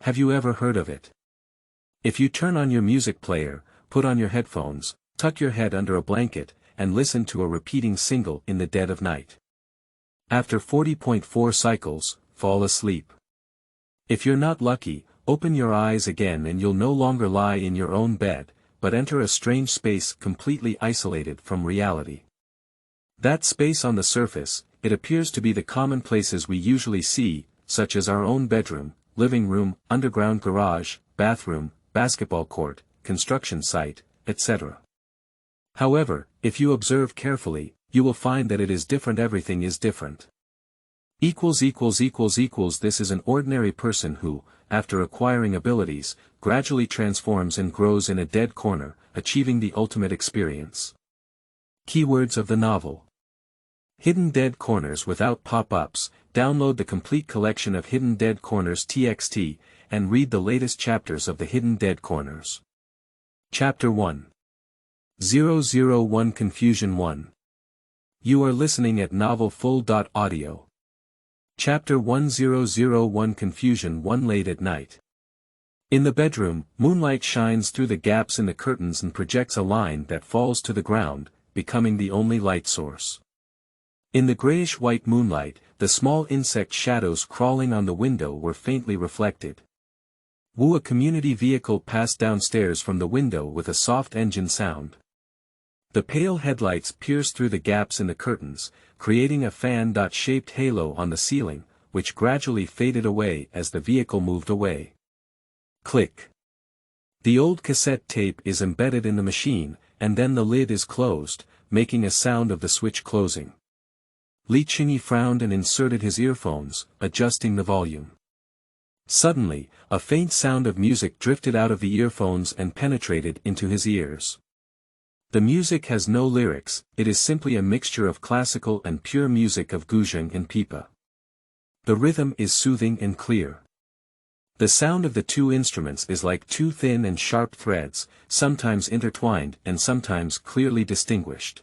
Have you ever heard of it? If you turn on your music player, put on your headphones, tuck your head under a blanket, and listen to a repeating single in the dead of night. After 40.4 cycles, fall asleep. If you're not lucky, open your eyes again and you'll no longer lie in your own bed, but enter a strange space completely isolated from reality. That space on the surface, it appears to be the common places we usually see, such as our own bedroom, living room, underground garage, bathroom, basketball court, construction site, etc. However, if you observe carefully, you will find that it is different. Everything is different. This is an ordinary person who, after acquiring abilities, gradually transforms and grows in a dead corner, achieving the ultimate experience. Keywords of the novel. Hidden Dead Corners without pop-ups. Download the complete collection of Hidden Dead Corners TXT, and read the latest chapters of the Hidden Dead Corners. Chapter 1. 001 Confusion 1. You are listening at novelfull.audio. Chapter 1001 Confusion 1 Late at night. In the bedroom, moonlight shines through the gaps in the curtains and projects a line that falls to the ground, becoming the only light source. In the grayish-white moonlight, the small insect shadows crawling on the window were faintly reflected. A community vehicle passed downstairs from the window with a soft engine sound. The pale headlights pierced through the gaps in the curtains, creating a fan-shaped halo on the ceiling, which gradually faded away as the vehicle moved away. Click. The old cassette tape is embedded in the machine, and then the lid is closed, making a sound of the switch closing. Li Qingyi frowned and inserted his earphones, adjusting the volume. Suddenly, a faint sound of music drifted out of the earphones and penetrated into his ears. The music has no lyrics, it is simply a mixture of classical and pure music of guzheng and pipa. The rhythm is soothing and clear. The sound of the two instruments is like two thin and sharp threads, sometimes intertwined and sometimes clearly distinguished.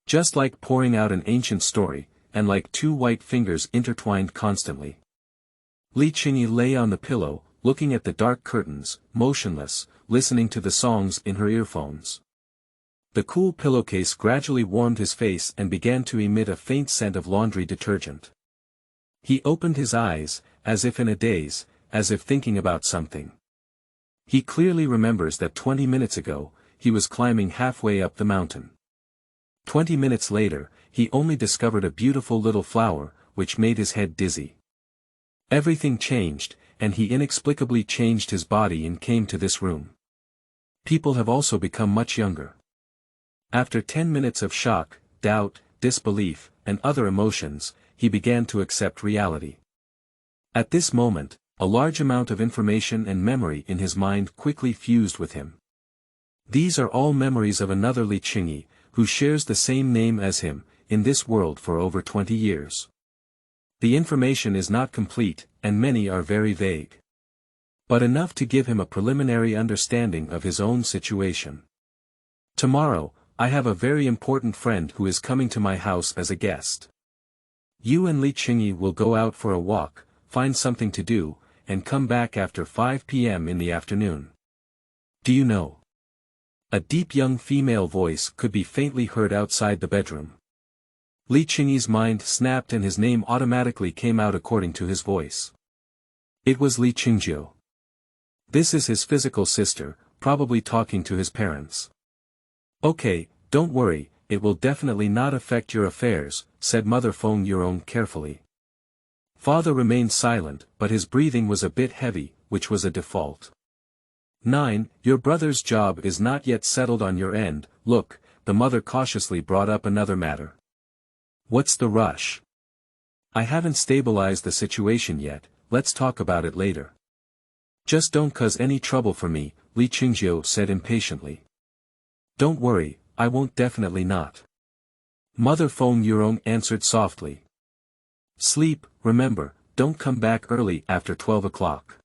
Just like pouring out an ancient story, and like two white fingers intertwined constantly. Li Qingyi lay on the pillow, looking at the dark curtains, motionless, listening to the songs in her earphones. The cool pillowcase gradually warmed his face and began to emit a faint scent of laundry detergent. He opened his eyes, as if in a daze, as if thinking about something. He clearly remembers that 20 minutes ago, he was climbing halfway up the mountain. 20 minutes later, he only discovered a beautiful little flower, which made his head dizzy. Everything changed, and he inexplicably changed his body and came to this room. People have also become much younger. After 10 minutes of shock, doubt, disbelief, and other emotions, he began to accept reality. At this moment, a large amount of information and memory in his mind quickly fused with him. These are all memories of another Li Qingyi, who shares the same name as him, in this world for over 20 years. The information is not complete, and many are very vague. But enough to give him a preliminary understanding of his own situation. Tomorrow, I have a very important friend who is coming to my house as a guest. You and Li Qingyi will go out for a walk, find something to do, and come back after 5 p.m. in the afternoon. Do you know? A deep young female voice could be faintly heard outside the bedroom. Li Qingyi's mind snapped and his name automatically came out according to his voice. It was Li Qingjiu. This is his physical sister, probably talking to his parents. Okay, don't worry, it will definitely not affect your affairs, said Mother Feng Yurong carefully. Father remained silent, but his breathing was a bit heavy, which was a default. 9. Your brother's job is not yet settled on your end. Look, the mother cautiously brought up another matter. What's the rush? I haven't stabilized the situation yet, let's talk about it later. Just don't cause any trouble for me, Li Qingjiu said impatiently. Don't worry, I won't, definitely not. Mother Feng Yurong answered softly. Sleep, remember, don't come back early after 12 o'clock.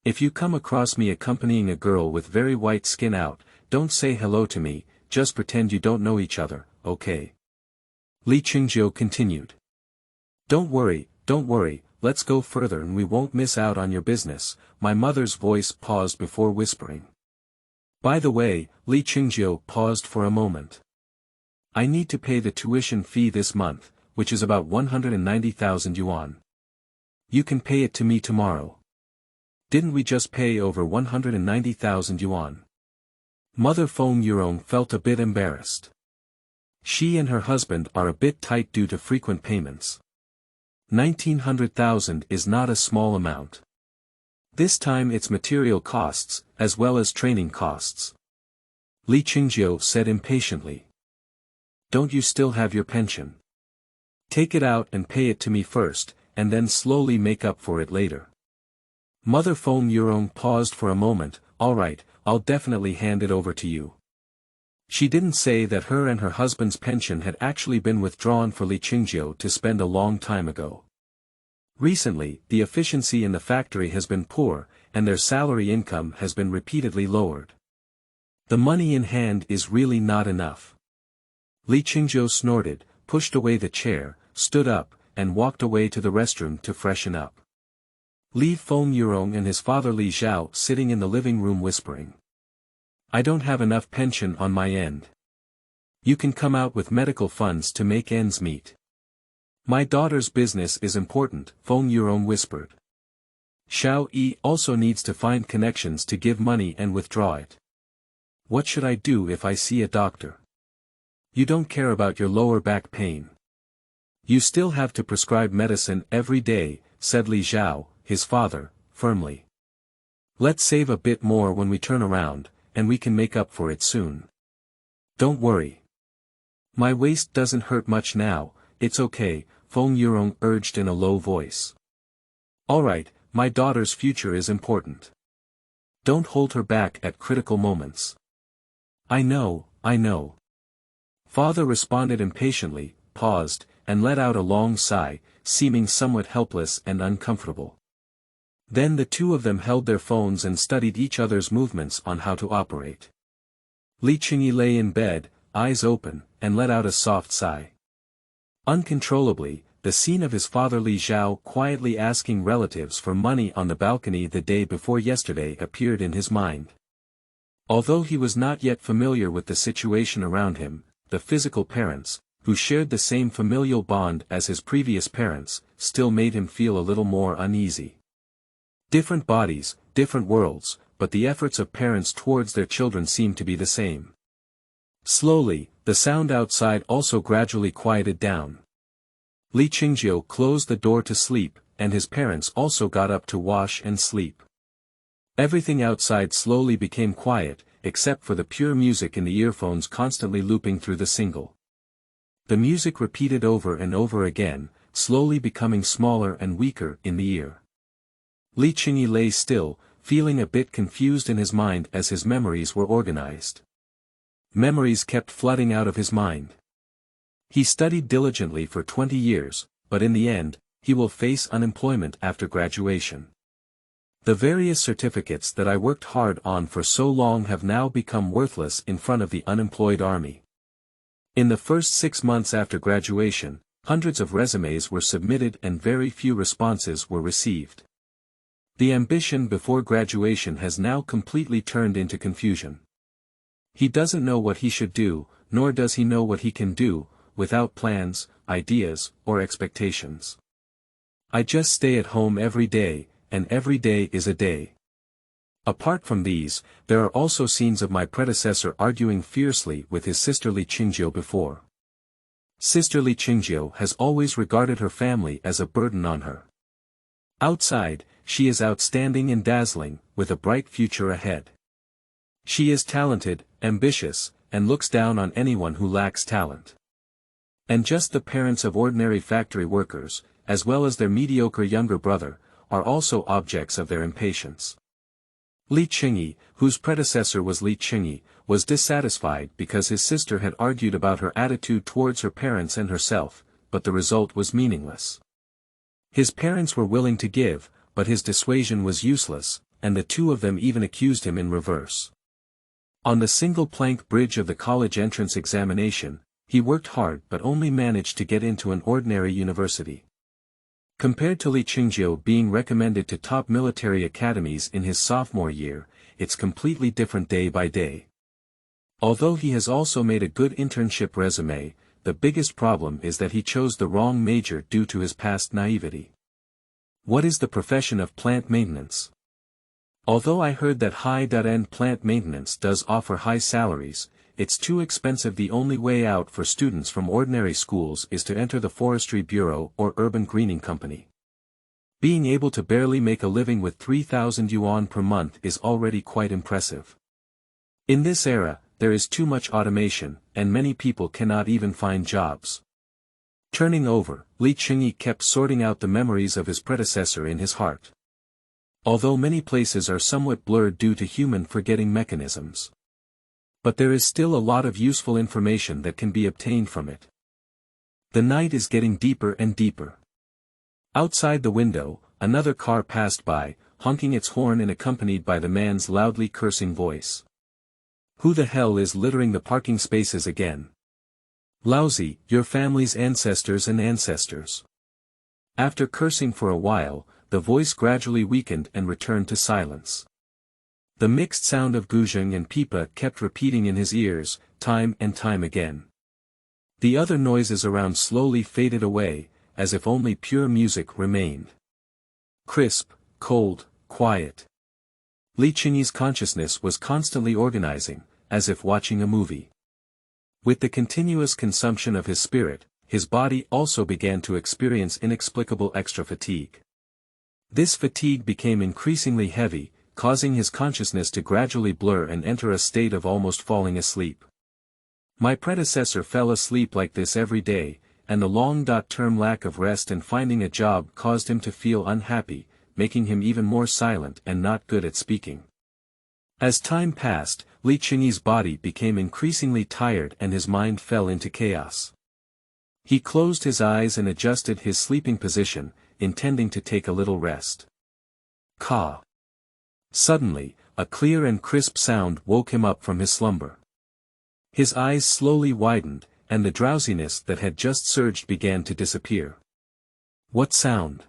If you come across me accompanying a girl with very white skin out, don't say hello to me, just pretend you don't know each other, okay? Li Qingjiu continued. Don't worry, let's go further and we won't miss out on your business." My mother's voice paused before whispering. "By the way," Li Qingjiu paused for a moment. "I need to pay the tuition fee this month, which is about 190,000 yuan. You can pay it to me tomorrow." "Didn't we just pay over 190,000 yuan?" Mother Feng Yurong felt a bit embarrassed. She and her husband are a bit tight due to frequent payments. 1,900,000 is not a small amount. This time it's material costs, as well as training costs. Li Qingjiu said impatiently. "Don't you still have your pension? Take it out and pay it to me first, and then slowly make up for it later." Mother Feng Yurong paused for a moment. "All right, I'll definitely hand it over to you." She didn't say that her and her husband's pension had actually been withdrawn for Li Qingjiu to spend a long time ago. Recently, the efficiency in the factory has been poor, and their salary income has been repeatedly lowered. The money in hand is really not enough. Li Qingjiu snorted, pushed away the chair, stood up, and walked away to the restroom to freshen up. Li Feng Yurong and his father Li Zhao sitting in the living room whispering. "I don't have enough pension on my end. You can come out with medical funds to make ends meet." "My daughter's business is important," Feng Yurong whispered. "Xiao Yi also needs to find connections to give money and withdraw it. What should I do if I see a doctor?" "You don't care about your lower back pain. You still have to prescribe medicine every day," said Li Zhao, his father, firmly. "Let's save a bit more when we turn around, and we can make up for it soon. Don't worry. My waist doesn't hurt much now, it's okay," Feng Yurong urged in a low voice. "All right, my daughter's future is important. Don't hold her back at critical moments." I know." Father responded impatiently, paused, and let out a long sigh, seeming somewhat helpless and uncomfortable. Then the two of them held their phones and studied each other's movements on how to operate. Li Qingyi lay in bed, eyes open, and let out a soft sigh. Uncontrollably, the scene of his father Li Zhao quietly asking relatives for money on the balcony the day before yesterday appeared in his mind. Although he was not yet familiar with the situation around him, the physical parents, who shared the same familial bond as his previous parents, still made him feel a little more uneasy. Different bodies, different worlds, but the efforts of parents towards their children seemed to be the same. Slowly, the sound outside also gradually quieted down. Li Qingjiu closed the door to sleep, and his parents also got up to wash and sleep. Everything outside slowly became quiet, except for the pure music in the earphones constantly looping through the single. The music repeated over and over again, slowly becoming smaller and weaker in the ear. Li Qingyi lay still, feeling a bit confused in his mind as his memories were organized. Memories kept flooding out of his mind. He studied diligently for 20 years, but in the end, he will face unemployment after graduation. The various certificates that I worked hard on for so long have now become worthless in front of the unemployed army. In the first 6 months after graduation, hundreds of resumes were submitted and very few responses were received. The ambition before graduation has now completely turned into confusion. He doesn't know what he should do, nor does he know what he can do, without plans, ideas, or expectations. I just stay at home every day, and every day is a day. Apart from these, there are also scenes of my predecessor arguing fiercely with his sister Li Qingjiu before. Sister Li Qingjiu has always regarded her family as a burden on her. Outside, she is outstanding and dazzling, with a bright future ahead. She is talented, ambitious, and looks down on anyone who lacks talent. And just the parents of ordinary factory workers, as well as their mediocre younger brother, are also objects of their impatience. Li Qingyi, whose predecessor was Li Qingyi, was dissatisfied because his sister had argued about her attitude towards her parents and herself, but the result was meaningless. His parents were willing to give, but his dissuasion was useless, and the two of them even accused him in reverse. On the single-plank bridge of the college entrance examination, he worked hard but only managed to get into an ordinary university. Compared to Li Qingjiu being recommended to top military academies in his sophomore year, it's completely different day by day. Although he has also made a good internship resume, the biggest problem is that he chose the wrong major due to his past naivety. What is the profession of plant maintenance? Although I heard that high-end plant maintenance does offer high salaries, it's too expensive. The only way out for students from ordinary schools is to enter the forestry bureau or urban greening company. Being able to barely make a living with 3,000 yuan per month is already quite impressive. In this era, there is too much automation, and many people cannot even find jobs. Turning over, Li Qingyi kept sorting out the memories of his predecessor in his heart. Although many places are somewhat blurred due to human forgetting mechanisms. But there is still a lot of useful information that can be obtained from it. The night is getting deeper and deeper. Outside the window, another car passed by, honking its horn and accompanied by the man's loudly cursing voice. Who the hell is littering the parking spaces again? Lousy, your family's ancestors and ancestors. After cursing for a while, the voice gradually weakened and returned to silence. The mixed sound of guzheng and pipa kept repeating in his ears, time and time again. The other noises around slowly faded away, as if only pure music remained. Crisp, cold, quiet. Li Qingyi's consciousness was constantly organizing, as if watching a movie. With the continuous consumption of his spirit, his body also began to experience inexplicable extra fatigue. This fatigue became increasingly heavy, causing his consciousness to gradually blur and enter a state of almost falling asleep. My predecessor fell asleep like this every day, and the long-term lack of rest and finding a job caused him to feel unhappy, making him even more silent and not good at speaking. As time passed, Li Qingyi's body became increasingly tired and his mind fell into chaos. He closed his eyes and adjusted his sleeping position, intending to take a little rest. Ka. Suddenly, a clear and crisp sound woke him up from his slumber. His eyes slowly widened, and the drowsiness that had just surged began to disappear. What sound?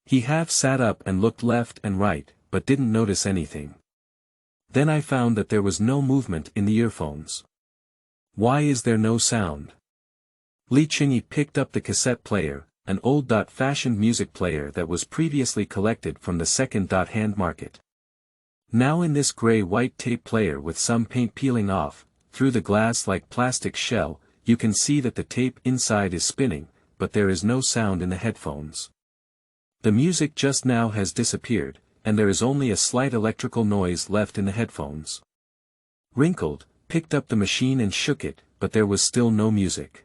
He half sat up and looked left and right, but didn't notice anything. Then I found that there was no movement in the earphones. Why is there no sound? Li Qingyi picked up the cassette player, an old-fashioned music player that was previously collected from the second-hand market. Now in this gray-white tape player with some paint peeling off, through the glass-like plastic shell, you can see that the tape inside is spinning, but there is no sound in the headphones. The music just now has disappeared, and there is only a slight electrical noise left in the headphones. Wrinkled, picked up the machine and shook it, but there was still no music.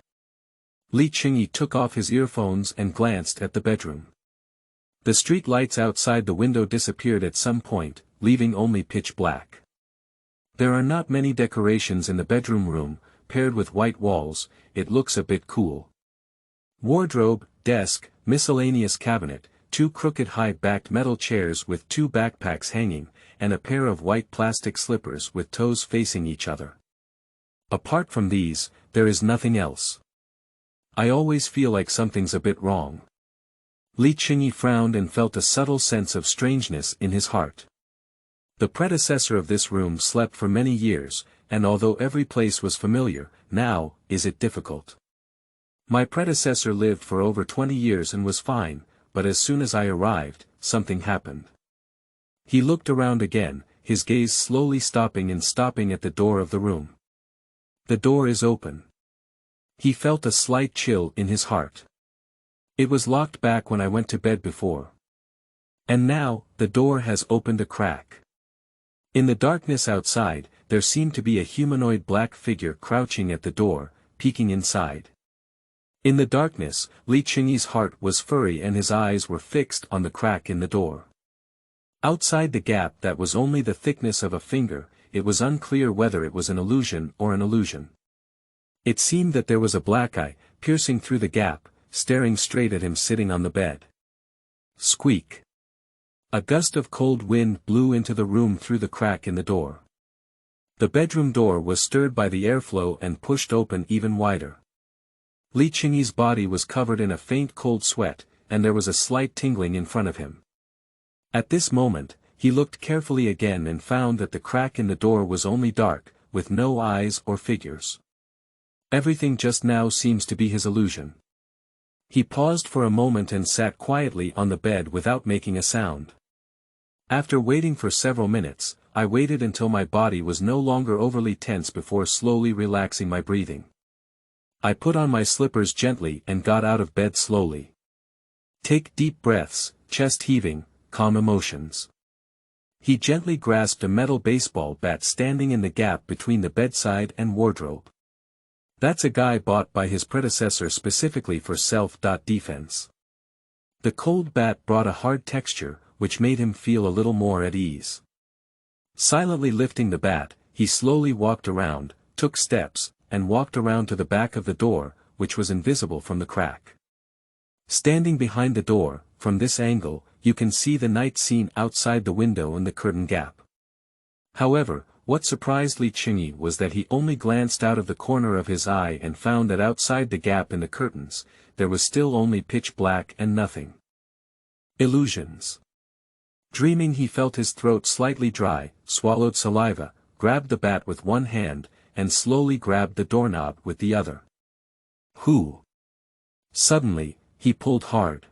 Li Qingyi took off his earphones and glanced at the bedroom. The street lights outside the window disappeared at some point, leaving only pitch black. There are not many decorations in the bedroom room, paired with white walls, it looks a bit cool. Wardrobe, desk, miscellaneous cabinet, 2 crooked high-backed metal chairs with 2 backpacks hanging, and a pair of white plastic slippers with toes facing each other. Apart from these, there is nothing else. I always feel like something's a bit wrong. Li Qingyi frowned and felt a subtle sense of strangeness in his heart. The predecessor of this room slept for many years, and although every place was familiar, now, is it difficult? My predecessor lived for over 20 years and was fine, but as soon as I arrived, something happened. He looked around again, his gaze slowly stopping at the door of the room. The door is open. He felt a slight chill in his heart. It was locked back when I went to bed before. And now, the door has opened a crack. In the darkness outside, there seemed to be a humanoid black figure crouching at the door, peeking inside. In the darkness, Li Qingyi's heart was furry and his eyes were fixed on the crack in the door. Outside the gap that was only the thickness of a finger, it was unclear whether it was an illusion or an illusion. It seemed that there was a black eye, piercing through the gap, staring straight at him sitting on the bed. Squeak. A gust of cold wind blew into the room through the crack in the door. The bedroom door was stirred by the airflow and pushed open even wider. Li Qingyi's body was covered in a faint cold sweat, and there was a slight tingling in front of him. At this moment, he looked carefully again and found that the crack in the door was only dark, with no eyes or figures. Everything just now seems to be his illusion. He paused for a moment and sat quietly on the bed without making a sound. After waiting for several minutes, I waited until my body was no longer overly tense before slowly relaxing my breathing. I put on my slippers gently and got out of bed slowly. Take deep breaths, chest heaving, calm emotions. He gently grasped a metal baseball bat standing in the gap between the bedside and wardrobe. That's a guy bought by his predecessor specifically for self-defense. The cold bat brought a hard texture, which made him feel a little more at ease. Silently lifting the bat, he slowly walked around, took steps, and walked around to the back of the door, which was invisible from the crack. Standing behind the door, from this angle, you can see the night scene outside the window and the curtain gap. However, what surprised Li Qingyi was that he only glanced out of the corner of his eye and found that outside the gap in the curtains, there was still only pitch black and nothing. Illusions. Dreaming, he felt his throat slightly dry, swallowed saliva, grabbed the bat with one hand, and slowly grabbed the doorknob with the other. Who? Suddenly, he pulled hard.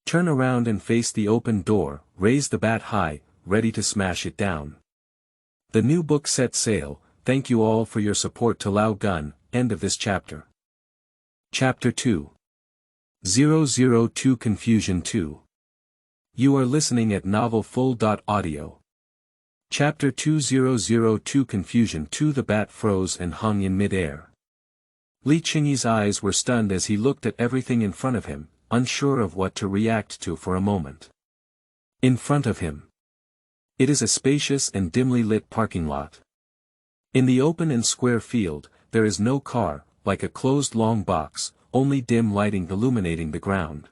Turn around and face the open door, raise the bat high, ready to smash it down. The new book set sail. Thank you all for your support to Lao Gun. End of this chapter. Chapter 2. 002 Confusion 2. You are listening at novelfull.audio. Chapter 2002 Confusion 2. The bat froze and hung in mid-air. Li Qingyi's eyes were stunned as he looked at everything in front of him, unsure of what to react to for a moment. In front of him. It is a spacious and dimly lit parking lot. In the open and square field, there is no car, like a closed long box, only dim lighting illuminating the ground.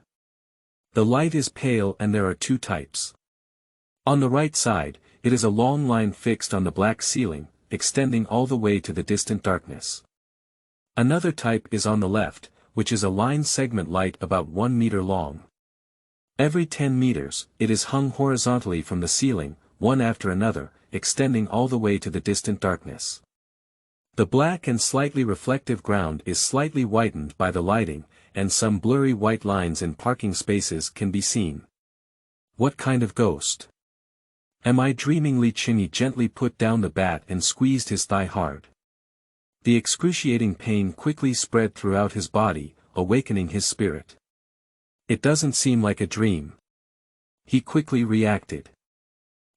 The light is pale and there are two types. On the right side, it is a long line fixed on the black ceiling, extending all the way to the distant darkness. Another type is on the left, which is a line segment light about 1 meter long. Every 10 meters, it is hung horizontally from the ceiling, one after another, extending all the way to the distant darkness. The black and slightly reflective ground is slightly whitened by the lighting, and some blurry white lines in parking spaces can be seen. What kind of ghost? Am I dreaming? Li Qingyi gently put down the bat and squeezed his thigh hard. The excruciating pain quickly spread throughout his body, awakening his spirit. It doesn't seem like a dream. He quickly reacted.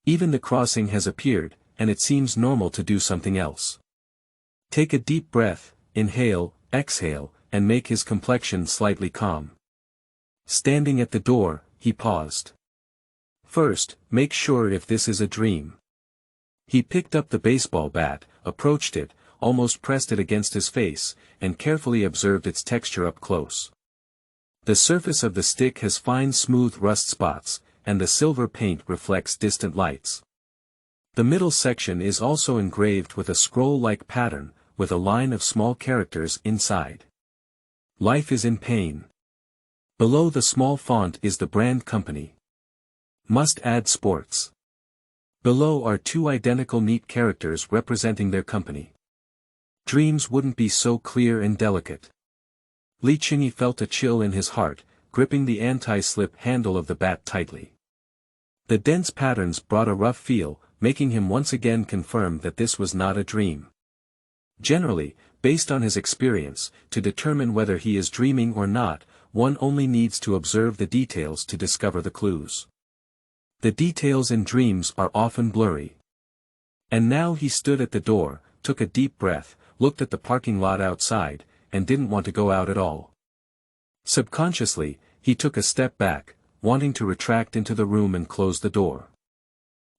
Even the crossing has appeared, and it seems normal to do something else. Take a deep breath, inhale, exhale, and make his complexion slightly calm. Standing at the door, he paused. First, make sure if this is a dream. He picked up the baseball bat, approached it, almost pressed it against his face, and carefully observed its texture up close. The surface of the stick has fine smooth rust spots, and the silver paint reflects distant lights. The middle section is also engraved with a scroll-like pattern, with a line of small characters inside. Life is in pain. Below the small font is the brand company. Must add sports. Below are two identical neat characters representing their company. Dreams wouldn't be so clear and delicate. Li Qingyi felt a chill in his heart, gripping the anti-slip handle of the bat tightly. The dense patterns brought a rough feel, making him once again confirm that this was not a dream. Generally, based on his experience, to determine whether he is dreaming or not, one only needs to observe the details to discover the clues. The details in dreams are often blurry. And now he stood at the door, took a deep breath, looked at the parking lot outside, and didn't want to go out at all. Subconsciously, he took a step back, wanting to retract into the room and close the door.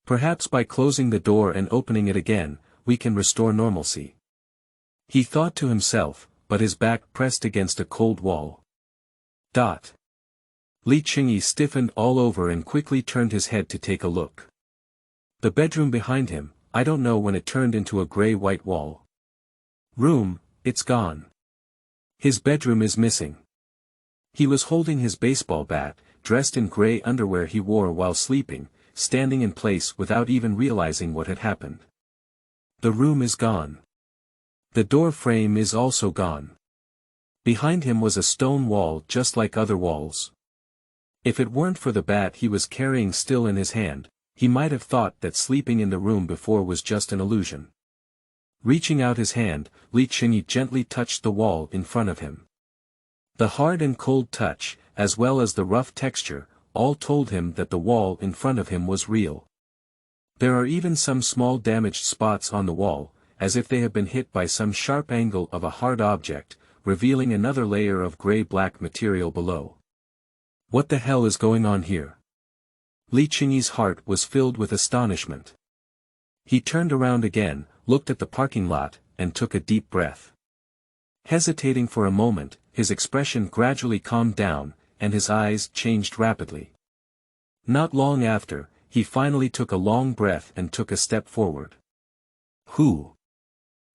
Perhaps by closing the door and opening it again, we can restore normalcy. He thought to himself, but his back pressed against a cold wall. Li Qingyi stiffened all over and quickly turned his head to take a look. The bedroom behind him, I don't know when it turned into a gray-white wall. Room, it's gone. His bedroom is missing. He was holding his baseball bat, dressed in gray underwear he wore while sleeping, standing in place without even realizing what had happened. The room is gone. The door frame is also gone. Behind him was a stone wall just like other walls. If it weren't for the bat he was carrying still in his hand, he might have thought that sleeping in the room before was just an illusion. Reaching out his hand, Li Qingyi gently touched the wall in front of him. The hard and cold touch, as well as the rough texture, all told him that the wall in front of him was real. There are even some small damaged spots on the wall, as if they have been hit by some sharp angle of a hard object, revealing another layer of gray-black material below. What the hell is going on here? Li Qingyi's heart was filled with astonishment. He turned around again, looked at the parking lot, and took a deep breath. Hesitating for a moment, his expression gradually calmed down, and his eyes changed rapidly. Not long after, he finally took a long breath and took a step forward. Who?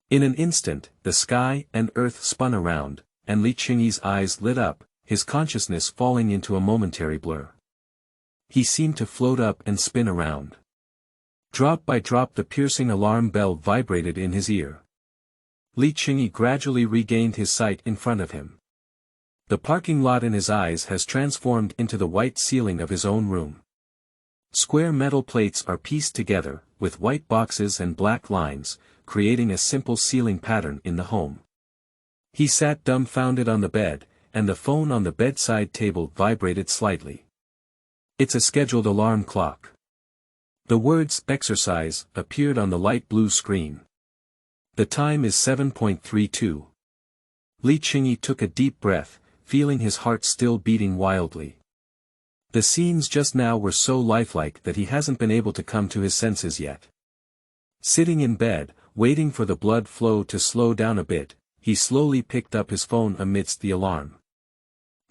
In an instant, the sky and earth spun around, and Li Qingyi's eyes lit up, his consciousness falling into a momentary blur. He seemed to float up and spin around. Drop by drop the piercing alarm bell vibrated in his ear. Li Qingyi gradually regained his sight in front of him. The parking lot in his eyes has transformed into the white ceiling of his own room. Square metal plates are pieced together, with white boxes and black lines, creating a simple ceiling pattern in the home. He sat dumbfounded on the bed, and the phone on the bedside table vibrated slightly. It's a scheduled alarm clock. The words "exercise" appeared on the light blue screen. The time is 7:32. Li Qingyi took a deep breath, feeling his heart still beating wildly. The scenes just now were so lifelike that he hasn't been able to come to his senses yet. Sitting in bed, waiting for the blood flow to slow down a bit, he slowly picked up his phone amidst the alarm.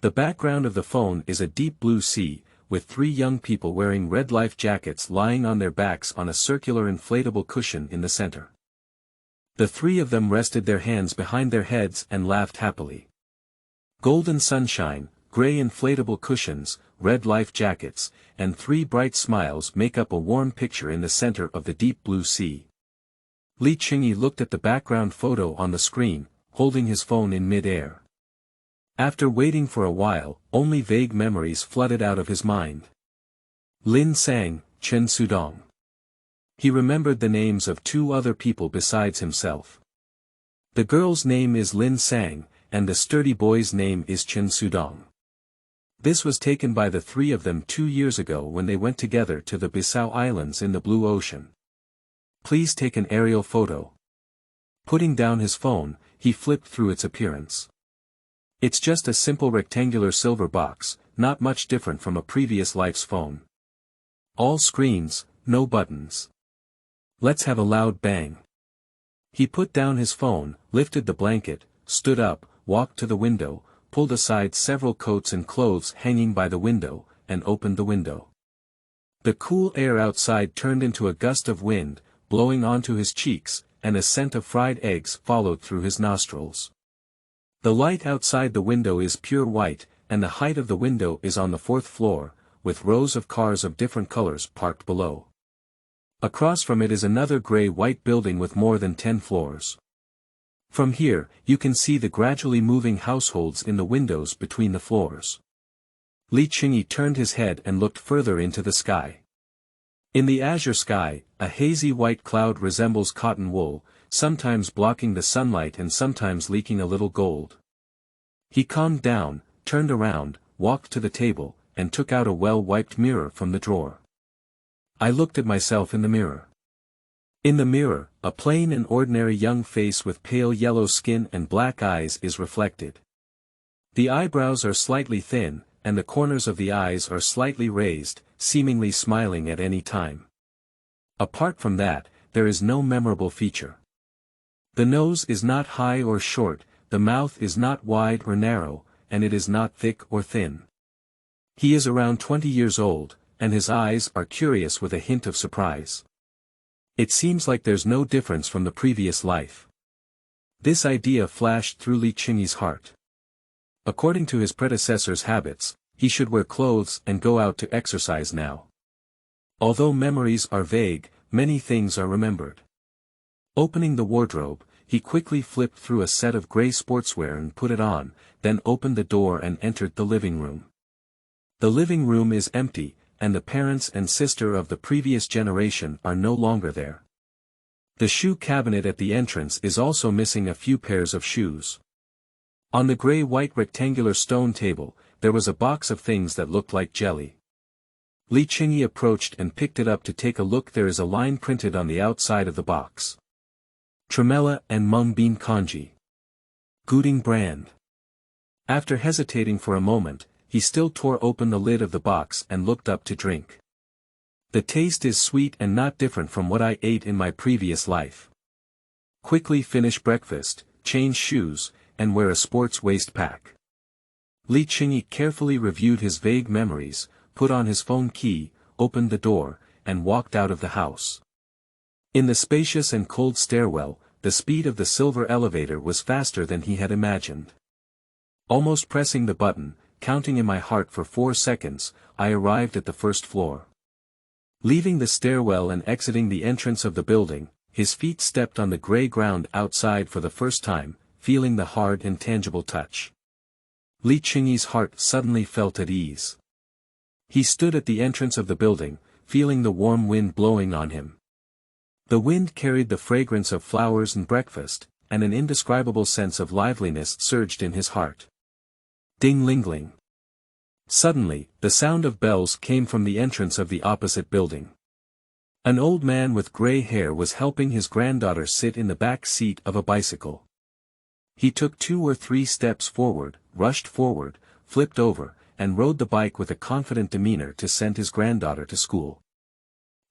The background of the phone is a deep blue sea, with three young people wearing red life jackets lying on their backs on a circular inflatable cushion in the center. The three of them rested their hands behind their heads and laughed happily. Golden sunshine, gray inflatable cushions, red life jackets, and three bright smiles make up a warm picture in the center of the deep blue sea. Li Qingyi looked at the background photo on the screen, holding his phone in mid-air. After waiting for a while, only vague memories flooded out of his mind. Lin Sang, Chen Sudong. He remembered the names of two other people besides himself. The girl's name is Lin Sang, and the sturdy boy's name is Chen Sudong. This was taken by the three of them 2 years ago when they went together to the Bissau Islands in the Blue Ocean. Please take an aerial photo. Putting down his phone, he flipped through its appearance. It's just a simple rectangular silver box, not much different from a previous life's phone. All screens, no buttons. Let's have a loud bang. He put down his phone, lifted the blanket, stood up, walked to the window, pulled aside several coats and clothes hanging by the window, and opened the window. The cool air outside turned into a gust of wind, blowing onto his cheeks, and a scent of fried eggs followed through his nostrils. The light outside the window is pure white, and the height of the window is on the 4th floor, with rows of cars of different colors parked below. Across from it is another gray-white building with more than 10 floors. From here, you can see the gradually moving households in the windows between the floors. Li Qingyi turned his head and looked further into the sky. In the azure sky, a hazy white cloud resembles cotton wool, sometimes blocking the sunlight and sometimes leaking a little gold. He calmed down, turned around, walked to the table, and took out a well-wiped mirror from the drawer. I looked at myself in the mirror. In the mirror, a plain and ordinary young face with pale yellow skin and black eyes is reflected. The eyebrows are slightly thin, and the corners of the eyes are slightly raised, seemingly smiling at any time. Apart from that, there is no memorable feature. The nose is not high or short, the mouth is not wide or narrow, and it is not thick or thin. He is around 20 years old, and his eyes are curious with a hint of surprise. It seems like there's no difference from the previous life. This idea flashed through Li Qingyi's heart. According to his predecessor's habits, he should wear clothes and go out to exercise now. Although memories are vague, many things are remembered. Opening the wardrobe, he quickly flipped through a set of gray sportswear and put it on, then opened the door and entered the living room. The living room is empty, and the parents and sister of the previous generation are no longer there. The shoe cabinet at the entrance is also missing a few pairs of shoes. On the gray-white rectangular stone table, there was a box of things that looked like jelly. Li Qingyi approached and picked it up to take a look. There is a line printed on the outside of the box. Tremella and Mung Bean Kanji. Guding brand. After hesitating for a moment, he still tore open the lid of the box and looked up to drink. The taste is sweet and not different from what I ate in my previous life. Quickly finish breakfast, change shoes, and wear a sports waist pack. Li Qingyi carefully reviewed his vague memories, put on his phone key, opened the door, and walked out of the house. In the spacious and cold stairwell, the speed of the silver elevator was faster than he had imagined. Almost pressing the button, counting in my heart for 4 seconds, I arrived at the first floor. Leaving the stairwell and exiting the entrance of the building, his feet stepped on the gray ground outside for the first time, feeling the hard and tangible touch. Li Qingyi's heart suddenly felt at ease. He stood at the entrance of the building, feeling the warm wind blowing on him. The wind carried the fragrance of flowers and breakfast, and an indescribable sense of liveliness surged in his heart. Ding-ling-ling. Suddenly, the sound of bells came from the entrance of the opposite building. An old man with gray hair was helping his granddaughter sit in the back seat of a bicycle. He took 2 or 3 steps forward, rushed forward, flipped over, and rode the bike with a confident demeanor to send his granddaughter to school.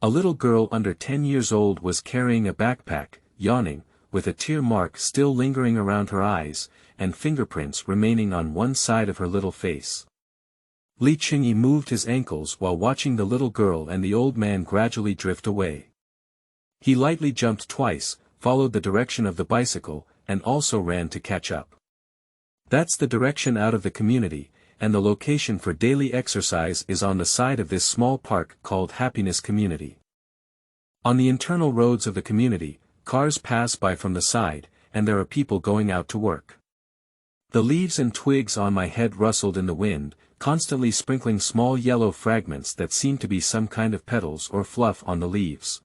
A little girl under 10 years old was carrying a backpack, yawning, with a tear mark still lingering around her eyes, and fingerprints remaining on one side of her little face. Li Qingyi moved his ankles while watching the little girl and the old man gradually drift away. He lightly jumped twice, followed the direction of the bicycle, and also ran to catch up. That's the direction out of the community, and the location for daily exercise is on the side of this small park called Happiness Community. On the internal roads of the community, cars pass by from the side, and there are people going out to work. The leaves and twigs on my head rustled in the wind, constantly sprinkling small yellow fragments that seemed to be some kind of petals or fluff on the leaves.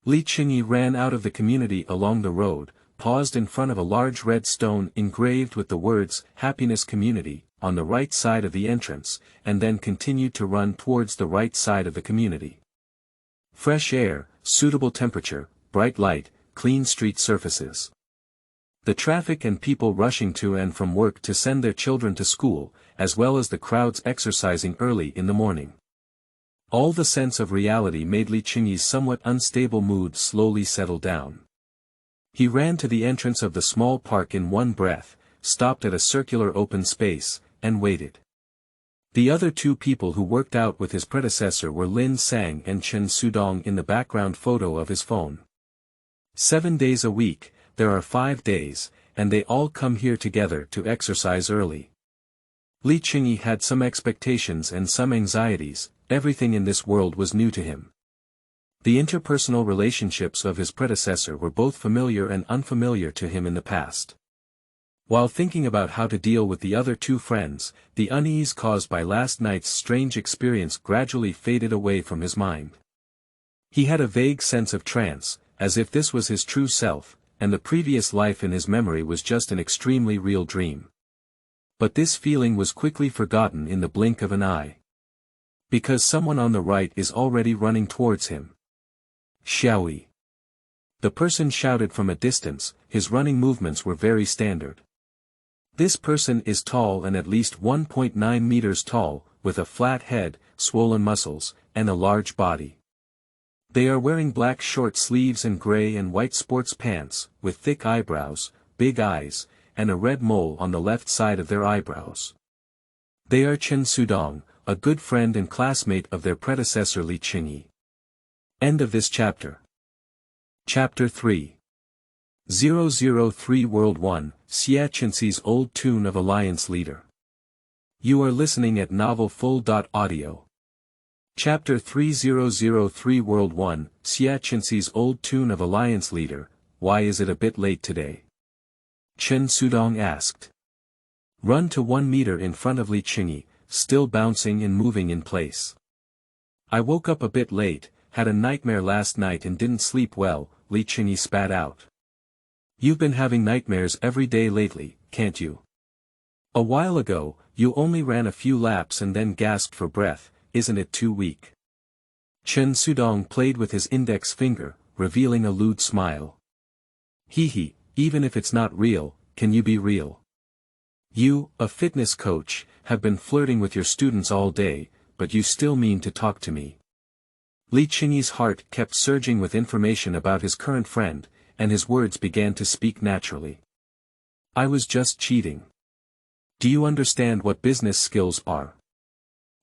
Li Qingyi ran out of the community along the road, paused in front of a large red stone engraved with the words, Happiness Community, on the right side of the entrance, and then continued to run towards the right side of the community. Fresh air, suitable temperature, bright light, clean street surfaces. The traffic and people rushing to and from work to send their children to school, as well as the crowds exercising early in the morning. All the sense of reality made Li Qingyi's somewhat unstable mood slowly settle down. He ran to the entrance of the small park in one breath, stopped at a circular open space, and waited. The other 2 people who worked out with his predecessor were Lin Sang and Chen Sudong in the background photo of his phone. 7 days a week, there are 5 days, and they all come here together to exercise early. Li Qingyi had some expectations and some anxieties. Everything in this world was new to him. The interpersonal relationships of his predecessor were both familiar and unfamiliar to him in the past. While thinking about how to deal with the other 2 friends, the unease caused by last night's strange experience gradually faded away from his mind. He had a vague sense of trance, as if this was his true self, and the previous life in his memory was just an extremely real dream. But this feeling was quickly forgotten in the blink of an eye. Because someone on the right is already running towards him. Xiaoyi. The person shouted from a distance. His running movements were very standard. This person is tall and at least 1.9 meters tall, with a flat head, swollen muscles, and a large body. They are wearing black short sleeves and gray and white sports pants, with thick eyebrows, big eyes, and a red mole on the left side of their eyebrows. They are Chen Sudong, a good friend and classmate of their predecessor Li Qingyi. End of this chapter. Chapter 3. 003 World 1, Siachinsi's old tune of Alliance Leader. You are listening at novelfull.audio. Chapter 3003 World 1, Siachinsi's old tune of Alliance Leader. Why is it a bit late today? Chen Sudong asked. Run to 1 meter in front of Li Qingyi, still bouncing and moving in place. I woke up a bit late, had a nightmare last night and didn't sleep well, Li Qingyi spat out. You've been having nightmares every day lately, can't you? A while ago, you only ran a few laps and then gasped for breath, isn't it too weak? Chen Sudong played with his index finger, revealing a lewd smile. Hee, even if it's not real, can you be real? You, a fitness coach, have been flirting with your students all day, but you still mean to talk to me. Li Qingyi's heart kept surging with information about his current friend, and his words began to speak naturally. I was just cheating. Do you understand what business skills are?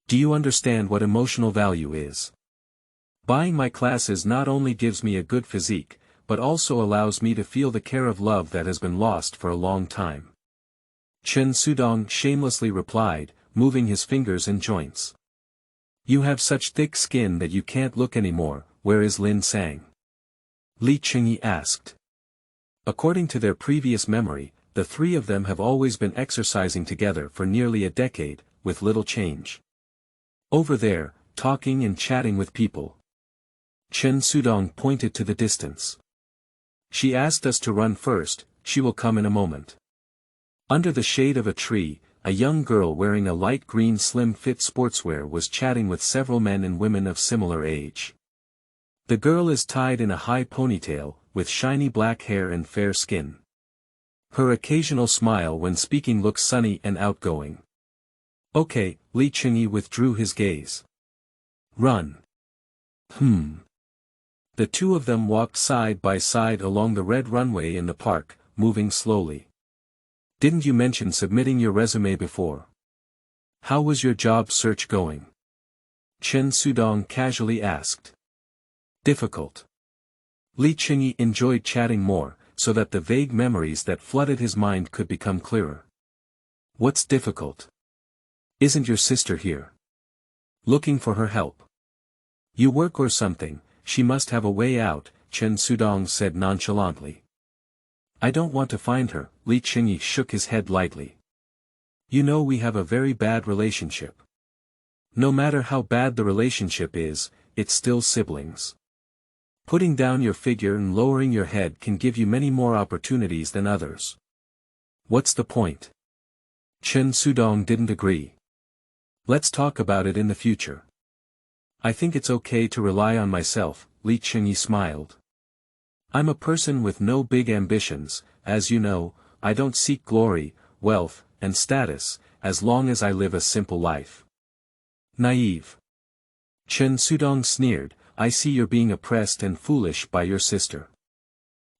Do you understand what emotional value is? Buying my classes not only gives me a good physique, but also allows me to feel the care of love that has been lost for a long time. Chen Sudong shamelessly replied, moving his fingers and joints. You have such thick skin that you can't look anymore. Where is Lin Sang? Li Qingyi asked. According to their previous memory, the three of them have always been exercising together for nearly a decade, with little change. Over there, talking and chatting with people. Chen Sudong pointed to the distance. She asked us to run first, she will come in a moment. Under the shade of a tree, a young girl wearing a light green slim-fit sportswear was chatting with several men and women of similar age. The girl is tied in a high ponytail, with shiny black hair and fair skin. Her occasional smile when speaking looks sunny and outgoing. Okay, Li Qingyi withdrew his gaze. Run. The two of them walked side by side along the red runway in the park, moving slowly. Didn't you mention submitting your resume before? How was your job search going? Chen Sudong casually asked. Difficult. Li Qingyi enjoyed chatting more, so that the vague memories that flooded his mind could become clearer. What's difficult? Isn't your sister here? Looking for her help. You work or something, she must have a way out, Chen Sudong said nonchalantly. I don't want to find her, Li Qingyi shook his head lightly. You know we have a very bad relationship. No matter how bad the relationship is, it's still siblings. Putting down your figure and lowering your head can give you many more opportunities than others. What's the point? Chen Sudong didn't agree. Let's talk about it in the future. I think it's okay to rely on myself, Li Qingyi smiled. I'm a person with no big ambitions, as you know, I don't seek glory, wealth, and status, as long as I live a simple life. Naive. Chen Sudong sneered, I see you're being oppressed and foolish by your sister.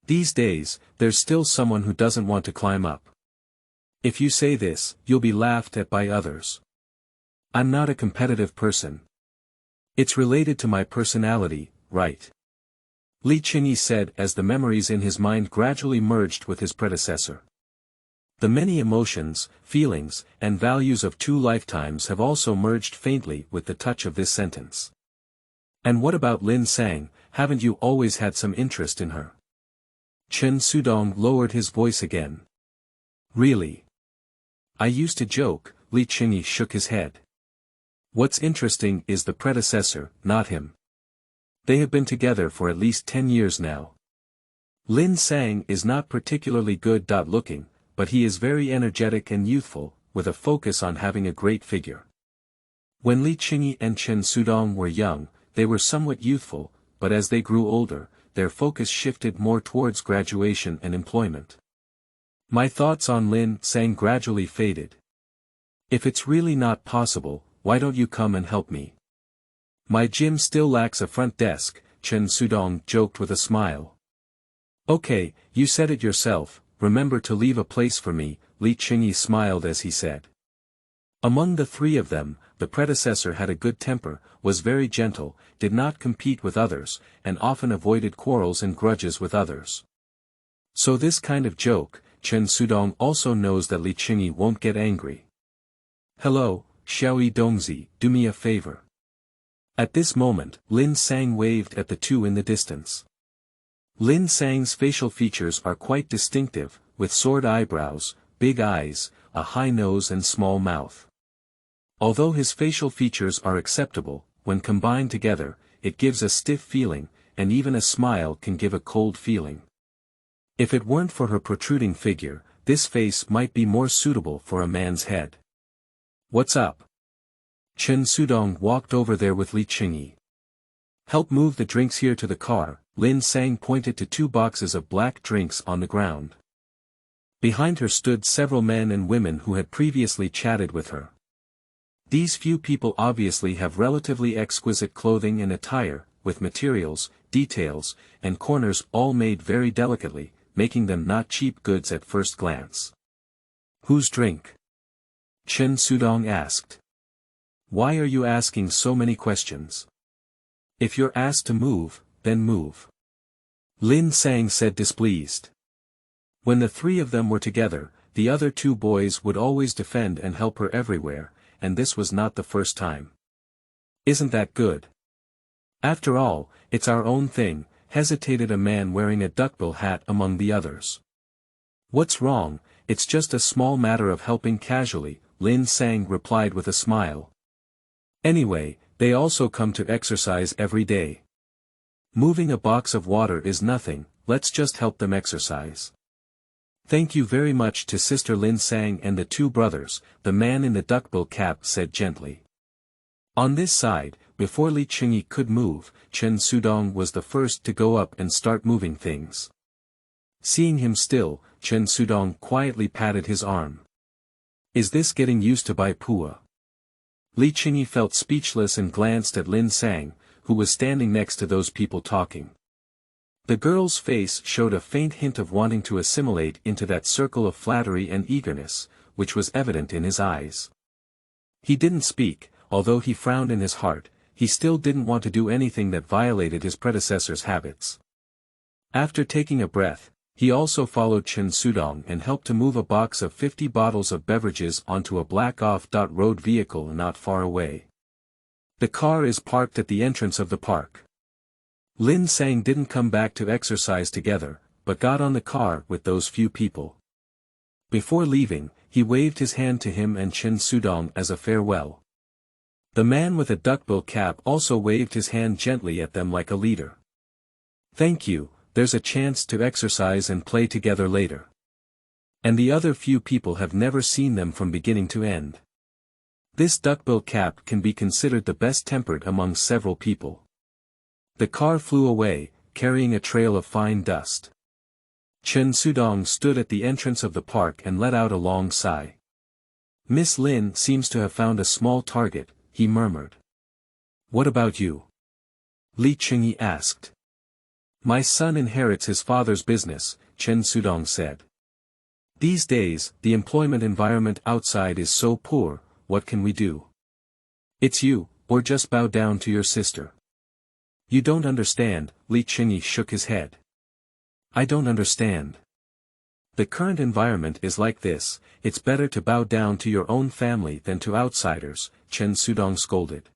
These days, there's still someone who doesn't want to climb up. If you say this, you'll be laughed at by others. I'm not a competitive person. It's related to my personality, right? Li Qingyi said as the memories in his mind gradually merged with his predecessor. The many emotions, feelings, and values of 2 lifetimes have also merged faintly with the touch of this sentence. And what about Lin Sang, haven't you always had some interest in her? Chen Sudong lowered his voice again. Really? I used to joke, Li Qingyi shook his head. What's interesting is the predecessor, not him. They have been together for at least 10 years now. Lin Sang is not particularly good looking, but he is very energetic and youthful, with a focus on having a great figure. When Li Qingyi and Chen Sudong were young, they were somewhat youthful, but as they grew older, their focus shifted more towards graduation and employment. My thoughts on Lin Sang gradually faded. If it's really not possible, why don't you come and help me? My gym still lacks a front desk, Chen Sudong joked with a smile. Okay, you said it yourself, remember to leave a place for me, Li Qingyi smiled as he said. Among the three of them, the predecessor had a good temper, was very gentle, did not compete with others, and often avoided quarrels and grudges with others. So this kind of joke, Chen Sudong also knows that Li Qingyi won't get angry. Hello, Xiaoyi Dongzi, do me a favor. At this moment, Lin Sang waved at the two in the distance. Lin Sang's facial features are quite distinctive, with sword eyebrows, big eyes, a high nose and small mouth. Although his facial features are acceptable, when combined together, it gives a stiff feeling, and even a smile can give a cold feeling. If it weren't for her protruding figure, this face might be more suitable for a man's head. What's up? Chen Sudong walked over there with Li Qingyi. Help move the drinks here to the car, Lin Sang pointed to 2 boxes of black drinks on the ground. Behind her stood several men and women who had previously chatted with her. These few people obviously have relatively exquisite clothing and attire, with materials, details, and corners all made very delicately, making them not cheap goods at first glance. Whose drink? Chen Sudong asked. Why are you asking so many questions? If you're asked to move, then move. Lin Sang said displeased. When the 3 of them were together, the other 2 boys would always defend and help her everywhere, and this was not the first time. Isn't that good? After all, it's our own thing, hesitated a man wearing a duckbill hat among the others. What's wrong? It's just a small matter of helping casually, Lin Sang replied with a smile. Anyway, they also come to exercise every day. Moving a box of water is nothing, let's just help them exercise. Thank you very much to Sister Lin Sang and the 2 brothers, the man in the duckbill cap said gently. On this side, before Li Qingyi could move, Chen Sudong was the first to go up and start moving things. Seeing him still, Chen Sudong quietly patted his arm. Is this getting used to by Pua? Li Qingyi felt speechless and glanced at Lin Sang, who was standing next to those people talking. The girl's face showed a faint hint of wanting to assimilate into that circle of flattery and eagerness, which was evident in his eyes. He didn't speak, although he frowned in his heart, he still didn't want to do anything that violated his predecessor's habits. After taking a breath, he also followed Chen Sudong and helped to move a box of 50 bottles of beverages onto a black off-road vehicle not far away. The car is parked at the entrance of the park. Lin Sang didn't come back to exercise together, but got on the car with those few people. Before leaving, he waved his hand to him and Chen Sudong as a farewell. The man with a duckbill cap also waved his hand gently at them like a leader. Thank you, there's a chance to exercise and play together later. And the other few people have never seen them from beginning to end. This duckbill cap can be considered the best tempered among several people. The car flew away, carrying a trail of fine dust. Chen Sudong stood at the entrance of the park and let out a long sigh. Miss Lin seems to have found a small target, he murmured. What about you? Li Qingyi asked. My son inherits his father's business, Chen Sudong said. These days, the employment environment outside is so poor, what can we do? It's you, or just bow down to your sister. You don't understand, Li Qingyi shook his head. I don't understand. The current environment is like this, it's better to bow down to your own family than to outsiders, Chen Sudong scolded.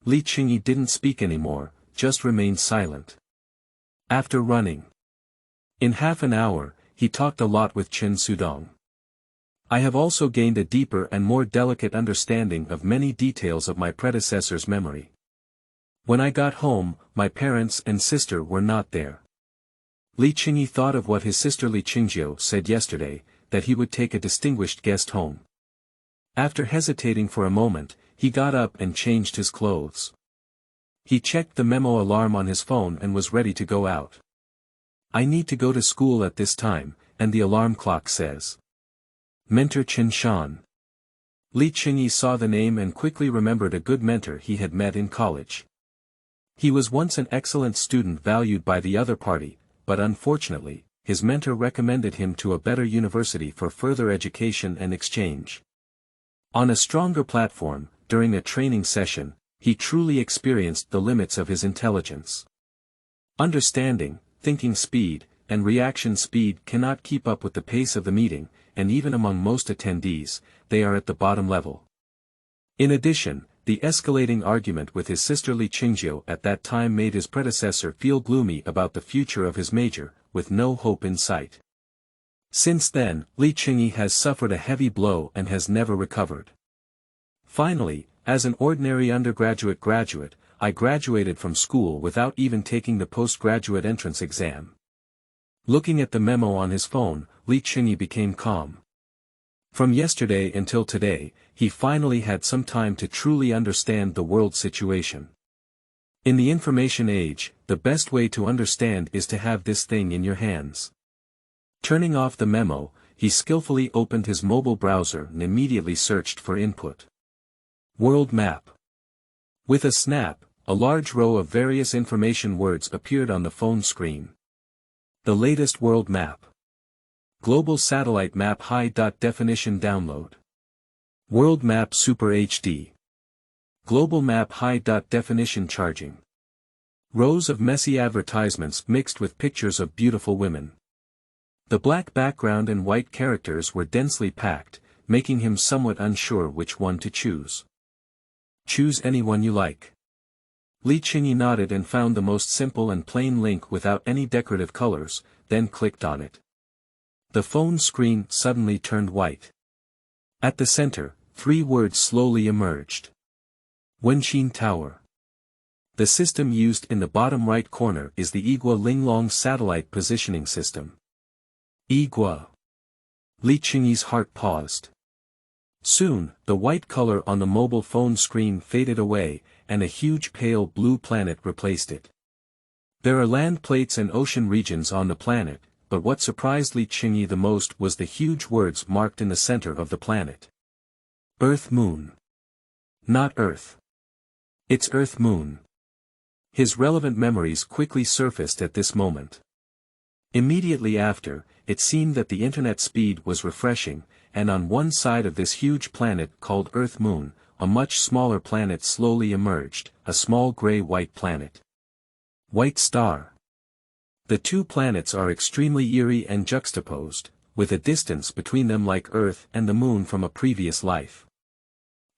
Li Qingyi didn't speak anymore, just remained silent. After running in half an hour, he talked a lot with Chen Sudong. I have also gained a deeper and more delicate understanding of many details of my predecessor's memory. When I got home, my parents and sister were not there. Li Qingyi thought of what his sister Li Qingjiu said yesterday, that he would take a distinguished guest home. After hesitating for a moment, he got up and changed his clothes. He checked the memo alarm on his phone and was ready to go out. I need to go to school at this time, and the alarm clock says. Mentor Qin Shan. Li Qingyi saw the name and quickly remembered a good mentor he had met in college. He was once an excellent student valued by the other party, but unfortunately, his mentor recommended him to a better university for further education and exchange. On a stronger platform, during a training session, he truly experienced the limits of his intelligence. Understanding, thinking speed, and reaction speed cannot keep up with the pace of the meeting, and even among most attendees, they are at the bottom level. In addition, the escalating argument with his sister Li Qingjiu at that time made his predecessor feel gloomy about the future of his major, with no hope in sight. Since then, Li Qingyi has suffered a heavy blow and has never recovered. Finally, as an ordinary undergraduate graduate, I graduated from school without even taking the postgraduate entrance exam. Looking at the memo on his phone, Li Qingyi became calm. From yesterday until today, he finally had some time to truly understand the world situation. In the information age, the best way to understand is to have this thing in your hands. Turning off the memo, he skillfully opened his mobile browser and immediately searched for input. World map. With a snap, a large row of various information words appeared on the phone screen. The latest world map. Global satellite map high-definition download. World map Super HD. Global map high-definition charging. Rows of messy advertisements mixed with pictures of beautiful women. The black background and white characters were densely packed, making him somewhat unsure which one to choose. Choose anyone you like. Li Qingyi nodded and found the most simple and plain link without any decorative colors, then clicked on it. The phone screen suddenly turned white. At the center, 3 words slowly emerged. Wenxin Tower. The system used in the bottom right corner is the Igua Linglong satellite positioning system. Igua. Li Qingyi's heart paused. Soon, the white color on the mobile phone screen faded away, and a huge pale blue planet replaced it. There are land plates and ocean regions on the planet, but what surprised Li Qingyi the most was the huge words marked in the center of the planet. Earth-Moon. Not Earth. It's Earth-Moon. His relevant memories quickly surfaced at this moment. Immediately after, it seemed that the internet speed was refreshing, and on one side of this huge planet called Earth-Moon, a much smaller planet slowly emerged, a small gray-white planet. White star. The 2 planets are extremely eerie and juxtaposed, with a distance between them like Earth and the Moon from a previous life.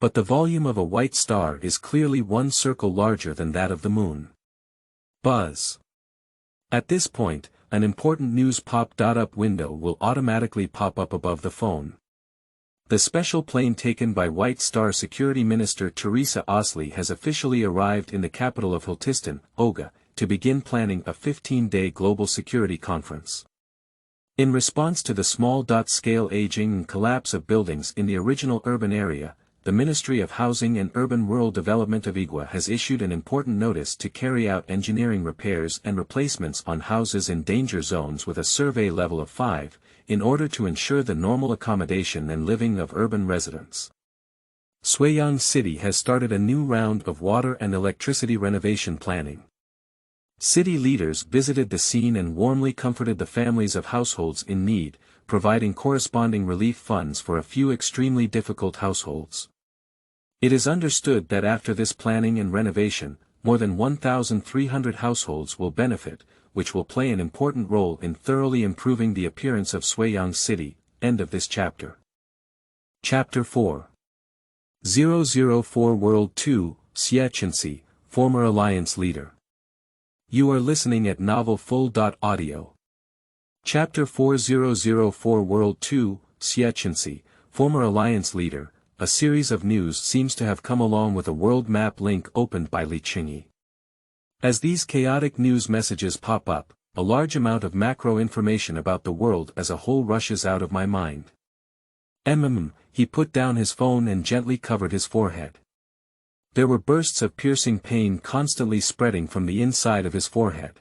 But the volume of a white star is clearly 1 circle larger than that of the Moon. Buzz. At this point, an important news pop-up window will automatically pop up above the phone. The special plane taken by White Star Security Minister Teresa Osley has officially arrived in the capital of Hiltistan, Oga, to begin planning a 15-day global security conference. In response to the small-scale aging and collapse of buildings in the original urban area, the Ministry of Housing and Urban Rural Development of Igua has issued an important notice to carry out engineering repairs and replacements on houses in danger zones with a survey level of 5, in order to ensure the normal accommodation and living of urban residents. Suiyang City has started a new round of water and electricity renovation planning. City leaders visited the scene and warmly comforted the families of households in need, providing corresponding relief funds for a few extremely difficult households. It is understood that after this planning and renovation, more than 1,300 households will benefit, which will play an important role in thoroughly improving the appearance of Suiyang City. End of this chapter. Chapter 4. 004 World 2, Xie Chenxi, former Alliance leader. You are listening at novelfull.audio. Chapter 4004 World 2, Xie Chenxi, former Alliance leader. A series of news seems to have come along with a world map link opened by Li Qingyi. As these chaotic news messages pop up, a large amount of macro information about the world as a whole rushes out of my mind. He put down his phone and gently covered his forehead. There were bursts of piercing pain constantly spreading from the inside of his forehead.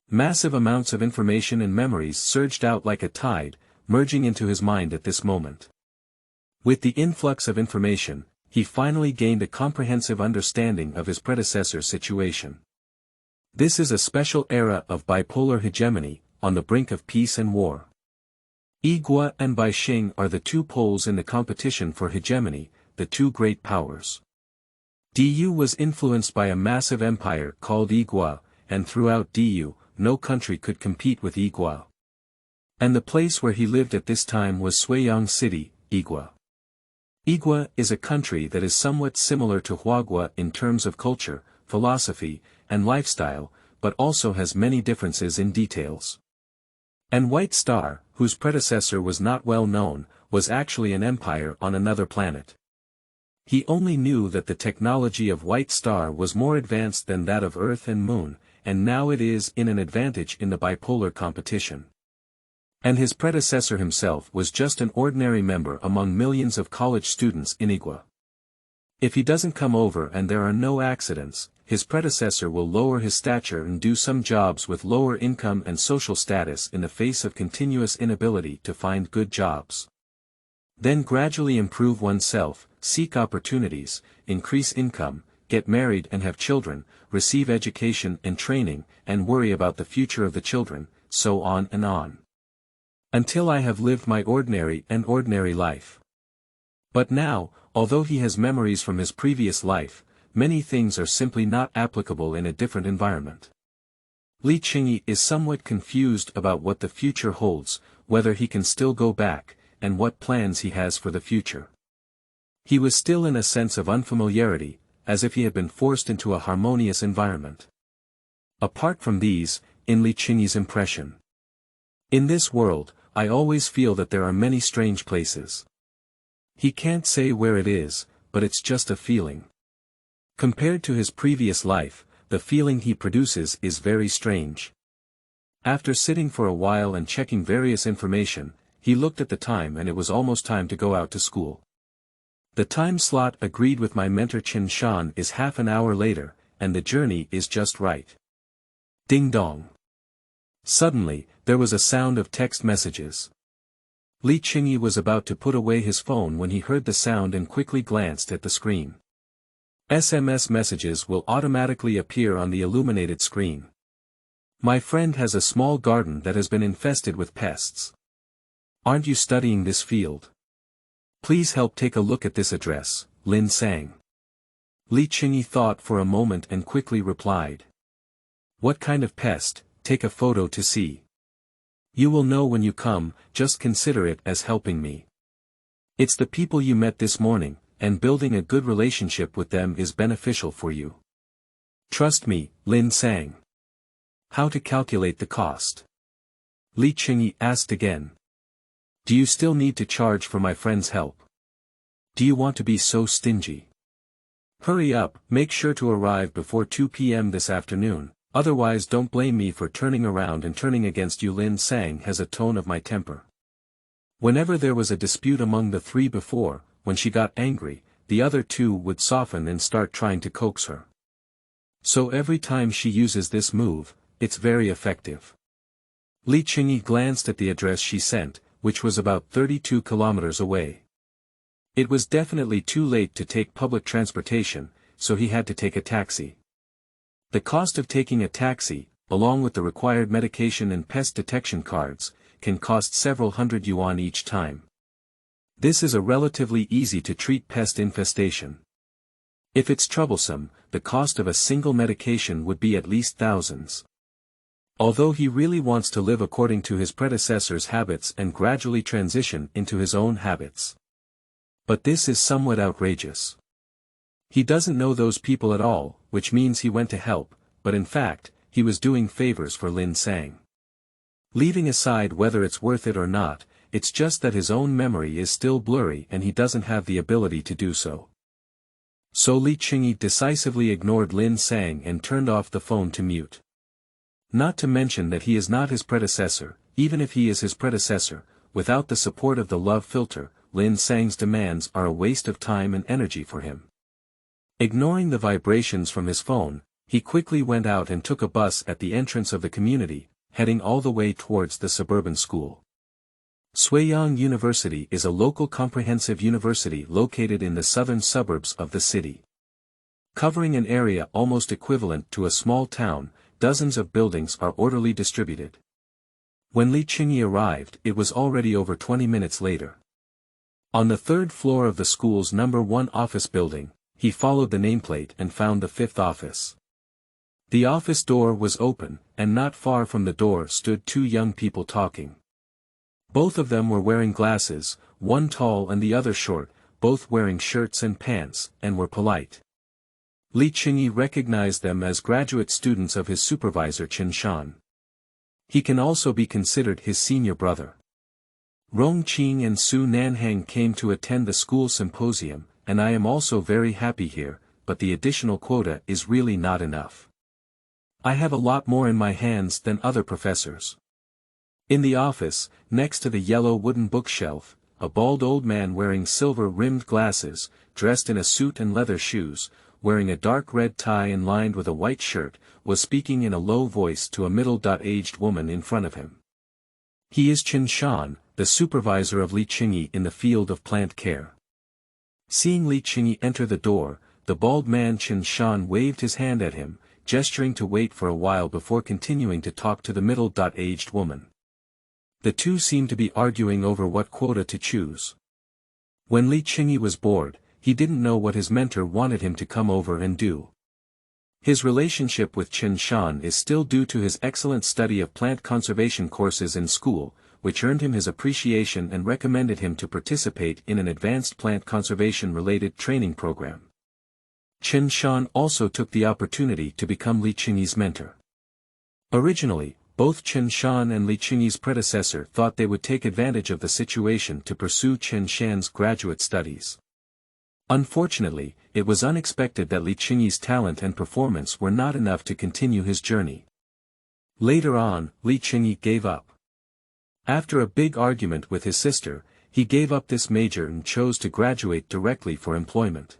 Massive amounts of information and memories surged out like a tide, merging into his mind at this moment. With the influx of information, he finally gained a comprehensive understanding of his predecessor's situation. This is a special era of bipolar hegemony, on the brink of peace and war. Igua and Baixing are the 2 poles in the competition for hegemony, the 2 great powers. Du was influenced by a massive empire called Igua, and throughout Du, no country could compete with Igua. And the place where he lived at this time was Suiyang City, Igua. Igua is a country that is somewhat similar to Huagua in terms of culture, philosophy, and lifestyle, but also has many differences in details. And White Star, whose predecessor was not well known, was actually an empire on another planet. He only knew that the technology of White Star was more advanced than that of Earth and Moon, and now it is in an advantage in the bipolar competition. And his predecessor himself was just an ordinary member among millions of college students in Igua. If he doesn't come over and there are no accidents, his predecessor will lower his stature and do some jobs with lower income and social status in the face of continuous inability to find good jobs. Then gradually improve oneself, seek opportunities, increase income, get married and have children, receive education and training, and worry about the future of the children, so on and on. Until I have lived my ordinary life. But now, although he has memories from his previous life, many things are simply not applicable in a different environment. Li Qingyi is somewhat confused about what the future holds, whether he can still go back, and what plans he has for the future. He was still in a sense of unfamiliarity, as if he had been forced into a harmonious environment. Apart from these, in Li Qingyi's impression. In this world, I always feel that there are many strange places. He can't say where it is, but it's just a feeling. Compared to his previous life, the feeling he produces is very strange. After sitting for a while and checking various information, he looked at the time and it was almost time to go out to school. The time slot agreed with my mentor Chen Shan is half an hour later, and the journey is just right. Ding dong. Suddenly, there was a sound of text messages. Li Qingyi was about to put away his phone when he heard the sound and quickly glanced at the screen. SMS messages will automatically appear on the illuminated screen. My friend has a small garden that has been infested with pests. Aren't you studying this field? Please help take a look at this address, Lin sang. Li Qingyi thought for a moment and quickly replied. What kind of pest? Take a photo to see. You will know when you come, just consider it as helping me. It's the people you met this morning, and building a good relationship with them is beneficial for you. Trust me, Lin sang. How to calculate the cost? Li Qingyi asked again. Do you still need to charge for my friend's help? Do you want to be so stingy? Hurry up, make sure to arrive before 2 p.m. this afternoon. Otherwise don't blame me for turning around and turning against you. Lin sang has a tone of my temper. Whenever there was a dispute among the three before, when she got angry, the other two would soften and start trying to coax her. So every time she uses this move, it's very effective. Li Qingyi glanced at the address she sent, which was about 32 kilometers away. It was definitely too late to take public transportation, so he had to take a taxi. The cost of taking a taxi, along with the required medication and pest detection cards, can cost several hundred yuan each time. This is a relatively easy-to-treat pest infestation. If it's troublesome, the cost of a single medication would be at least thousands. Although he really wants to live according to his predecessor's habits and gradually transition into his own habits. But this is somewhat outrageous. He doesn't know those people at all, which means he went to help, but in fact, he was doing favors for Lin sang. Leaving aside whether it's worth it or not, it's just that his own memory is still blurry and he doesn't have the ability to do so. So Li Qingyi decisively ignored Lin sang and turned off the phone to mute. Not to mention that he is not his predecessor, even if he is his predecessor, without the support of the love filter, Lin sang's demands are a waste of time and energy for him. Ignoring the vibrations from his phone, he quickly went out and took a bus at the entrance of the community, heading all the way towards the suburban school. Suiyang University is a local comprehensive university located in the southern suburbs of the city. Covering an area almost equivalent to a small town, dozens of buildings are orderly distributed. When Li Qingyi arrived, it was already over 20 minutes later. On the third floor of the school's number 1 office building, he followed the nameplate and found the 5th office. The office door was open, and not far from the door stood two young people talking. Both of them were wearing glasses, one tall and the other short, both wearing shirts and pants, and were polite. Li Qingyi recognized them as graduate students of his supervisor Chen Shan. He can also be considered his senior brother. Rong Qing and Su Nanhang came to attend the school symposium, and I am also very happy here, but the additional quota is really not enough. I have a lot more in my hands than other professors. In the office, next to the yellow wooden bookshelf, a bald old man wearing silver-rimmed glasses, dressed in a suit and leather shoes, wearing a dark red tie and lined with a white shirt, was speaking in a low voice to a middle-aged woman in front of him. He is Chen Shan, the supervisor of Li Qingyi in the field of plant care. Seeing Li Qingyi enter the door, the bald man Chen Shan waved his hand at him, gesturing to wait for a while before continuing to talk to the middle-aged woman. The two seemed to be arguing over what quota to choose. When Li Qingyi was bored, he didn't know what his mentor wanted him to come over and do. His relationship with Chen Shan is still due to his excellent study of plant conservation courses in school, which earned him his appreciation and recommended him to participate in an advanced plant conservation-related training program. Chen Shan also took the opportunity to become Li Qingyi's mentor. Originally, both Chen Shan and Li Qingyi's predecessor thought they would take advantage of the situation to pursue Chen Shan's graduate studies. Unfortunately, it was unexpected that Li Qingyi's talent and performance were not enough to continue his journey. Later on, Li Qingyi gave up. After a big argument with his sister, he gave up this major and chose to graduate directly for employment.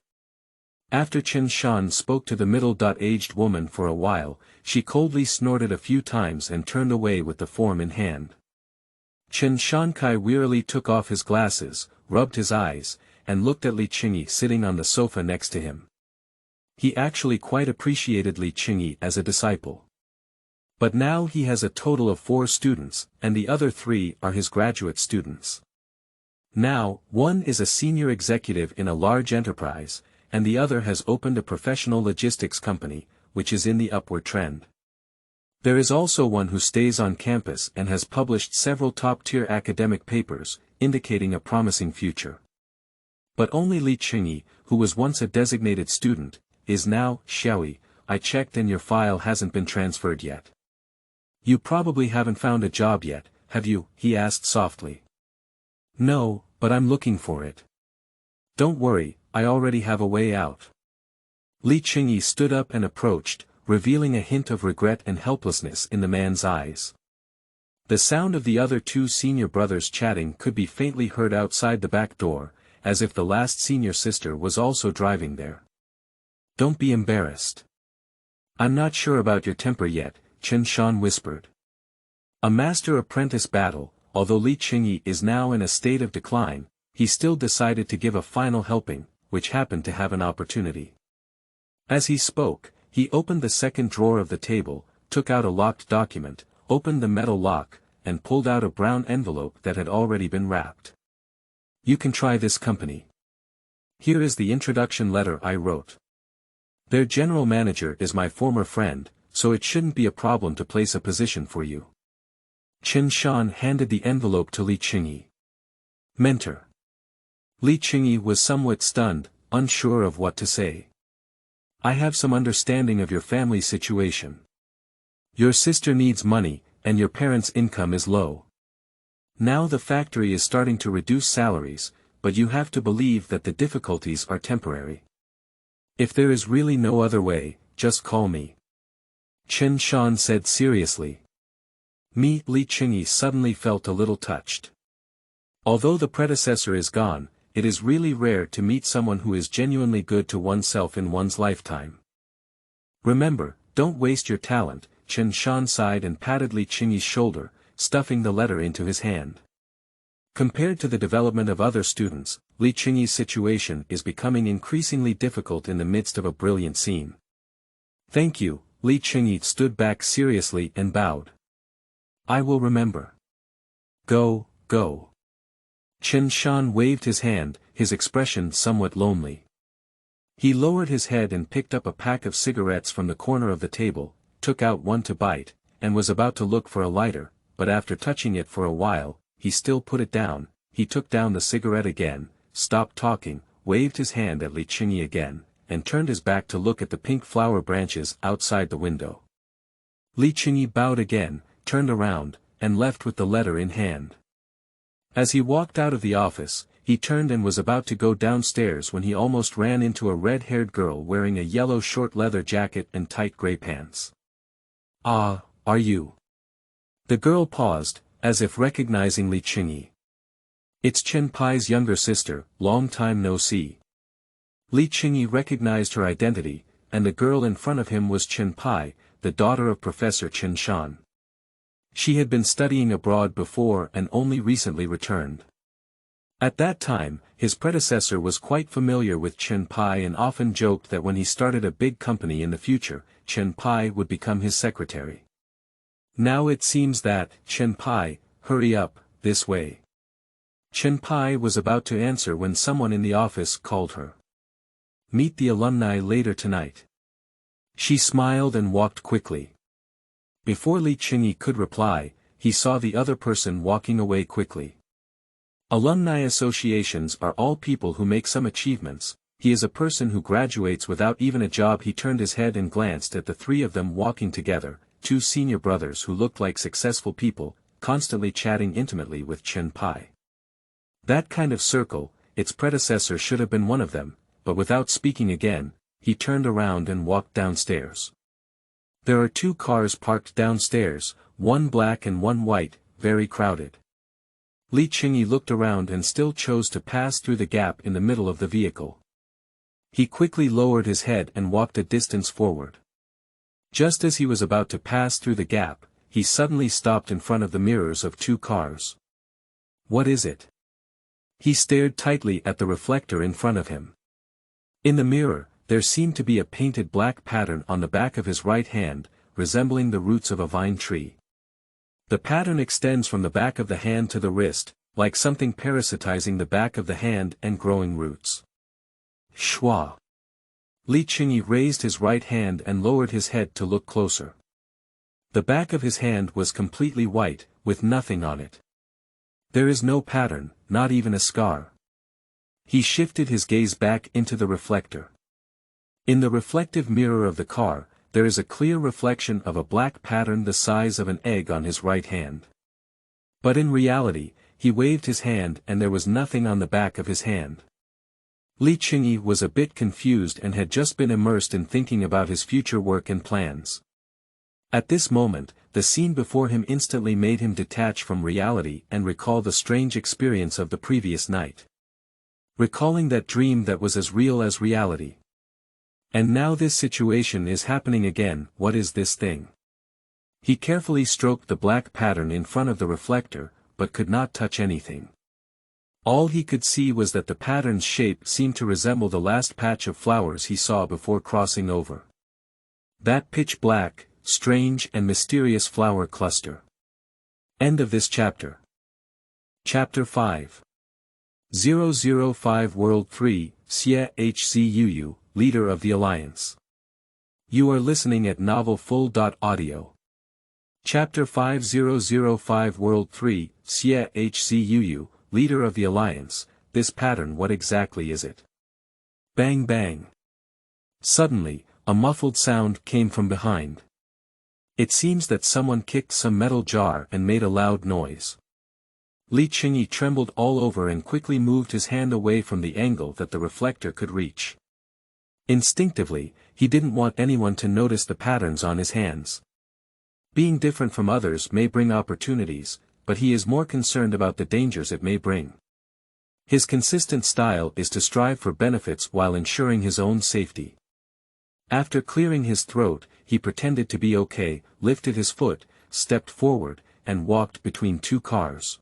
After Chen Shan spoke to the middle-aged woman for a while, she coldly snorted a few times and turned away with the form in hand. Chen Shankai wearily took off his glasses, rubbed his eyes, and looked at Li Qingyi sitting on the sofa next to him. He actually quite appreciated Li Qingyi as a disciple. But now he has a total of 4 students, and the other 3 are his graduate students. Now, one is a senior executive in a large enterprise, and the other has opened a professional logistics company, which is in the upward trend. There is also one who stays on campus and has published several top-tier academic papers, indicating a promising future. But only Li Qingyi, who was once a designated student, is now, Xiaoyi, I checked and your file hasn't been transferred yet. You probably haven't found a job yet, have you? He asked softly. No, but I'm looking for it. Don't worry, I already have a way out. Li Qingyi stood up and approached, revealing a hint of regret and helplessness in the man's eyes. The sound of the other 2 senior brothers chatting could be faintly heard outside the back door, as if the last senior sister was also driving there. Don't be embarrassed. I'm not sure about your temper yet, Chen Shan whispered. A master-apprentice battle, although Li Qingyi is now in a state of decline, he still decided to give a final helping, which happened to have an opportunity. As he spoke, he opened the second drawer of the table, took out a locked document, opened the metal lock, and pulled out a brown envelope that had already been wrapped. You can try this company. Here is the introduction letter I wrote. Their general manager is my former friend, so it shouldn't be a problem to place a position for you. Chen Shan handed the envelope to Li Qingyi. Mentor. Li Qingyi was somewhat stunned, unsure of what to say. I have some understanding of your family situation. Your sister needs money, and your parents' income is low. Now the factory is starting to reduce salaries, but you have to believe that the difficulties are temporary. If there is really no other way, just call me. Chen Shan said seriously. Li Qingyi suddenly felt a little touched. Although the predecessor is gone, it is really rare to meet someone who is genuinely good to oneself in one's lifetime. Remember, don't waste your talent, Chen Shan sighed and patted Li Qingyi's shoulder, stuffing the letter into his hand. Compared to the development of other students, Li Qingyi's situation is becoming increasingly difficult in the midst of a brilliant scene. Thank you, Li Qingyi stood back seriously and bowed. I will remember. Go, go. Chen Shan waved his hand, his expression somewhat lonely. He lowered his head and picked up a pack of cigarettes from the corner of the table, took out one to bite, and was about to look for a lighter, but after touching it for a while, he still put it down. He took down the cigarette again, stopped talking, waved his hand at Li Qingyi again, and turned his back to look at the pink flower branches outside the window. Li Qingyi bowed again, turned around, and left with the letter in hand. As he walked out of the office, he turned and was about to go downstairs when he almost ran into a red-haired girl wearing a yellow short leather jacket and tight gray pants. "Ah, are you?" The girl paused, as if recognizing Li Qingyi. "It's Chen Pai's younger sister, long time no see." Li Qingyi recognized her identity, and the girl in front of him was Chen Pai, the daughter of Professor Chen Shan. She had been studying abroad before and only recently returned. At that time, his predecessor was quite familiar with Chen Pai and often joked that when he started a big company in the future, Chen Pai would become his secretary. Now it seems that, "Chen Pai, hurry up, this way." Chen Pai was about to answer when someone in the office called her. "Meet the alumni later tonight." She smiled and walked quickly. Before Li Qingyi could reply, he saw the other person walking away quickly. Alumni associations are all people who make some achievements. He is a person who graduates without even a job. He turned his head and glanced at the three of them walking together, two senior brothers who looked like successful people, constantly chatting intimately with Chen Pai. That kind of circle, its predecessor should have been one of them, but without speaking again, he turned around and walked downstairs. There are two cars parked downstairs, one black and one white, very crowded. Li Qingyi looked around and still chose to pass through the gap in the middle of the vehicle. He quickly lowered his head and walked a distance forward. Just as he was about to pass through the gap, he suddenly stopped in front of the mirrors of two cars. What is it? He stared tightly at the reflector in front of him. In the mirror, there seemed to be a painted black pattern on the back of his right hand, resembling the roots of a vine tree. The pattern extends from the back of the hand to the wrist, like something parasitizing the back of the hand and growing roots. Shua. Li Qingyi raised his right hand and lowered his head to look closer. The back of his hand was completely white, with nothing on it. There is no pattern, not even a scar. He shifted his gaze back into the reflector. In the reflective mirror of the car, there is a clear reflection of a black pattern the size of an egg on his right hand. But in reality, he waved his hand and there was nothing on the back of his hand. Li Qingyi was a bit confused and had just been immersed in thinking about his future work and plans. At this moment, the scene before him instantly made him detach from reality and recall the strange experience of the previous night. Recalling that dream that was as real as reality. And now this situation is happening again. What is this thing? He carefully stroked the black pattern in front of the reflector, but could not touch anything. All he could see was that the pattern's shape seemed to resemble the last patch of flowers he saw before crossing over. That pitch black, strange and mysterious flower cluster. End of this chapter. Chapter 5. 005 World 3, Xie HCUU, Leader of the Alliance. You are listening at novelfull.audio. Chapter 5005 World 3, Xie HCUU, Leader of the Alliance. This pattern, what exactly is it? Bang bang. Suddenly, a muffled sound came from behind. It seems that someone kicked some metal jar and made a loud noise. Li Qingyi trembled all over and quickly moved his hand away from the angle that the reflector could reach. Instinctively, he didn't want anyone to notice the patterns on his hands. Being different from others may bring opportunities, but he is more concerned about the dangers it may bring. His consistent style is to strive for benefits while ensuring his own safety. After clearing his throat, he pretended to be okay, lifted his foot, stepped forward, and walked between two cars.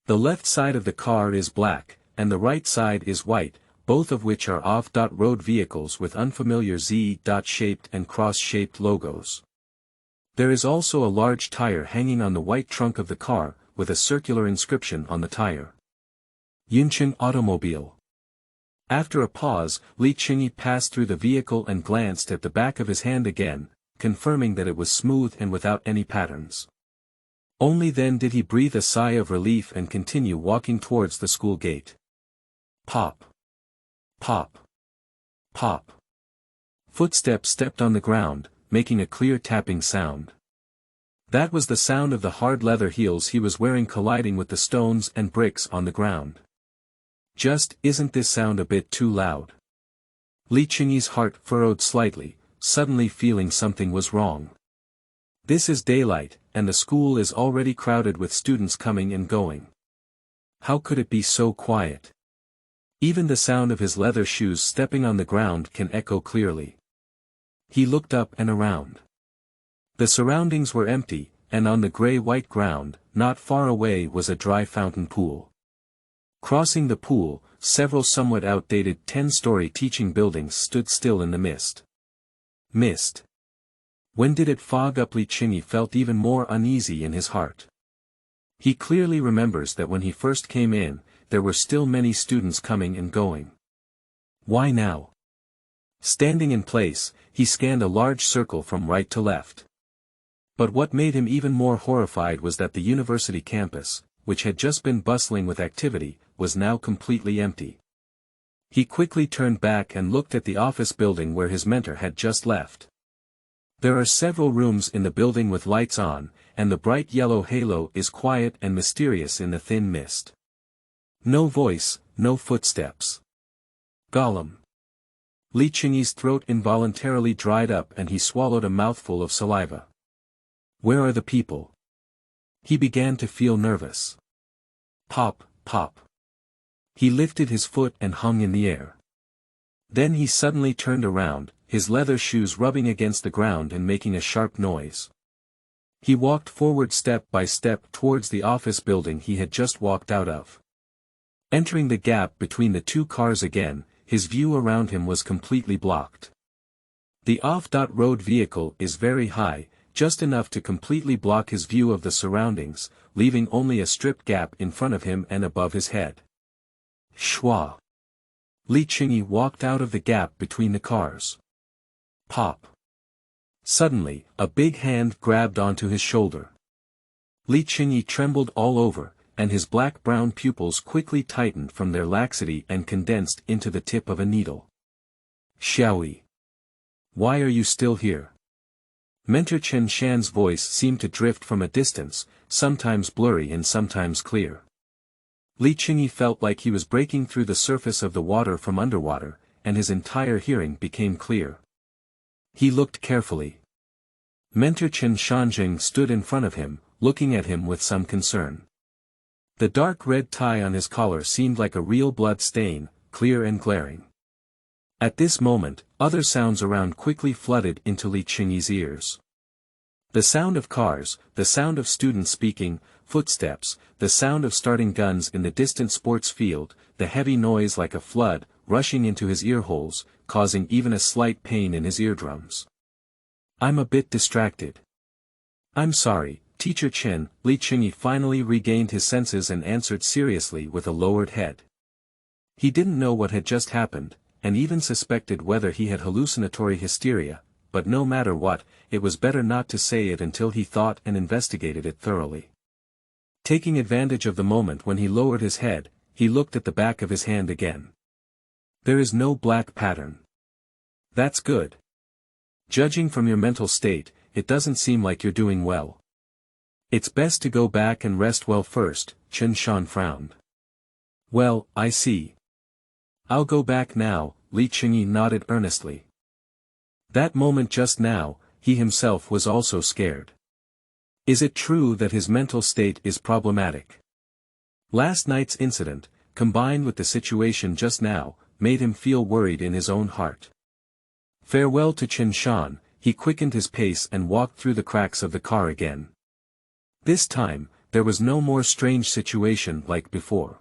The left side of the car is black, and the right side is white, both of which are off-road vehicles with unfamiliar Z-shaped and cross-shaped logos. There is also a large tire hanging on the white trunk of the car, with a circular inscription on the tire. Yunqing Automobile. After a pause, Li Qingyi passed through the vehicle and glanced at the back of his hand again. confirming that it was smooth and without any patterns. Only then did he breathe a sigh of relief and continue walking towards the school gate. Pop. Pop. Pop. Footsteps stepped on the ground, making a clear tapping sound. That was the sound of the hard leather heels he was wearing colliding with the stones and bricks on the ground. Isn't this sound a bit too loud? Li Qingyi's heart furrowed slightly, suddenly feeling something was wrong. This is daylight, and the school is already crowded with students coming and going. How could it be so quiet? Even the sound of his leather shoes stepping on the ground can echo clearly. He looked up and around. The surroundings were empty, and on the gray-white ground, not far away was a dry fountain pool. Crossing the pool, several somewhat outdated 10-story teaching buildings stood still in the mist. Mist. When did it fog up? Li Qingyi felt even more uneasy in his heart. He clearly remembers that when he first came in, there were still many students coming and going. Why now? Standing in place, he scanned a large circle from right to left. But what made him even more horrified was that the university campus, which had just been bustling with activity, was now completely empty. He quickly turned back and looked at the office building where his mentor had just left. There are several rooms in the building with lights on, and the bright yellow halo is quiet and mysterious in the thin mist. No voice, no footsteps. Gollum. Li Qingyi's throat involuntarily dried up and he swallowed a mouthful of saliva. Where are the people? He began to feel nervous. Pop, pop. He lifted his foot and hung in the air. Then he suddenly turned around, his leather shoes rubbing against the ground and making a sharp noise. He walked forward step by step towards the office building he had just walked out of. Entering the gap between the two cars again, his view around him was completely blocked. The off-road vehicle is very high, just enough to completely block his view of the surroundings, leaving only a strip gap in front of him and above his head. Shwa. Li Qingyi walked out of the gap between the cars. Pop. Suddenly, a big hand grabbed onto his shoulder. Li Qingyi trembled all over, and his black-brown pupils quickly tightened from their laxity and condensed into the tip of a needle. Xiaoyi. Why are you still here? Mentor Chen Shan's voice seemed to drift from a distance, sometimes blurry and sometimes clear. Li Qingyi felt like he was breaking through the surface of the water from underwater, and his entire hearing became clear. He looked carefully. Mentor Chen Shanjing stood in front of him, looking at him with some concern. The dark red tie on his collar seemed like a real blood stain, clear and glaring. At this moment, other sounds around quickly flooded into Li Qingyi's ears. The sound of cars, the sound of students speaking, footsteps, the sound of starting guns in the distant sports field, the heavy noise like a flood, rushing into his earholes, causing even a slight pain in his eardrums. I'm a bit distracted. I'm sorry, Teacher Chen. Li Qingyi finally regained his senses and answered seriously with a lowered head. He didn't know what had just happened, and even suspected whether he had hallucinatory hysteria, but no matter what, it was better not to say it until he thought and investigated it thoroughly. Taking advantage of the moment when he lowered his head, he looked at the back of his hand again. There is no black pattern. That's good. Judging from your mental state, it doesn't seem like you're doing well. It's best to go back and rest well first. Chen Shan frowned. Well, I see. I'll go back now. Li Qingyi nodded earnestly. That moment just now, he himself was also scared. Is it true that his mental state is problematic? Last night's incident, combined with the situation just now, made him feel worried in his own heart. Farewell to Chen Shan, he quickened his pace and walked through the cracks of the car again. This time, there was no more strange situation like before.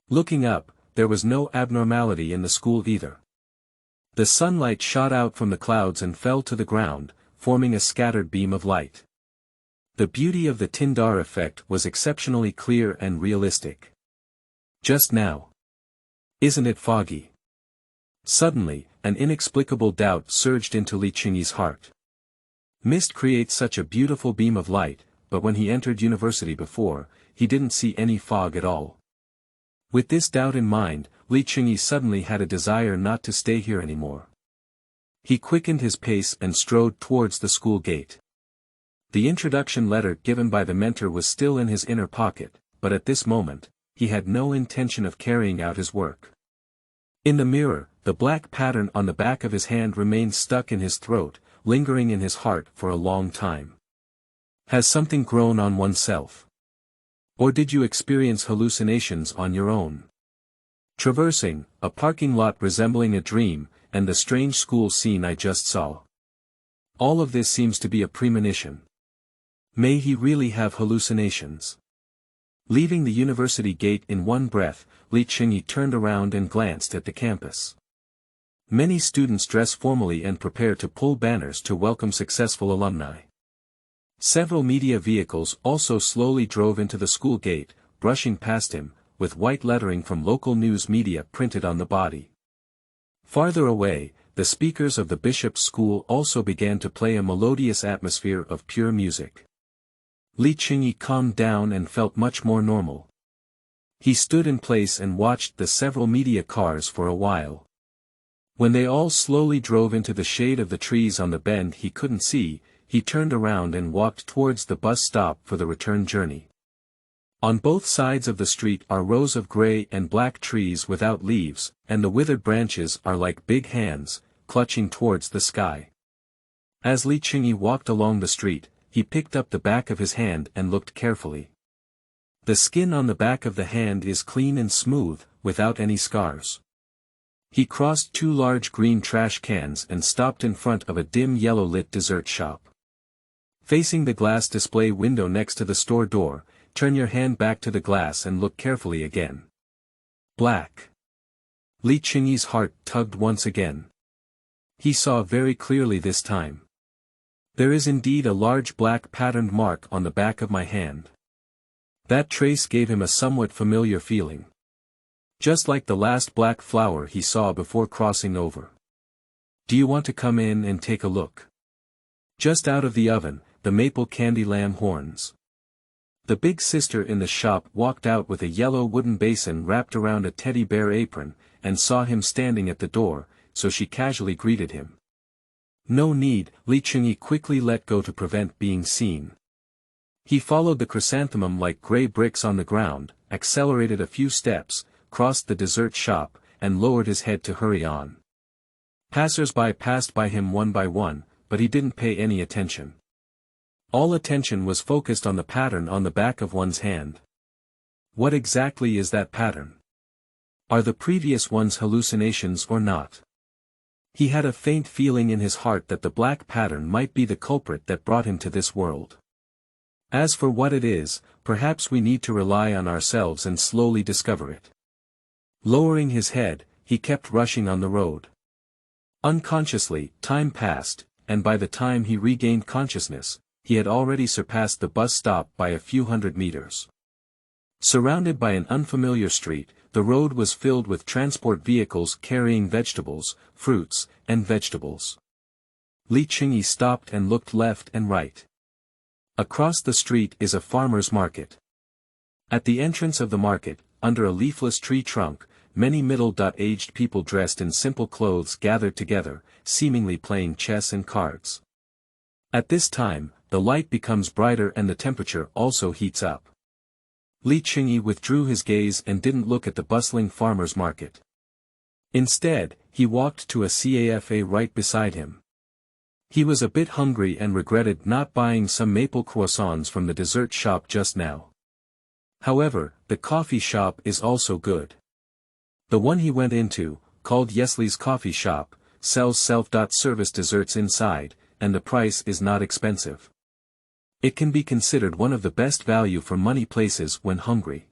Looking up, there was no abnormality in the school either. The sunlight shot out from the clouds and fell to the ground, forming a scattered beam of light. The beauty of the Tyndar effect was exceptionally clear and realistic. Just now. Isn't it foggy? Suddenly, an inexplicable doubt surged into Li Qingyi's heart. Mist creates such a beautiful beam of light, but when he entered university before, he didn't see any fog at all. With this doubt in mind, Li Qingyi suddenly had a desire not to stay here anymore. He quickened his pace and strode towards the school gate. The introduction letter given by the mentor was still in his inner pocket, but at this moment, he had no intention of carrying out his work. In the mirror, the black pattern on the back of his hand remained stuck in his throat, lingering in his heart for a long time. Has something grown on oneself? Or did you experience hallucinations on your own? Traversing, a parking lot resembling a dream, and the strange school scene I just saw. All of this seems to be a premonition. May he really have hallucinations? Leaving the university gate in one breath, Li Qingyi turned around and glanced at the campus. Many students dress formally and prepare to pull banners to welcome successful alumni. Several media vehicles also slowly drove into the school gate, brushing past him, with white lettering from local news media printed on the body. Farther away, the speakers of the bishop's school also began to play a melodious atmosphere of pure music. Li Qingyi calmed down and felt much more normal. He stood in place and watched the several media cars for a while. When they all slowly drove into the shade of the trees on the bend he couldn't see, he turned around and walked towards the bus stop for the return journey. On both sides of the street are rows of gray and black trees without leaves, and the withered branches are like big hands, clutching towards the sky. As Li Qingyi walked along the street, he picked up the back of his hand and looked carefully. The skin on the back of the hand is clean and smooth, without any scars. He crossed two large green trash cans and stopped in front of a dim yellow-lit dessert shop. Facing the glass display window next to the store door, turn your hand back to the glass and look carefully again. Black. Li Qingyi's heart tugged once again. He saw very clearly this time. There is indeed a large black patterned mark on the back of my hand. That trace gave him a somewhat familiar feeling. Just like the last black flower he saw before crossing over. Do you want to come in and take a look? Just out of the oven, the maple candy lamb horns. The big sister in the shop walked out with a yellow wooden basin wrapped around a teddy bear apron, and saw him standing at the door, so she casually greeted him. No need, Li Qingyi quickly let go to prevent being seen. He followed the chrysanthemum like gray bricks on the ground, accelerated a few steps, crossed the dessert shop, and lowered his head to hurry on. Passers-by passed by him one by one, but he didn't pay any attention. All attention was focused on the pattern on the back of one's hand. What exactly is that pattern? Are the previous ones hallucinations or not? He had a faint feeling in his heart that the black pattern might be the culprit that brought him to this world. As for what it is, perhaps we need to rely on ourselves and slowly discover it. Lowering his head, he kept rushing on the road. Unconsciously, time passed, and by the time he regained consciousness, he had already surpassed the bus stop by a few hundred meters. Surrounded by an unfamiliar street, the road was filled with transport vehicles carrying vegetables, fruits, and vegetables. Li Qingyi stopped and looked left and right. Across the street is a farmer's market. At the entrance of the market, under a leafless tree trunk, many middle-aged people dressed in simple clothes gathered together, seemingly playing chess and cards. At this time, the light becomes brighter and the temperature also heats up. Li Qingyi withdrew his gaze and didn't look at the bustling farmer's market. Instead, he walked to a cafe right beside him. He was a bit hungry and regretted not buying some maple croissants from the dessert shop just now. However, the coffee shop is also good. The one he went into, called Yesley's Coffee Shop, sells self-service desserts inside, and the price is not expensive. It can be considered one of the best value for money places when hungry.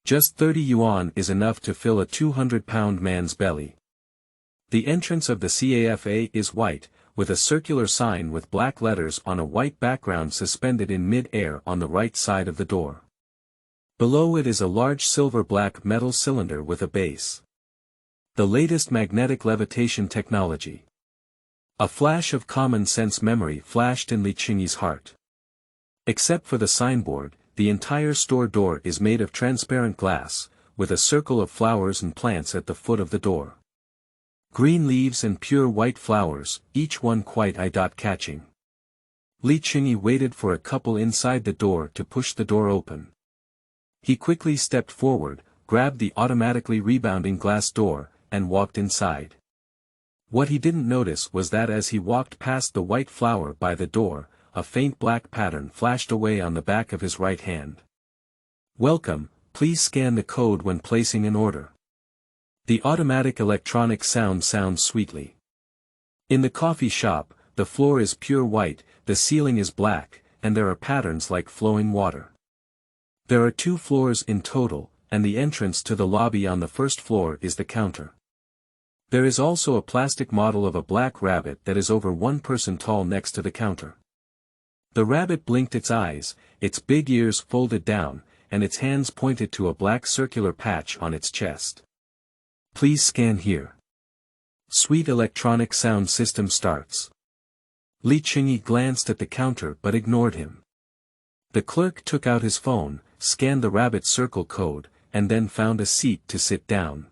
Just 30 yuan is enough to fill a 200-pound man's belly. The entrance of the cafe is white, with a circular sign with black letters on a white background suspended in mid-air on the right side of the door. Below it is a large silver-black metal cylinder with a base. The latest magnetic levitation technology. A flash of common-sense memory flashed in Li Qingyi's heart. Except for the signboard, the entire store door is made of transparent glass, with a circle of flowers and plants at the foot of the door. Green leaves and pure white flowers, each one quite eye-catching. Li Qingyi waited for a couple inside the door to push the door open. He quickly stepped forward, grabbed the automatically rebounding glass door, and walked inside. What he didn't notice was that as he walked past the white flower by the door, a faint black pattern flashed away on the back of his right hand. "Welcome, please scan the code when placing an order." The automatic electronic sound sounds sweetly. In the coffee shop, the floor is pure white, the ceiling is black, and there are patterns like flowing water. There are 2 floors in total, and the entrance to the lobby on the first floor is the counter. There is also a plastic model of a black rabbit that is over 1 person tall next to the counter. The rabbit blinked its eyes, its big ears folded down, and its hands pointed to a black circular patch on its chest. "Please scan here." Sweet electronic sound system starts. Li Qingyi glanced at the counter but ignored him. The clerk took out his phone, scanned the rabbit circle code, and then found a seat to sit down.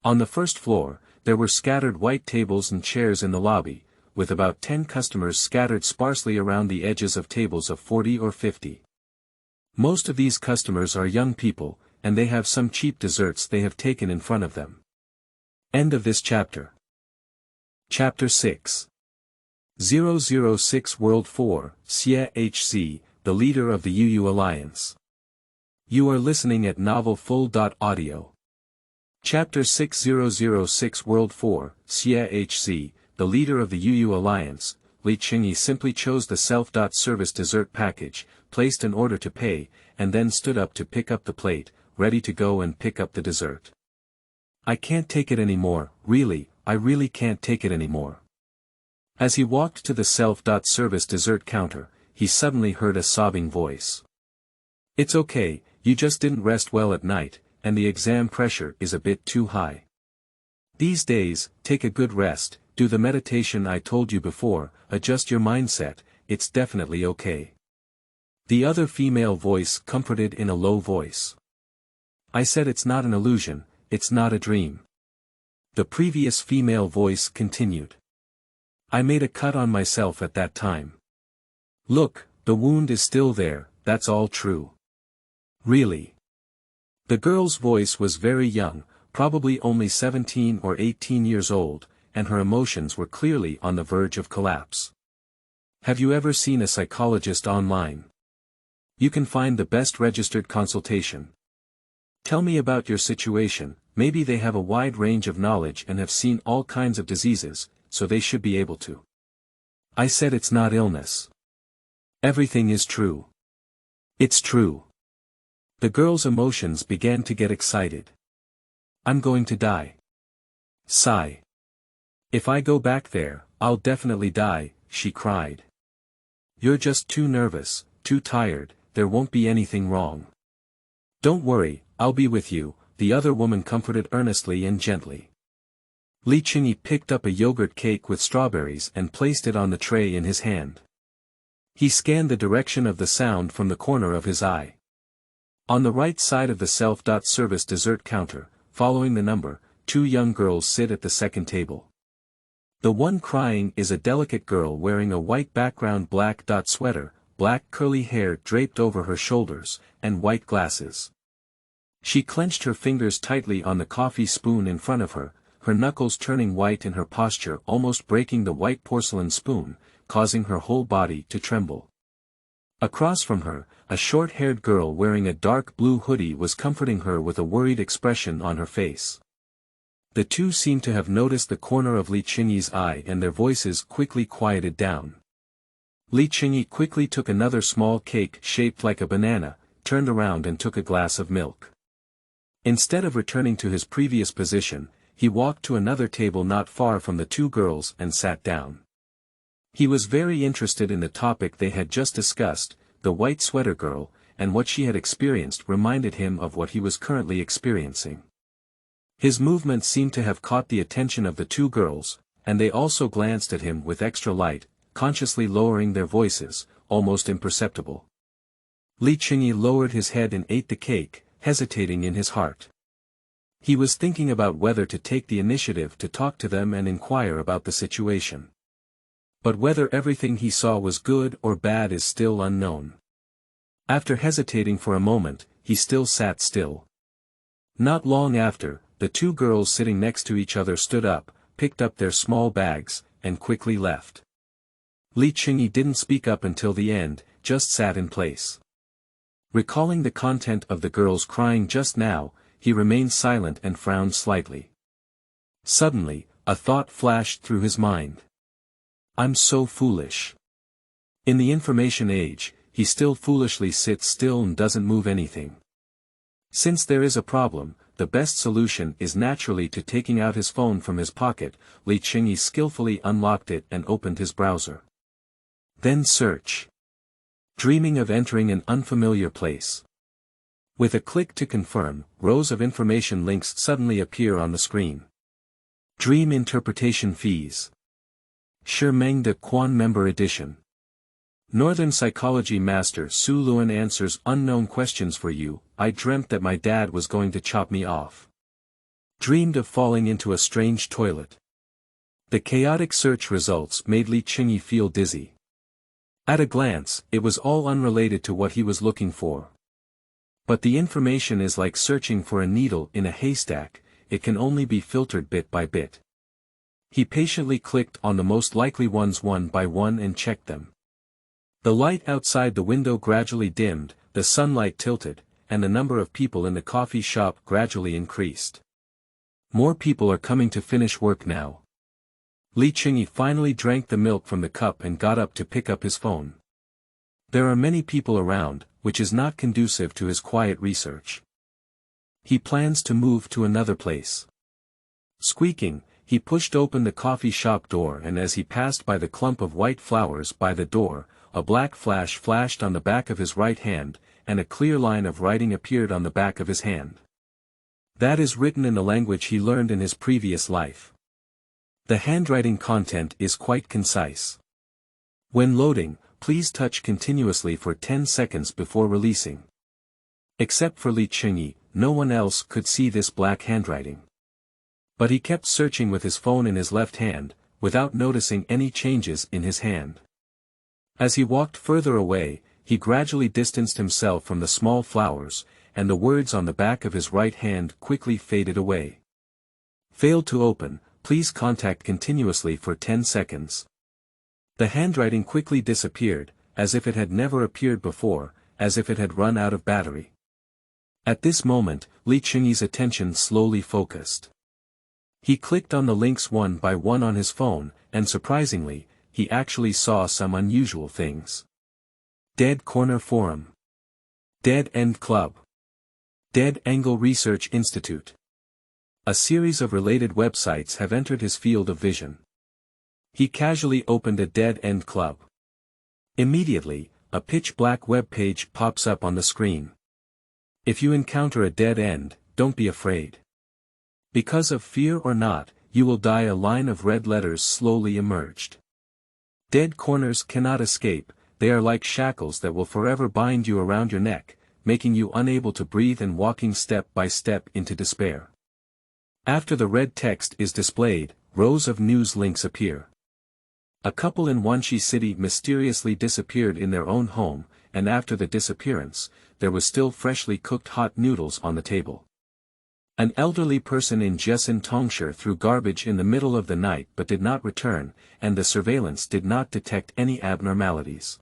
On the first floor, there were scattered white tables and chairs in the lobby, with about 10 customers scattered sparsely around the edges of tables of 40 or 50. Most of these customers are young people, and they have some cheap desserts they have taken in front of them. End of this chapter. Chapter 6. 006 World 4, Xie HZ, the leader of the UU Alliance. You are listening at novelfull.audio. Chapter 6006 World 4, Xie HZ, the leader of the UU Alliance. Li Qingyi simply chose the self-service dessert package, placed an order to pay, and then stood up to pick up the plate, ready to go and pick up the dessert. "I can't take it anymore, really, I really can't take it anymore." As he walked to the self-service dessert counter, he suddenly heard a sobbing voice. "It's okay, you just didn't rest well at night, and the exam pressure is a bit too high. These days, take a good rest, do the meditation I told you before, adjust your mindset, it's definitely okay." The other female voice comforted in a low voice. "I said it's not an illusion, it's not a dream." The previous female voice continued. "I made a cut on myself at that time. Look, the wound is still there, that's all true." "Really?" The girl's voice was very young, probably only 17 or 18 years old, and her emotions were clearly on the verge of collapse. "Have you ever seen a psychologist online? You can find the best registered consultation. Tell me about your situation, maybe they have a wide range of knowledge and have seen all kinds of diseases, so they should be able to." "I said it's not illness. Everything is true. It's true." The girl's emotions began to get excited. "I'm going to die. Sigh. If I go back there, I'll definitely die," she cried. "You're just too nervous, too tired, there won't be anything wrong. Don't worry, I'll be with you," the other woman comforted earnestly and gently. Li Qingyi picked up a yogurt cake with strawberries and placed it on the tray in his hand. He scanned the direction of the sound from the corner of his eye. On the right side of the self-service dessert counter, following the number, 2 young girls sit at the second table. The one crying is a delicate girl wearing a white background black sweater, black curly hair draped over her shoulders, and white glasses. She clenched her fingers tightly on the coffee spoon in front of her, her knuckles turning white in her posture almost breaking the white porcelain spoon, causing her whole body to tremble. Across from her, a short-haired girl wearing a dark blue hoodie was comforting her with a worried expression on her face. The two seemed to have noticed the corner of Li Qingyi's eye and their voices quickly quieted down. Li Qingyi quickly took another small cake shaped like a banana, turned around and took a glass of milk. Instead of returning to his previous position, he walked to another table not far from the 2 girls and sat down. He was very interested in the topic they had just discussed, the white sweater girl, and what she had experienced reminded him of what he was currently experiencing. His movements seemed to have caught the attention of the 2 girls, and they also glanced at him with extra light, consciously lowering their voices, almost imperceptible. Li Qingyi lowered his head and ate the cake, hesitating in his heart. He was thinking about whether to take the initiative to talk to them and inquire about the situation. But whether everything he saw was good or bad is still unknown. After hesitating for a moment, he still sat still. Not long after, the two girls sitting next to each other stood up, picked up their small bags, and quickly left. Li Qingyi didn't speak up until the end, just sat in place. Recalling the content of the girls crying just now, he remained silent and frowned slightly. Suddenly, a thought flashed through his mind. I'm so foolish. In the information age, he still foolishly sits still and doesn't move anything. Since there is a problem, the best solution is naturally to taking out his phone from his pocket. Li Qingyi skillfully unlocked it and opened his browser. Then search. Dreaming of entering an unfamiliar place. With a click to confirm, rows of information links suddenly appear on the screen. Dream interpretation fees. Shimeng de Quan Member Edition. Northern Psychology Master Su Luan answers unknown questions for you. I dreamt that my dad was going to chop me off. Dreamed of falling into a strange toilet. The chaotic search results made Li Qingyi feel dizzy. At a glance, it was all unrelated to what he was looking for. But the information is like searching for a needle in a haystack, it can only be filtered bit by bit. He patiently clicked on the most likely ones one by one and checked them. The light outside the window gradually dimmed, the sunlight tilted, and the number of people in the coffee shop gradually increased. More people are coming to finish work now. Li Qingyi finally drank the milk from the cup and got up to pick up his phone. There are many people around, which is not conducive to his quiet research. He plans to move to another place. Squeaking, he pushed open the coffee shop door, and as he passed by the clump of white flowers by the door, a black flash flashed on the back of his right hand, and a clear line of writing appeared on the back of his hand. That is written in the language he learned in his previous life. The handwriting content is quite concise. When loading, please touch continuously for 10 seconds before releasing. Except for Li Qingyi, no one else could see this black handwriting. But he kept searching with his phone in his left hand, without noticing any changes in his hand. As he walked further away, he gradually distanced himself from the small flowers, and the words on the back of his right hand quickly faded away. Failed to open, please contact continuously for 10 seconds. The handwriting quickly disappeared, as if it had never appeared before, as if it had run out of battery. At this moment, Li Qingyi's attention slowly focused. He clicked on the links one by one on his phone, and surprisingly, he actually saw some unusual things. Dead Corner Forum. Dead End Club. Dead Angle Research Institute. A series of related websites have entered his field of vision. He casually opened a Dead End Club. Immediately, a pitch-black web page pops up on the screen. If you encounter a dead end, don't be afraid. Because of fear or not, you will die. A line of red letters slowly emerged. Dead corners cannot escape, they are like shackles that will forever bind you around your neck, making you unable to breathe and walking step by step into despair. After the red text is displayed, rows of news links appear. A couple in Wanxi City mysteriously disappeared in their own home, and after the disappearance, there was still freshly cooked hot noodles on the table. An elderly person in Jessen Tongsher threw garbage in the middle of the night but did not return, and the surveillance did not detect any abnormalities.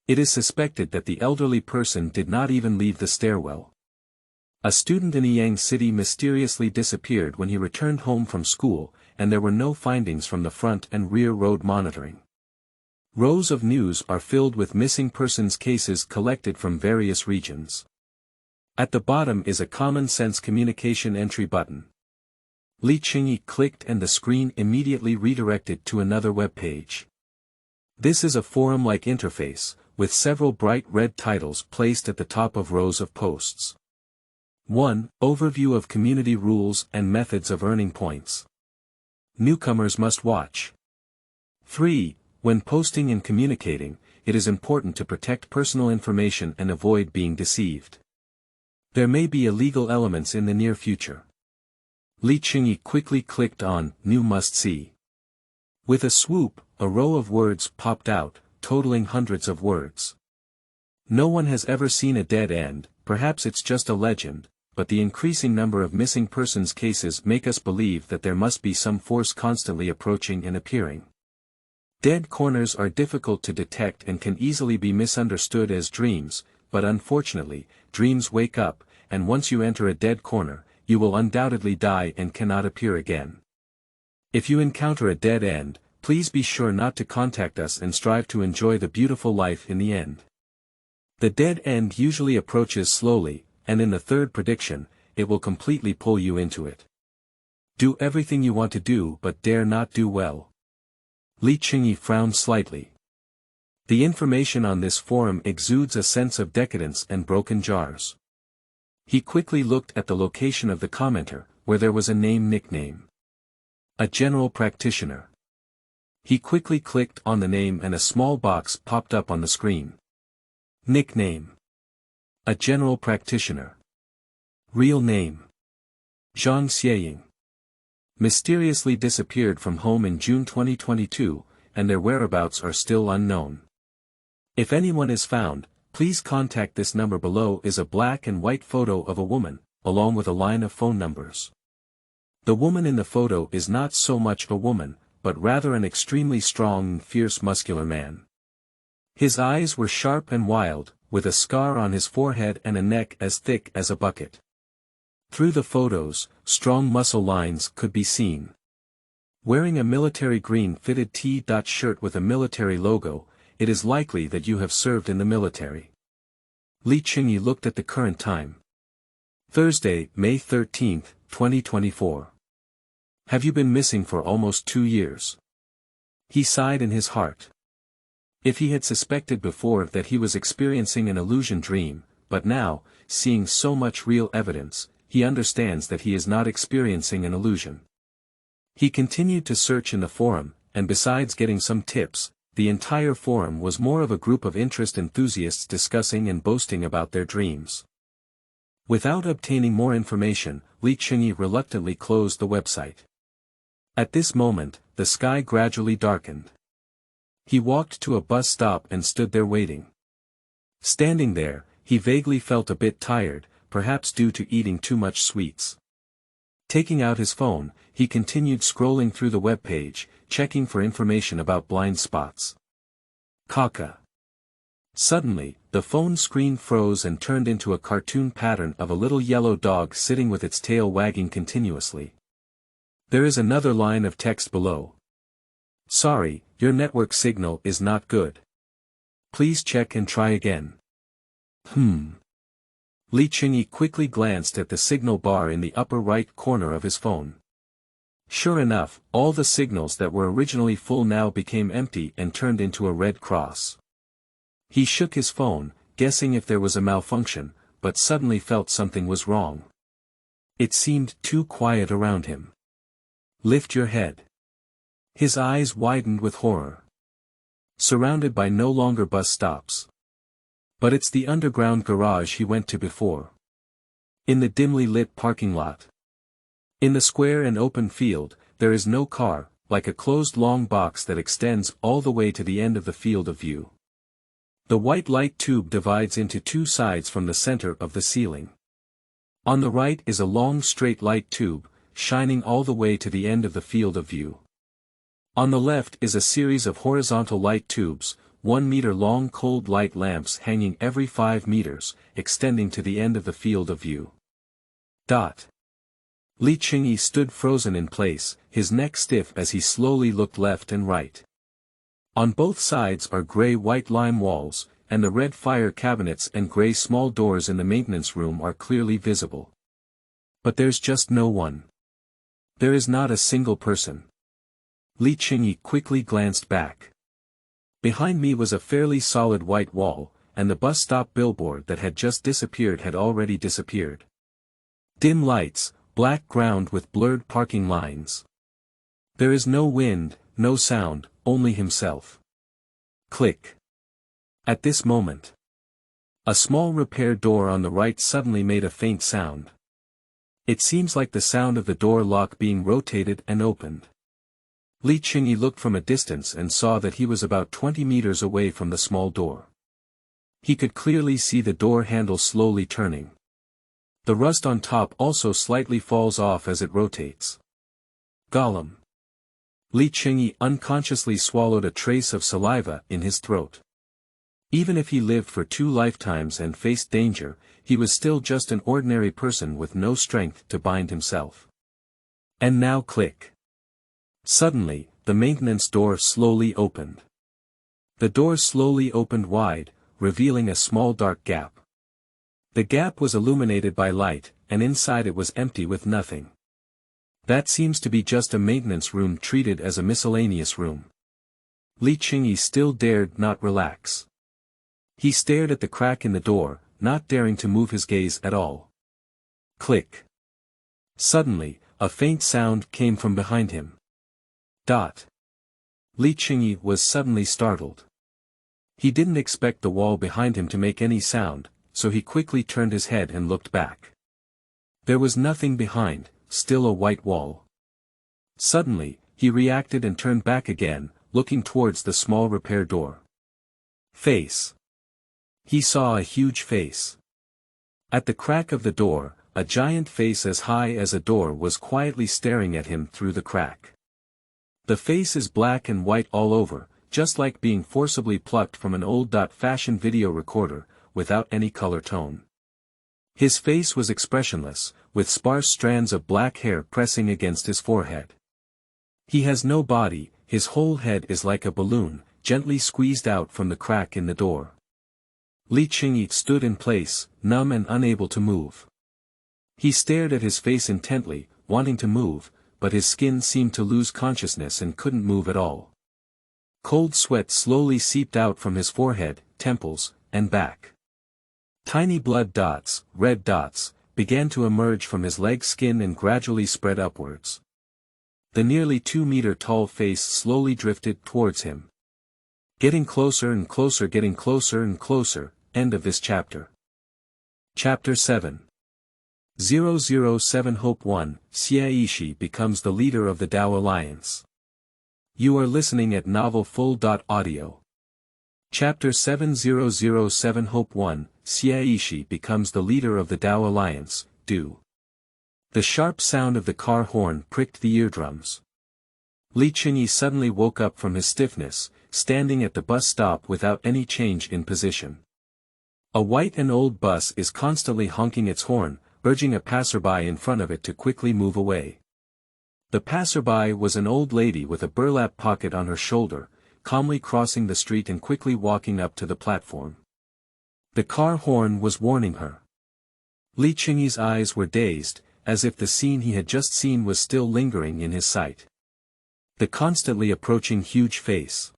It is suspected that the elderly person did not even leave the stairwell. A student in Yang City mysteriously disappeared when he returned home from school, and there were no findings from the front and rear road monitoring. Rows of news are filled with missing persons cases collected from various regions. At the bottom is a common-sense communication entry button. Li Qingyi clicked and the screen immediately redirected to another web page. This is a forum-like interface, with several bright red titles placed at the top of rows of posts. 1. Overview of community rules and methods of earning points. Newcomers must watch. 3. When posting and communicating, it is important to protect personal information and avoid being deceived. There may be illegal elements in the near future. Li Qingyi quickly clicked on New Must See. With a swoop, a row of words popped out, totaling hundreds of words. No one has ever seen a dead end, perhaps it's just a legend, but the increasing number of missing persons cases make us believe that there must be some force constantly approaching and appearing. Dead corners are difficult to detect and can easily be misunderstood as dreams, but unfortunately, dreams wake up, and once you enter a dead corner, you will undoubtedly die and cannot appear again. If you encounter a dead end, please be sure not to contact us and strive to enjoy the beautiful life in the end. The dead end usually approaches slowly, and in the third prediction, it will completely pull you into it. Do everything you want to do but dare not do well. Li Qingyi frowned slightly. The information on this forum exudes a sense of decadence and broken jars. He quickly looked at the location of the commenter, where there was a nickname. A general practitioner. He quickly clicked on the name and a small box popped up on the screen. Nickname. A general practitioner. Real name. Zhang Xieying. Mysteriously disappeared from home in June 2022, and their whereabouts are still unknown. If anyone is found, please contact this number below. Is a black and white photo of a woman, along with a line of phone numbers. The woman in the photo is not so much a woman, but rather an extremely strong and fierce muscular man. His eyes were sharp and wild, with a scar on his forehead and a neck as thick as a bucket. Through the photos, strong muscle lines could be seen. Wearing a military green fitted T-shirt with a military logo, it is likely that you have served in the military. Li Qingyi looked at the current time. Thursday, May 13, 2024. Have you been missing for almost 2 years? He sighed in his heart. If he had suspected before that he was experiencing an illusion dream, but now, seeing so much real evidence, he understands that he is not experiencing an illusion. He continued to search in the forum, and besides getting some tips, the entire forum was more of a group of interest enthusiasts discussing and boasting about their dreams. Without obtaining more information, Li Qingyi reluctantly closed the website. At this moment, the sky gradually darkened. He walked to a bus stop and stood there waiting. Standing there, he vaguely felt a bit tired, perhaps due to eating too much sweets. Taking out his phone, he continued scrolling through the web page, checking for information about blind spots. Caca. Suddenly, the phone screen froze and turned into a cartoon pattern of a little yellow dog sitting with its tail wagging continuously. There is another line of text below. Sorry, your network signal is not good. Please check and try again. Li Qingyi quickly glanced at the signal bar in the upper right corner of his phone. Sure enough, all the signals that were originally full now became empty and turned into a red cross. He shook his phone, guessing if there was a malfunction, but suddenly felt something was wrong. It seemed too quiet around him. Lift your head. His eyes widened with horror. Surrounded by no longer bus stops. But it's the underground garage he went to before. In the dimly lit parking lot. In the square and open field, there is no car, like a closed long box that extends all the way to the end of the field of view. The white light tube divides into two sides from the center of the ceiling. On the right is a long straight light tube, shining all the way to the end of the field of view. On the left is a series of horizontal light tubes, 1 meter long cold light lamps hanging every 5 meters, extending to the end of the field of view. Li Qingyi stood frozen in place, his neck stiff as he slowly looked left and right. On both sides are gray-white lime walls, and the red fire cabinets and gray small doors in the maintenance room are clearly visible. But there's just no one. There is not a single person. Li Qingyi quickly glanced back. Behind me was a fairly solid white wall, and the bus stop billboard that had just disappeared had already disappeared. Dim lights, black ground with blurred parking lines. There is no wind, no sound, only himself. Click. At this moment, a small repair door on the right suddenly made a faint sound. It seems like the sound of the door lock being rotated and opened. Li Qingyi looked from a distance and saw that he was about 20 meters away from the small door. He could clearly see the door handle slowly turning. The rust on top also slightly falls off as it rotates. Gollum. Li Qingyi unconsciously swallowed a trace of saliva in his throat. Even if he lived for 2 lifetimes and faced danger, he was still just an ordinary person with no strength to bind himself. And now click. Suddenly, the maintenance door slowly opened. The door slowly opened wide, revealing a small dark gap. The gap was illuminated by light, and inside it was empty with nothing. That seems to be just a maintenance room treated as a miscellaneous room. Li Qingyi still dared not relax. He stared at the crack in the door, not daring to move his gaze at all. Click. Suddenly, a faint sound came from behind him. Li Qingyi was suddenly startled. He didn't expect the wall behind him to make any sound, so he quickly turned his head and looked back. There was nothing behind, still a white wall. Suddenly, he reacted and turned back again, looking towards the small repair door. Face. He saw a huge face. At the crack of the door, a giant face as high as a door was quietly staring at him through the crack. The face is black and white all over, just like being forcibly plucked from an old-fashioned video recorder, without any color tone. His face was expressionless, with sparse strands of black hair pressing against his forehead. He has no body, his whole head is like a balloon, gently squeezed out from the crack in the door. Li Qingyi stood in place, numb and unable to move. He stared at his face intently, wanting to move, but his skin seemed to lose consciousness and couldn't move at all. Cold sweat slowly seeped out from his forehead, temples, and back. Tiny blood dots, red dots, began to emerge from his leg skin and gradually spread upwards. The nearly 2-meter-tall face slowly drifted towards him. Getting closer and closer, getting closer and closer. End of this chapter. Chapter 7. 007 Hope 1, Xie Yishi becomes the leader of the Tao Alliance. You are listening at novelfull.audio. Chapter 7007 Hope 1, Xie Yishi becomes the leader of the Tao Alliance, Do. The sharp sound of the car horn pricked the eardrums. Li Qingyi suddenly woke up from his stiffness, standing at the bus stop without any change in position. A white and old bus is constantly honking its horn, urging a passerby in front of it to quickly move away. The passerby was an old lady with a burlap pocket on her shoulder, calmly crossing the street and quickly walking up to the platform. The car horn was warning her. Li Qingyi's eyes were dazed, as if the scene he had just seen was still lingering in his sight. The constantly approaching huge face.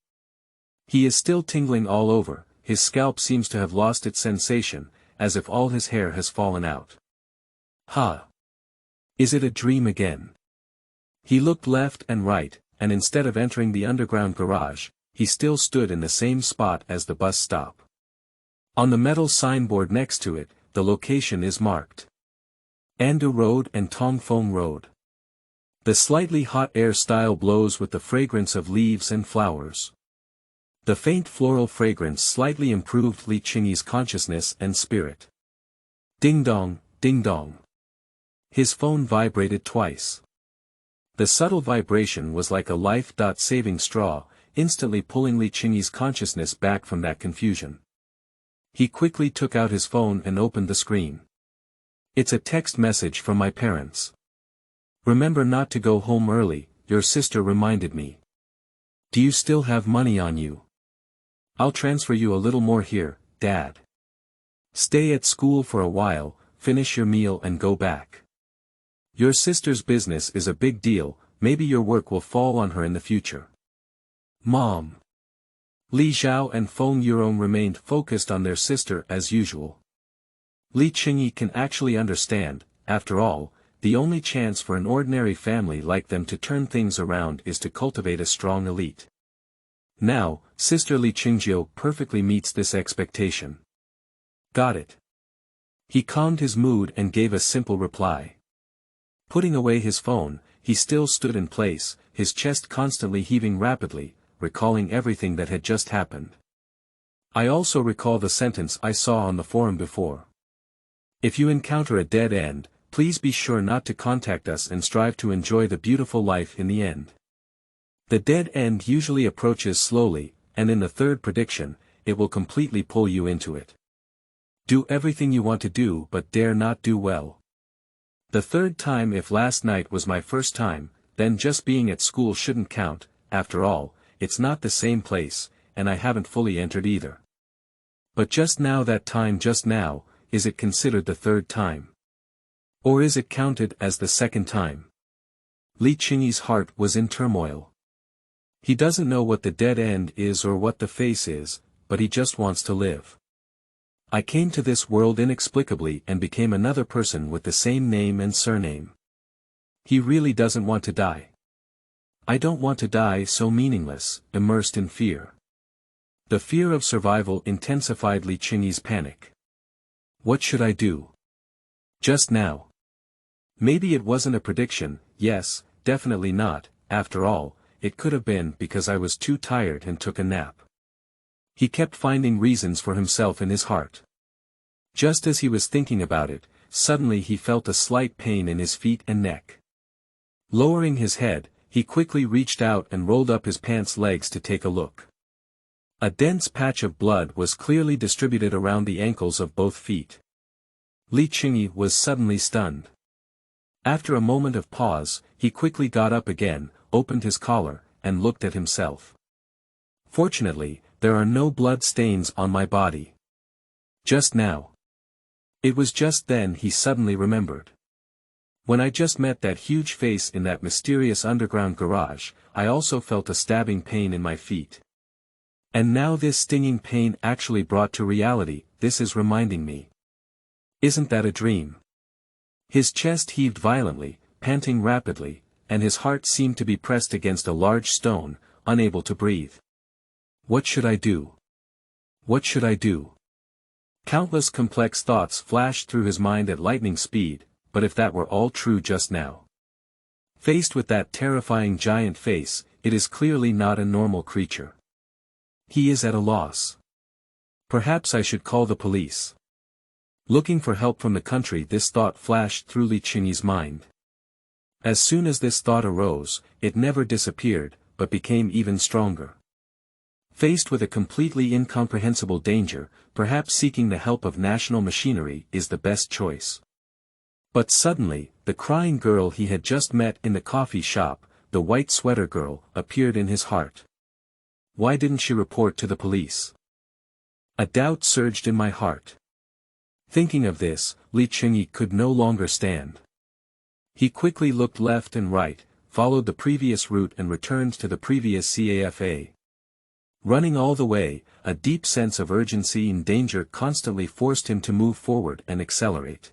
He is still tingling all over, his scalp seems to have lost its sensation, as if all his hair has fallen out. Is it a dream again? He looked left and right, and instead of entering the underground garage, he still stood in the same spot as the bus stop. On the metal signboard next to it, the location is marked. Andu Road and Tongfeng Road. The slightly hot air style blows with the fragrance of leaves and flowers. The faint floral fragrance slightly improved Li Qingyi's consciousness and spirit. Ding dong, ding dong. His phone vibrated twice. The subtle vibration was like a life-saving straw, instantly pulling Li Qingyi's consciousness back from that confusion. He quickly took out his phone and opened the screen. It's a text message from my parents. Remember not to go home early, your sister reminded me. Do you still have money on you? I'll transfer you a little more here, Dad. Stay at school for a while, finish your meal and go back. Your sister's business is a big deal, maybe your work will fall on her in the future. Mom. Li Zhao and Feng Yurong remained focused on their sister as usual. Li Qingyi can actually understand, after all, the only chance for an ordinary family like them to turn things around is to cultivate a strong elite. Now, Sister Li Qingjiu perfectly meets this expectation. Got it. He calmed his mood and gave a simple reply. Putting away his phone, he still stood in place, his chest constantly heaving rapidly, recalling everything that had just happened. I also recall the sentence I saw on the forum before. If you encounter a dead end, please be sure not to contact us and strive to enjoy the beautiful life in the end. The dead end usually approaches slowly, and in the third prediction, it will completely pull you into it. Do everything you want to do but dare not do well. The third time. If last night was my first time, then just being at school shouldn't count. After all, it's not the same place, and I haven't fully entered either. But just now, that time just now, is it considered the third time? Or is it counted as the second time? Li Qingyi's heart was in turmoil. He doesn't know what the dead end is or what the face is, but he just wants to live. I came to this world inexplicably and became another person with the same name and surname. He really doesn't want to die. I don't want to die so meaningless, immersed in fear. The fear of survival intensified Li Qingyi's panic. What should I do? Just now. Maybe it wasn't a prediction. Yes, definitely not. After all, it could have been because I was too tired and took a nap. He kept finding reasons for himself in his heart. Just as he was thinking about it, suddenly he felt a slight pain in his feet and neck. Lowering his head, he quickly reached out and rolled up his pants legs to take a look. A dense patch of blood was clearly distributed around the ankles of both feet. Li Qingyi was suddenly stunned. After a moment of pause, he quickly got up again, opened his collar, and looked at himself. Fortunately, there are no blood stains on my body. Just now. It was just then he suddenly remembered. When I just met that huge face in that mysterious underground garage, I also felt a stabbing pain in my feet. And now this stinging pain actually brought to reality. This is reminding me. Isn't that a dream? His chest heaved violently, panting rapidly, and his heart seemed to be pressed against a large stone, unable to breathe. What should I do? What should I do? Countless complex thoughts flashed through his mind at lightning speed, but if that were all true just now. Faced with that terrifying giant face, it is clearly not a normal creature. He is at a loss. Perhaps I should call the police. Looking for help from the country, this thought flashed through Li Qingyi's mind. As soon as this thought arose, it never disappeared, but became even stronger. Faced with a completely incomprehensible danger, perhaps seeking the help of national machinery is the best choice. But suddenly, the crying girl he had just met in the coffee shop, the white sweater girl, appeared in his heart. Why didn't she report to the police? A doubt surged in my heart. Thinking of this, Li Qingyi could no longer stand. He quickly looked left and right, followed the previous route and returned to the previous CAFA. Running all the way, a deep sense of urgency and danger constantly forced him to move forward and accelerate.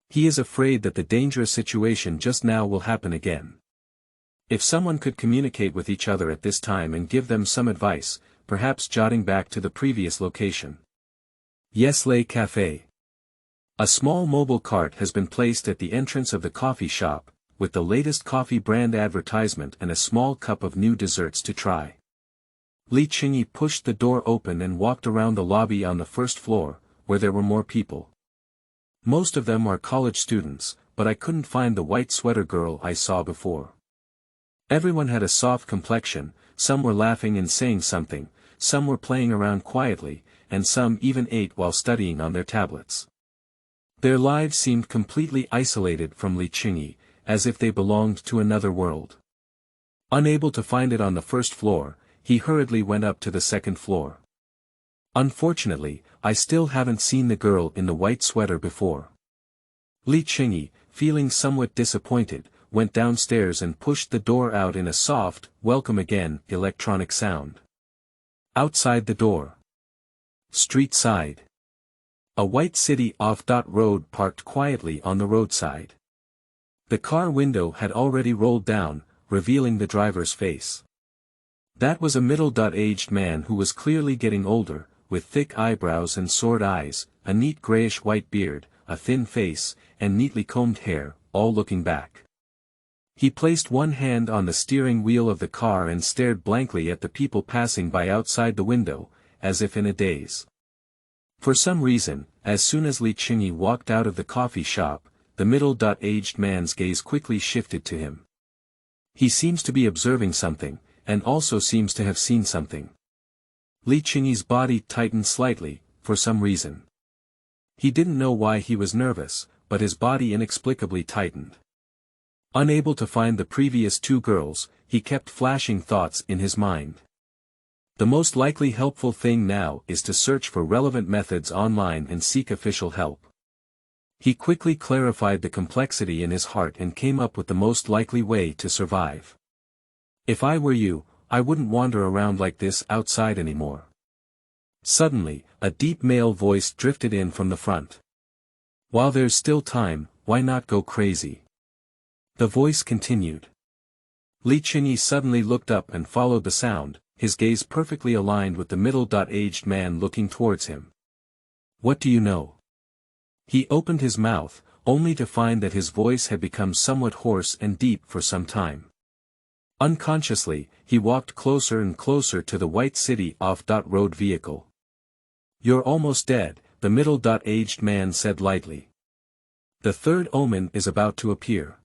He is afraid that the dangerous situation just now will happen again. If someone could communicate with each other at this time and give them some advice, perhaps jotting back to the previous location. Yes, Le Café. A small mobile cart has been placed at the entrance of the coffee shop, with the latest coffee brand advertisement and a small cup of new desserts to try. Li Qingyi pushed the door open and walked around the lobby on the first floor, where there were more people. Most of them are college students, but I couldn't find the white sweater girl I saw before. Everyone had a soft complexion, some were laughing and saying something, some were playing around quietly, and some even ate while studying on their tablets. Their lives seemed completely isolated from Li Qingyi, as if they belonged to another world. Unable to find it on the first floor, he hurriedly went up to the second floor. Unfortunately, I still haven't seen the girl in the white sweater before. Li Qingyi, feeling somewhat disappointed, went downstairs and pushed the door out in a soft, welcome again, electronic sound. Outside the door. Street side. A white city off-road parked quietly on the roadside. The car window had already rolled down, revealing the driver's face. That was a middle-aged man who was clearly getting older, with thick eyebrows and sword eyes, a neat grayish-white beard, a thin face, and neatly combed hair, all looking back. He placed one hand on the steering wheel of the car and stared blankly at the people passing by outside the window, as if in a daze. For some reason, as soon as Li Qingyi walked out of the coffee shop, the middle-aged man's gaze quickly shifted to him. He seems to be observing something, and also seems to have seen something. Li Qingyi's body tightened slightly, for some reason. He didn't know why he was nervous, but his body inexplicably tightened. Unable to find the previous two girls, he kept flashing thoughts in his mind. The most likely helpful thing now is to search for relevant methods online and seek official help. He quickly clarified the complexity in his heart and came up with the most likely way to survive. If I were you, I wouldn't wander around like this outside anymore. Suddenly, a deep male voice drifted in from the front. While there's still time, why not go crazy? The voice continued. Li Qingyi suddenly looked up and followed the sound, his gaze perfectly aligned with the middle-aged man looking towards him. What do you know? He opened his mouth, only to find that his voice had become somewhat hoarse and deep for some time. Unconsciously, he walked closer and closer to the white city off-road vehicle. You're almost dead, the middle-aged man said lightly. The third omen is about to appear.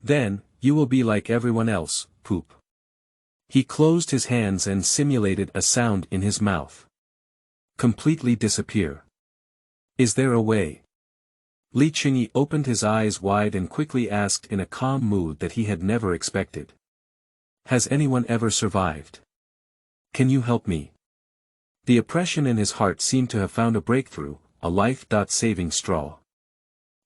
Then, you will be like everyone else, poop. He closed his hands and simulated a sound in his mouth. Completely disappear. Is there a way? Li Qingyi opened his eyes wide and quickly asked in a calm mood that he had never expected. Has anyone ever survived? Can you help me? The oppression in his heart seemed to have found a breakthrough, a life-saving straw.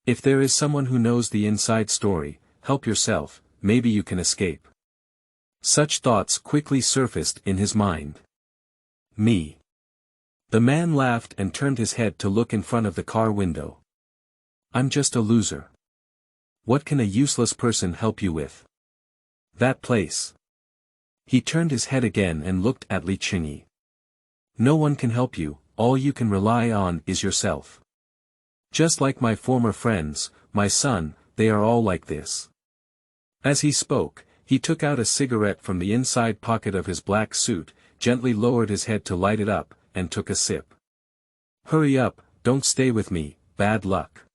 If there is someone who knows the inside story, help yourself, maybe you can escape. Such thoughts quickly surfaced in his mind. Me. The man laughed and turned his head to look in front of the car window. I'm just a loser. What can a useless person help you with? That place. He turned his head again and looked at Li Qingyi. No one can help you, all you can rely on is yourself. Just like my former friends, my son, they are all like this. As he spoke, he took out a cigarette from the inside pocket of his black suit, gently lowered his head to light it up, and took a sip. Hurry up, don't stay with me, bad luck.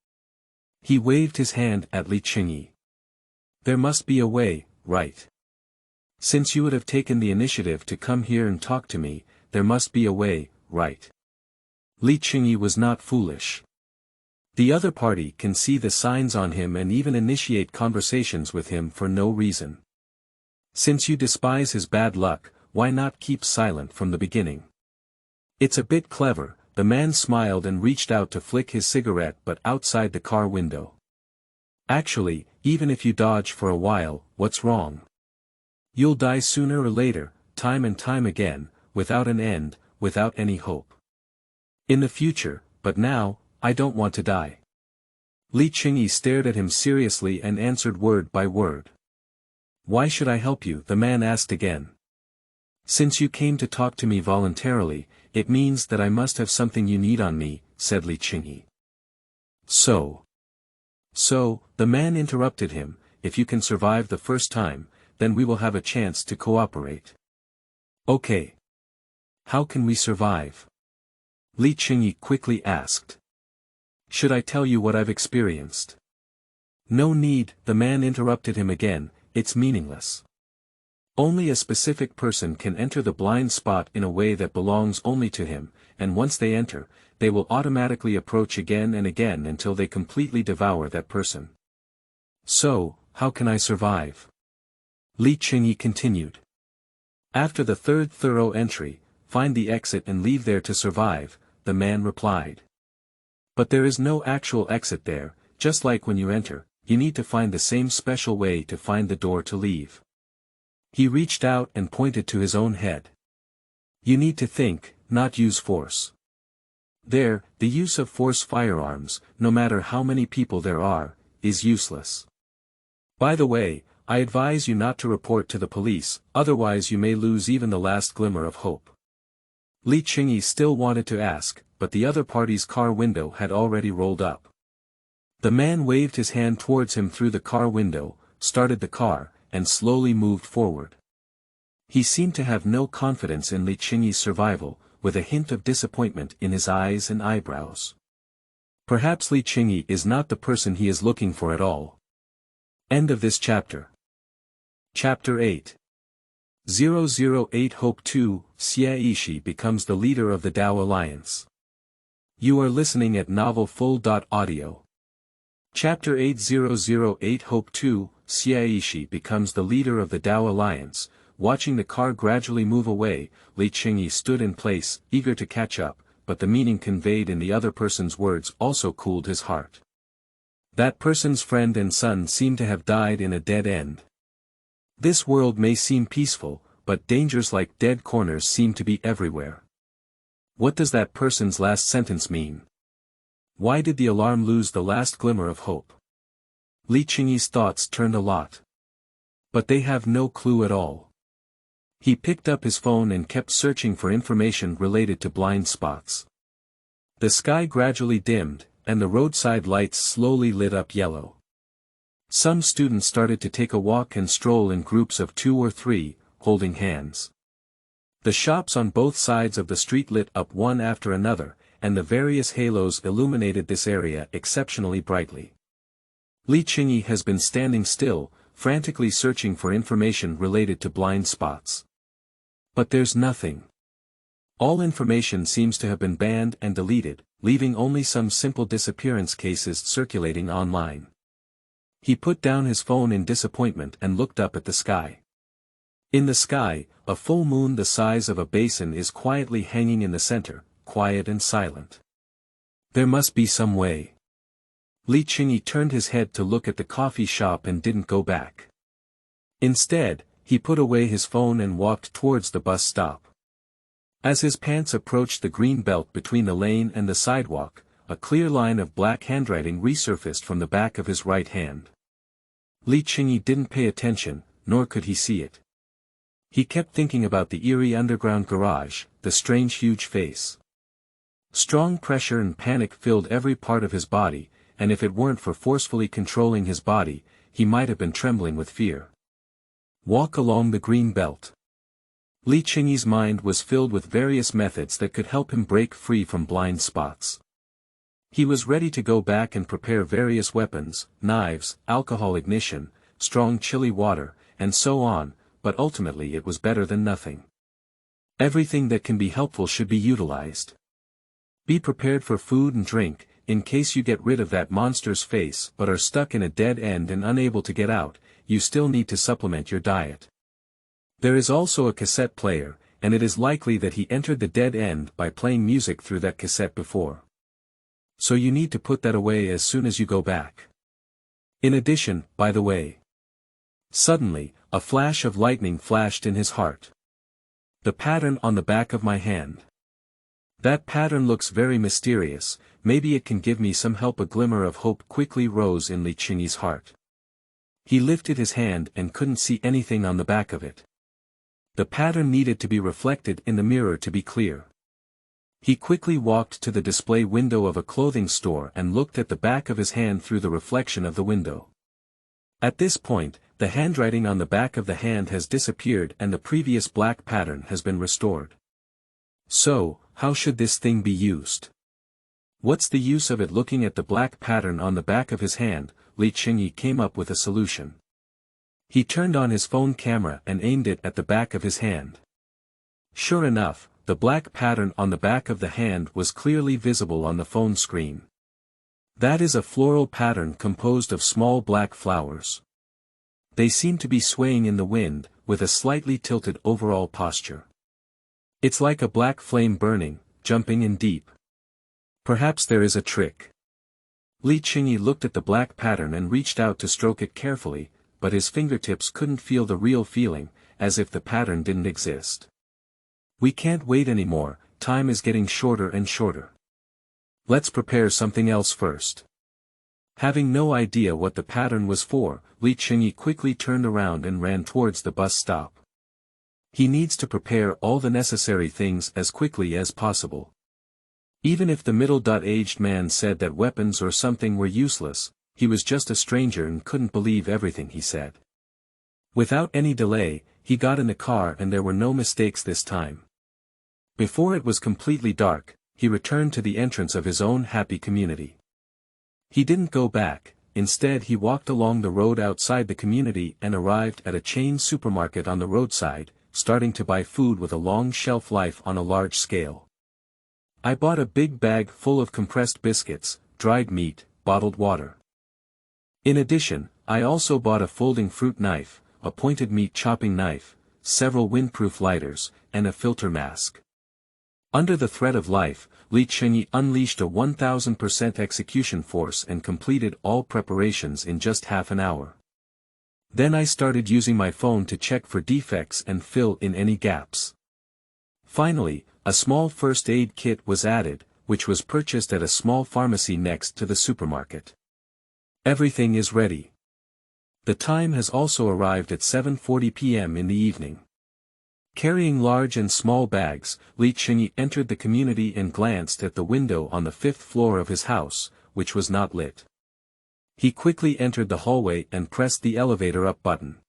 He waved his hand at Li Qingyi. There must be a way, right? Since you would have taken the initiative to come here and talk to me, there must be a way, right? Li Qingyi was not foolish. The other party can see the signs on him and even initiate conversations with him for no reason. Since you despise his bad luck, why not keep silent from the beginning? It's a bit clever, the man smiled and reached out to flick his cigarette but outside the car window. Actually, even if you dodge for a while, what's wrong? You'll die sooner or later, time and time again, without an end, without any hope. In the future, but now, I don't want to die. Li Qingyi stared at him seriously and answered word by word. Why should I help you? The man asked again. Since you came to talk to me voluntarily, it means that I must have something you need on me, said Li Qingyi. So, the man interrupted him, if you can survive the first time, then we will have a chance to cooperate. Okay. How can we survive? Li Qingyi quickly asked. Should I tell you what I've experienced? No need, the man interrupted him again, it's meaningless. Only a specific person can enter the blind spot in a way that belongs only to him, and once they enter, they will automatically approach again and again until they completely devour that person. So, how can I survive? Li Qingyi continued. After the third thorough entry, find the exit and leave there to survive, the man replied. But there is no actual exit there, just like when you enter, you need to find the same special way to find the door to leave. He reached out and pointed to his own head. You need to think, not use force. There, the use of force firearms, no matter how many people there are, is useless. By the way, I advise you not to report to the police, otherwise you may lose even the last glimmer of hope. Li Qingyi still wanted to ask, but the other party's car window had already rolled up. The man waved his hand towards him through the car window, started the car, and slowly moved forward. He seemed to have no confidence in Li Qingyi's survival, with a hint of disappointment in his eyes and eyebrows. Perhaps Li Qingyi is not the person he is looking for at all. End of this chapter. Chapter 8. 008 Hope 2, Xie Yishi becomes the leader of the Dao Alliance. You are listening at novelfull.audio. Chapter 8008 Hope 2, Xie Yishi becomes the leader of the Dao Alliance. Watching the car gradually move away, Li Qingyi stood in place, eager to catch up, but the meaning conveyed in the other person's words also cooled his heart. That person's friend and son seemed to have died in a dead end. This world may seem peaceful, but dangers like dead corners seem to be everywhere. What does that person's last sentence mean? Why did the alarm lose the last glimmer of hope? Li Qingyi's thoughts turned a lot. But they have no clue at all. He picked up his phone and kept searching for information related to blind spots. The sky gradually dimmed, and the roadside lights slowly lit up yellow. Some students started to take a walk and stroll in groups of 2 or 3, holding hands. The shops on both sides of the street lit up one after another, and the various halos illuminated this area exceptionally brightly. Li Qingyi has been standing still, frantically searching for information related to blind spots. But there's nothing. All information seems to have been banned and deleted, leaving only some simple disappearance cases circulating online. He put down his phone in disappointment and looked up at the sky. In the sky, a full moon the size of a basin is quietly hanging in the center, quiet and silent. There must be some way. Li Qingyi turned his head to look at the coffee shop and didn't go back. Instead, he put away his phone and walked towards the bus stop. As his pants approached the green belt between the lane and the sidewalk, a clear line of black handwriting resurfaced from the back of his right hand. Li Qingyi didn't pay attention, nor could he see it. He kept thinking about the eerie underground garage, the strange huge face. Strong pressure and panic filled every part of his body, and if it weren't for forcefully controlling his body, he might have been trembling with fear. Walk along the green belt. Li Qingyi's mind was filled with various methods that could help him break free from blind spots. He was ready to go back and prepare various weapons, knives, alcohol ignition, strong chilly water, and so on, but ultimately it was better than nothing. Everything that can be helpful should be utilized. Be prepared for food and drink, in case you get rid of that monster's face but are stuck in a dead end and unable to get out. You still need to supplement your diet. There is also a cassette player, and it is likely that he entered the dead end by playing music through that cassette before. So you need to put that away as soon as you go back. In addition, by the way. Suddenly, a flash of lightning flashed in his heart. The pattern on the back of my hand. That pattern looks very mysterious, maybe it can give me some help. A glimmer of hope quickly rose in Li Qingyi's heart. He lifted his hand and couldn't see anything on the back of it. The pattern needed to be reflected in the mirror to be clear. He quickly walked to the display window of a clothing store and looked at the back of his hand through the reflection of the window. At this point, the handwriting on the back of the hand has disappeared and the previous black pattern has been restored. So, how should this thing be used? What's the use of it? Looking at the black pattern on the back of his hand, Li Qingyi came up with a solution. He turned on his phone camera and aimed it at the back of his hand. Sure enough, the black pattern on the back of the hand was clearly visible on the phone screen. That is a floral pattern composed of small black flowers. They seem to be swaying in the wind, with a slightly tilted overall posture. It's like a black flame burning, jumping in deep. Perhaps there is a trick. Li Qingyi looked at the black pattern and reached out to stroke it carefully, but his fingertips couldn't feel the real feeling, as if the pattern didn't exist. We can't wait anymore, time is getting shorter and shorter. Let's prepare something else first. Having no idea what the pattern was for, Li Qingyi quickly turned around and ran towards the bus stop. He needs to prepare all the necessary things as quickly as possible. Even if the middle-aged man said that weapons or something were useless, he was just a stranger and couldn't believe everything he said. Without any delay, he got in the car and there were no mistakes this time. Before it was completely dark, he returned to the entrance of his own happy community. He didn't go back, instead he walked along the road outside the community and arrived at a chain supermarket on the roadside, starting to buy food with a long shelf life on a large scale. I bought a big bag full of compressed biscuits, dried meat, bottled water. In addition, I also bought a folding fruit knife, a pointed meat chopping knife, several windproof lighters, and a filter mask. Under the threat of life, Li Qingyi unleashed a 1000% execution force and completed all preparations in just half an hour. Then I started using my phone to check for defects and fill in any gaps. Finally, a small first aid kit was added, which was purchased at a small pharmacy next to the supermarket. Everything is ready. The time has also arrived at 7:40 p.m. in the evening. Carrying large and small bags, Li Qingyi entered the community and glanced at the window on the 5th floor of his house, which was not lit. He quickly entered the hallway and pressed the elevator up button.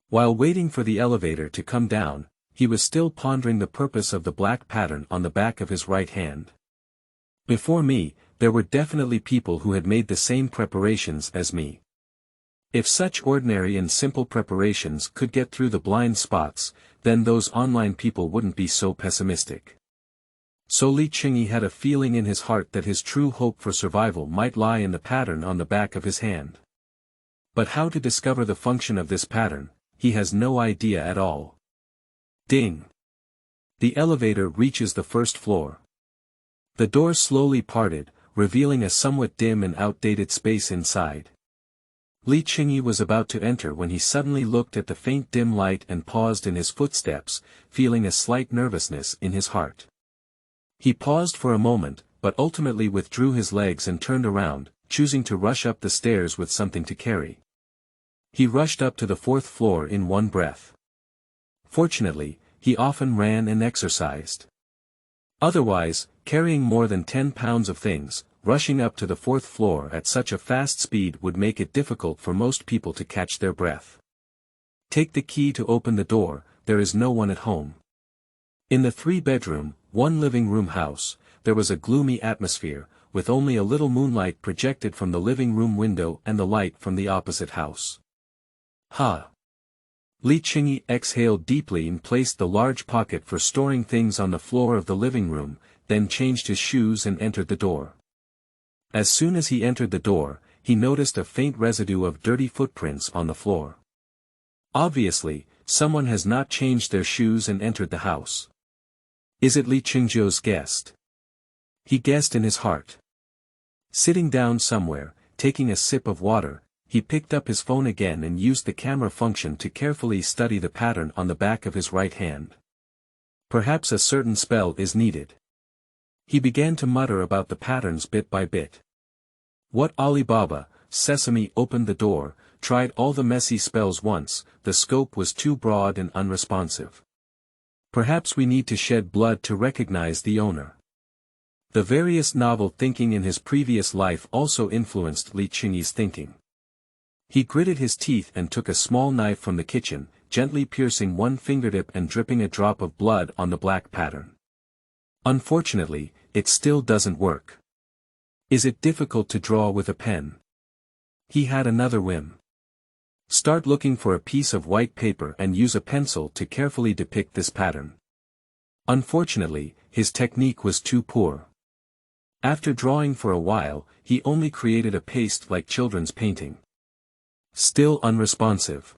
While waiting for the elevator to come down, he was still pondering the purpose of the black pattern on the back of his right hand. Before me, there were definitely people who had made the same preparations as me. If such ordinary and simple preparations could get through the blind spots, then those online people wouldn't be so pessimistic. So Li Qingyi had a feeling in his heart that his true hope for survival might lie in the pattern on the back of his hand. But how to discover the function of this pattern, he has no idea at all. Ding! The elevator reaches the 1st floor. The door slowly parted, revealing a somewhat dim and outdated space inside. Li Qingyi was about to enter when he suddenly looked at the faint dim light and paused in his footsteps, feeling a slight nervousness in his heart. He paused for a moment, but ultimately withdrew his legs and turned around, choosing to rush up the stairs with something to carry. He rushed up to the 4th floor in one breath. Fortunately, he often ran and exercised. Otherwise, carrying more than 10 pounds of things, rushing up to the 4th floor at such a fast speed would make it difficult for most people to catch their breath. Take the key to open the door, there is no one at home. In the 3-bedroom, 1-living-room house, there was a gloomy atmosphere, with only a little moonlight projected from the living room window and the light from the opposite house. Ha! Li Qingyi exhaled deeply and placed the large pocket for storing things on the floor of the living room, then changed his shoes and entered the door. As soon as he entered the door, he noticed a faint residue of dirty footprints on the floor. Obviously, someone has not changed their shoes and entered the house. Is it Li Qingzhou's guest? He guessed in his heart. Sitting down somewhere, taking a sip of water, he picked up his phone again and used the camera function to carefully study the pattern on the back of his right hand. Perhaps a certain spell is needed. He began to mutter about the patterns bit by bit. What Alibaba, Sesame opened the door, tried all the messy spells once, the scope was too broad and unresponsive. Perhaps we need to shed blood to recognize the owner. The various novel thinking in his previous life also influenced Li Qingyi's thinking. He gritted his teeth and took a small knife from the kitchen, gently piercing one fingertip and dripping a drop of blood on the black pattern. Unfortunately, it still doesn't work. Is it difficult to draw with a pen? He had another whim. Start looking for a piece of white paper and use a pencil to carefully depict this pattern. Unfortunately, his technique was too poor. After drawing for a while, he only created a paste like children's painting. Still unresponsive.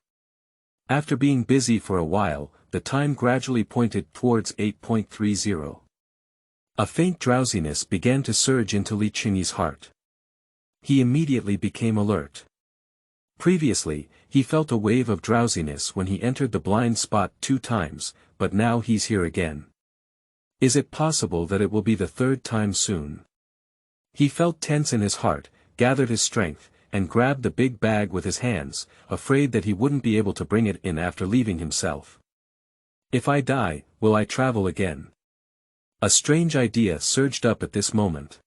After being busy for a while, the time gradually pointed towards 8:30. A faint drowsiness began to surge into Li Qingyi's heart. He immediately became alert. Previously, he felt a wave of drowsiness when he entered the blind spot 2 times, but now he's here again. Is it possible that it will be the 3rd time soon? He felt tense in his heart, gathered his strength, and grabbed the big bag with his hands, afraid that he wouldn't be able to bring it in after leaving himself. If I die, will I travel again? A strange idea surged up at this moment.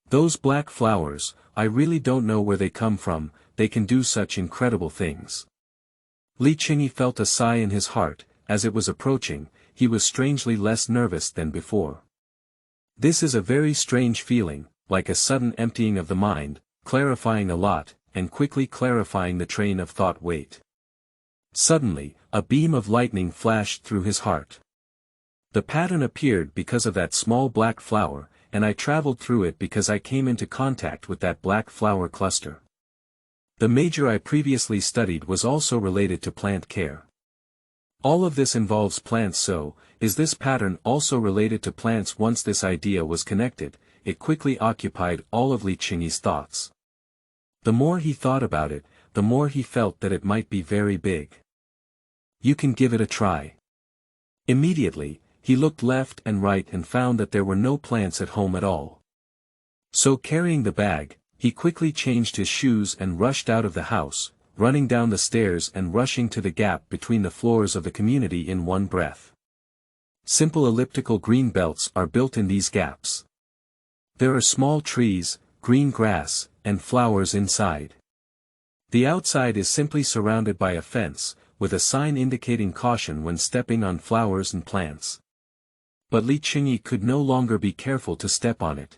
Those black flowers, I really don't know where they come from, they can do such incredible things. Li Qingyi felt a sigh in his heart. As it was approaching, he was strangely less nervous than before. This is a very strange feeling, like a sudden emptying of the mind, clarifying a lot, and quickly clarifying the train of thought. Wait. Suddenly, a beam of lightning flashed through his heart. The pattern appeared because of that small black flower, and I traveled through it because I came into contact with that black flower cluster. The major I previously studied was also related to plant care. All of this involves plants, so, is this pattern also related to plants? Once this idea was connected, it quickly occupied all of Li Qingyi's thoughts. The more he thought about it, the more he felt that it might be very big. You can give it a try. Immediately, he looked left and right and found that there were no plants at home at all. So carrying the bag, he quickly changed his shoes and rushed out of the house, running down the stairs and rushing to the gap between the floors of the community in one breath. Simple elliptical green belts are built in these gaps. There are small trees, green grass, and flowers inside. The outside is simply surrounded by a fence, with a sign indicating caution when stepping on flowers and plants. But Li Qingyi could no longer be careful to step on it.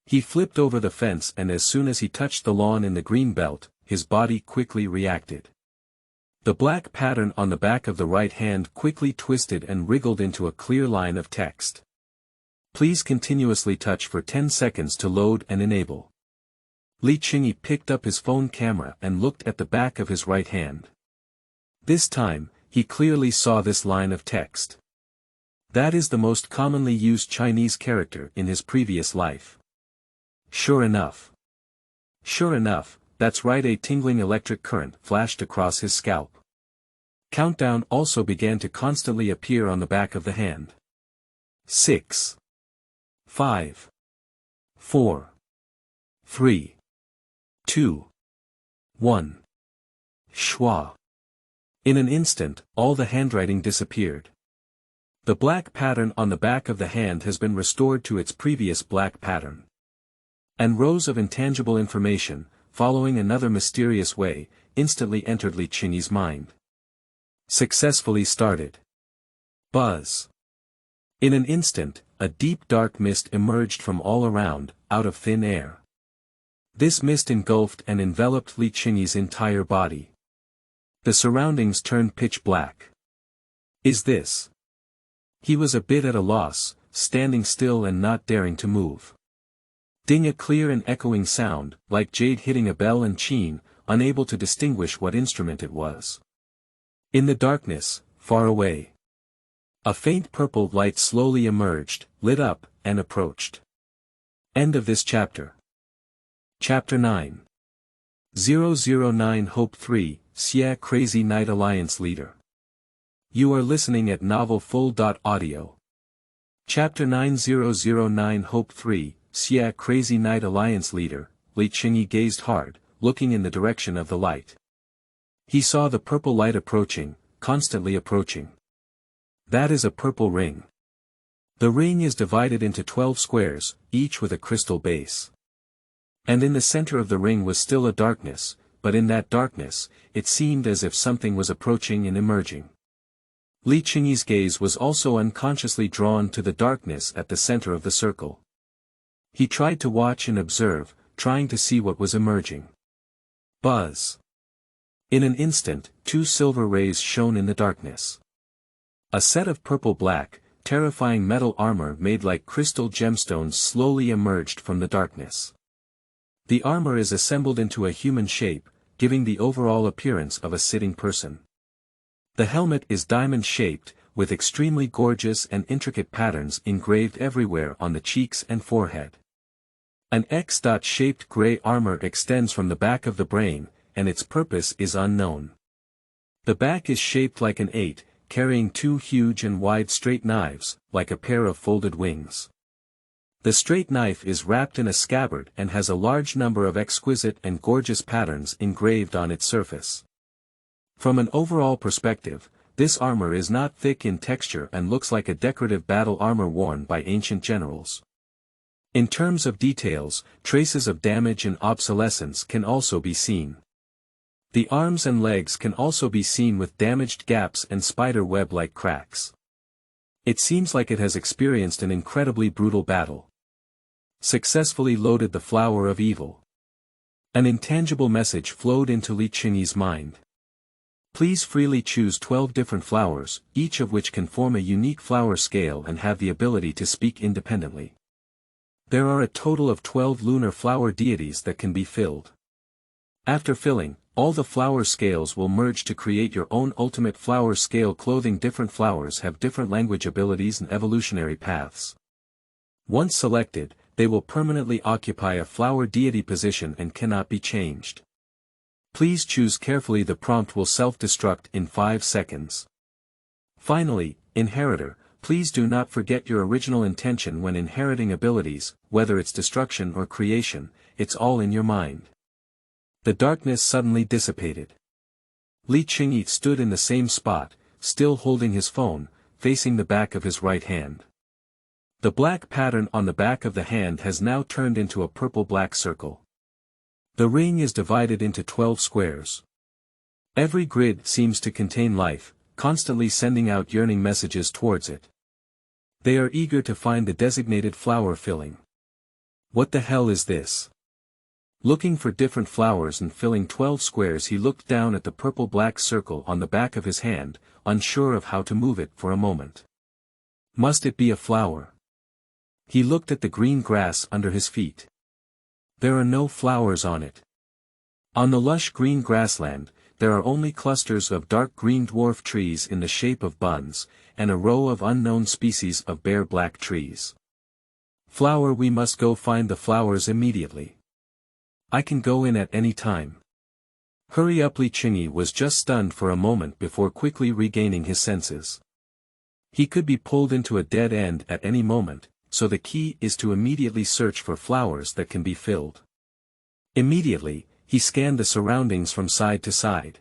He flipped over the fence, and as soon as he touched the lawn in the green belt, his body quickly reacted. The black pattern on the back of the right hand quickly twisted and wriggled into a clear line of text. Please continuously touch for 10 seconds to load and enable. Li Qingyi picked up his phone camera and looked at the back of his right hand. This time, he clearly saw this line of text. That is the most commonly used Chinese character in his previous life. Sure enough, that's right, a tingling electric current flashed across his scalp. Countdown also began to constantly appear on the back of the hand. 6, 5, 4, 3, 2, 1. Schwa. In an instant, all the handwriting disappeared. The black pattern on the back of the hand has been restored to its previous black pattern. And rows of intangible information, following another mysterious way, instantly entered Li Qingyi's mind. Successfully started. Buzz. In an instant, a deep dark mist emerged from all around, out of thin air. This mist engulfed and enveloped Li Qingyi's entire body. The surroundings turned pitch black. Is this? He was a bit at a loss, standing still and not daring to move. Ding, a clear and echoing sound, like jade hitting a bell and Qin, unable to distinguish what instrument it was. In the darkness, far away, a faint purple light slowly emerged, lit up, and approached. End of this chapter. Chapter 9. 009 Hope 3, Xia Crazy Night Alliance Leader. You are listening at novelfull.audio. Chapter 9009 Hope 3, Xia Crazy Night Alliance Leader. Li Qingyi gazed hard, looking in the direction of the light. He saw the purple light approaching, constantly approaching. That is a purple ring. The ring is divided into 12 squares, each with a crystal base. And in the center of the ring was still a darkness, but in that darkness, it seemed as if something was approaching and emerging. Li Qingyi's gaze was also unconsciously drawn to the darkness at the center of the circle. He tried to watch and observe, trying to see what was emerging. Buzz. In an instant, 2 silver rays shone in the darkness. A set of purple-black, terrifying metal armor made like crystal gemstones slowly emerged from the darkness. The armor is assembled into a human shape, giving the overall appearance of a sitting person. The helmet is diamond-shaped, with extremely gorgeous and intricate patterns engraved everywhere on the cheeks and forehead. An X-shaped gray armor extends from the back of the brain, and its purpose is unknown. The back is shaped like an 8, carrying 2 huge and wide straight knives, like a pair of folded wings. The straight knife is wrapped in a scabbard and has a large number of exquisite and gorgeous patterns engraved on its surface. From an overall perspective, this armor is not thick in texture and looks like a decorative battle armor worn by ancient generals. In terms of details, traces of damage and obsolescence can also be seen. The arms and legs can also be seen with damaged gaps and spider web-like cracks. It seems like it has experienced an incredibly brutal battle. Successfully loaded the flower of evil. An intangible message flowed into Li Qingyi's mind. Please freely choose 12 different flowers, each of which can form a unique flower scale and have the ability to speak independently. There are a total of 12 lunar flower deities that can be filled. After filling, all the flower scales will merge to create your own ultimate flower scale clothing. Different flowers have different language abilities and evolutionary paths. Once selected, they will permanently occupy a flower deity position and cannot be changed. Please choose carefully. The prompt will self-destruct in 5 seconds. Finally, inheritor, please do not forget your original intention when inheriting abilities, whether it's destruction or creation, it's all in your mind. The darkness suddenly dissipated. Li Qingyi stood in the same spot, still holding his phone, facing the back of his right hand. The black pattern on the back of the hand has now turned into a purple-black circle. The ring is divided into 12 squares. Every grid seems to contain life, constantly sending out yearning messages towards it. They are eager to find the designated flower filling. What the hell is this? Looking for different flowers and filling 12 squares, he looked down at the purple-black circle on the back of his hand, unsure of how to move it for a moment. Must it be a flower? He looked at the green grass under his feet. There are no flowers on it. On the lush green grassland, there are only clusters of dark green dwarf trees in the shape of buns, and a row of unknown species of bare black trees. Flower, we must go find the flowers immediately. I can go in at any time. Hurry up! Li Qingyi was just stunned for a moment before quickly regaining his senses. He could be pulled into a dead end at any moment, so the key is to immediately search for flowers that can be filled. Immediately, he scanned the surroundings from side to side.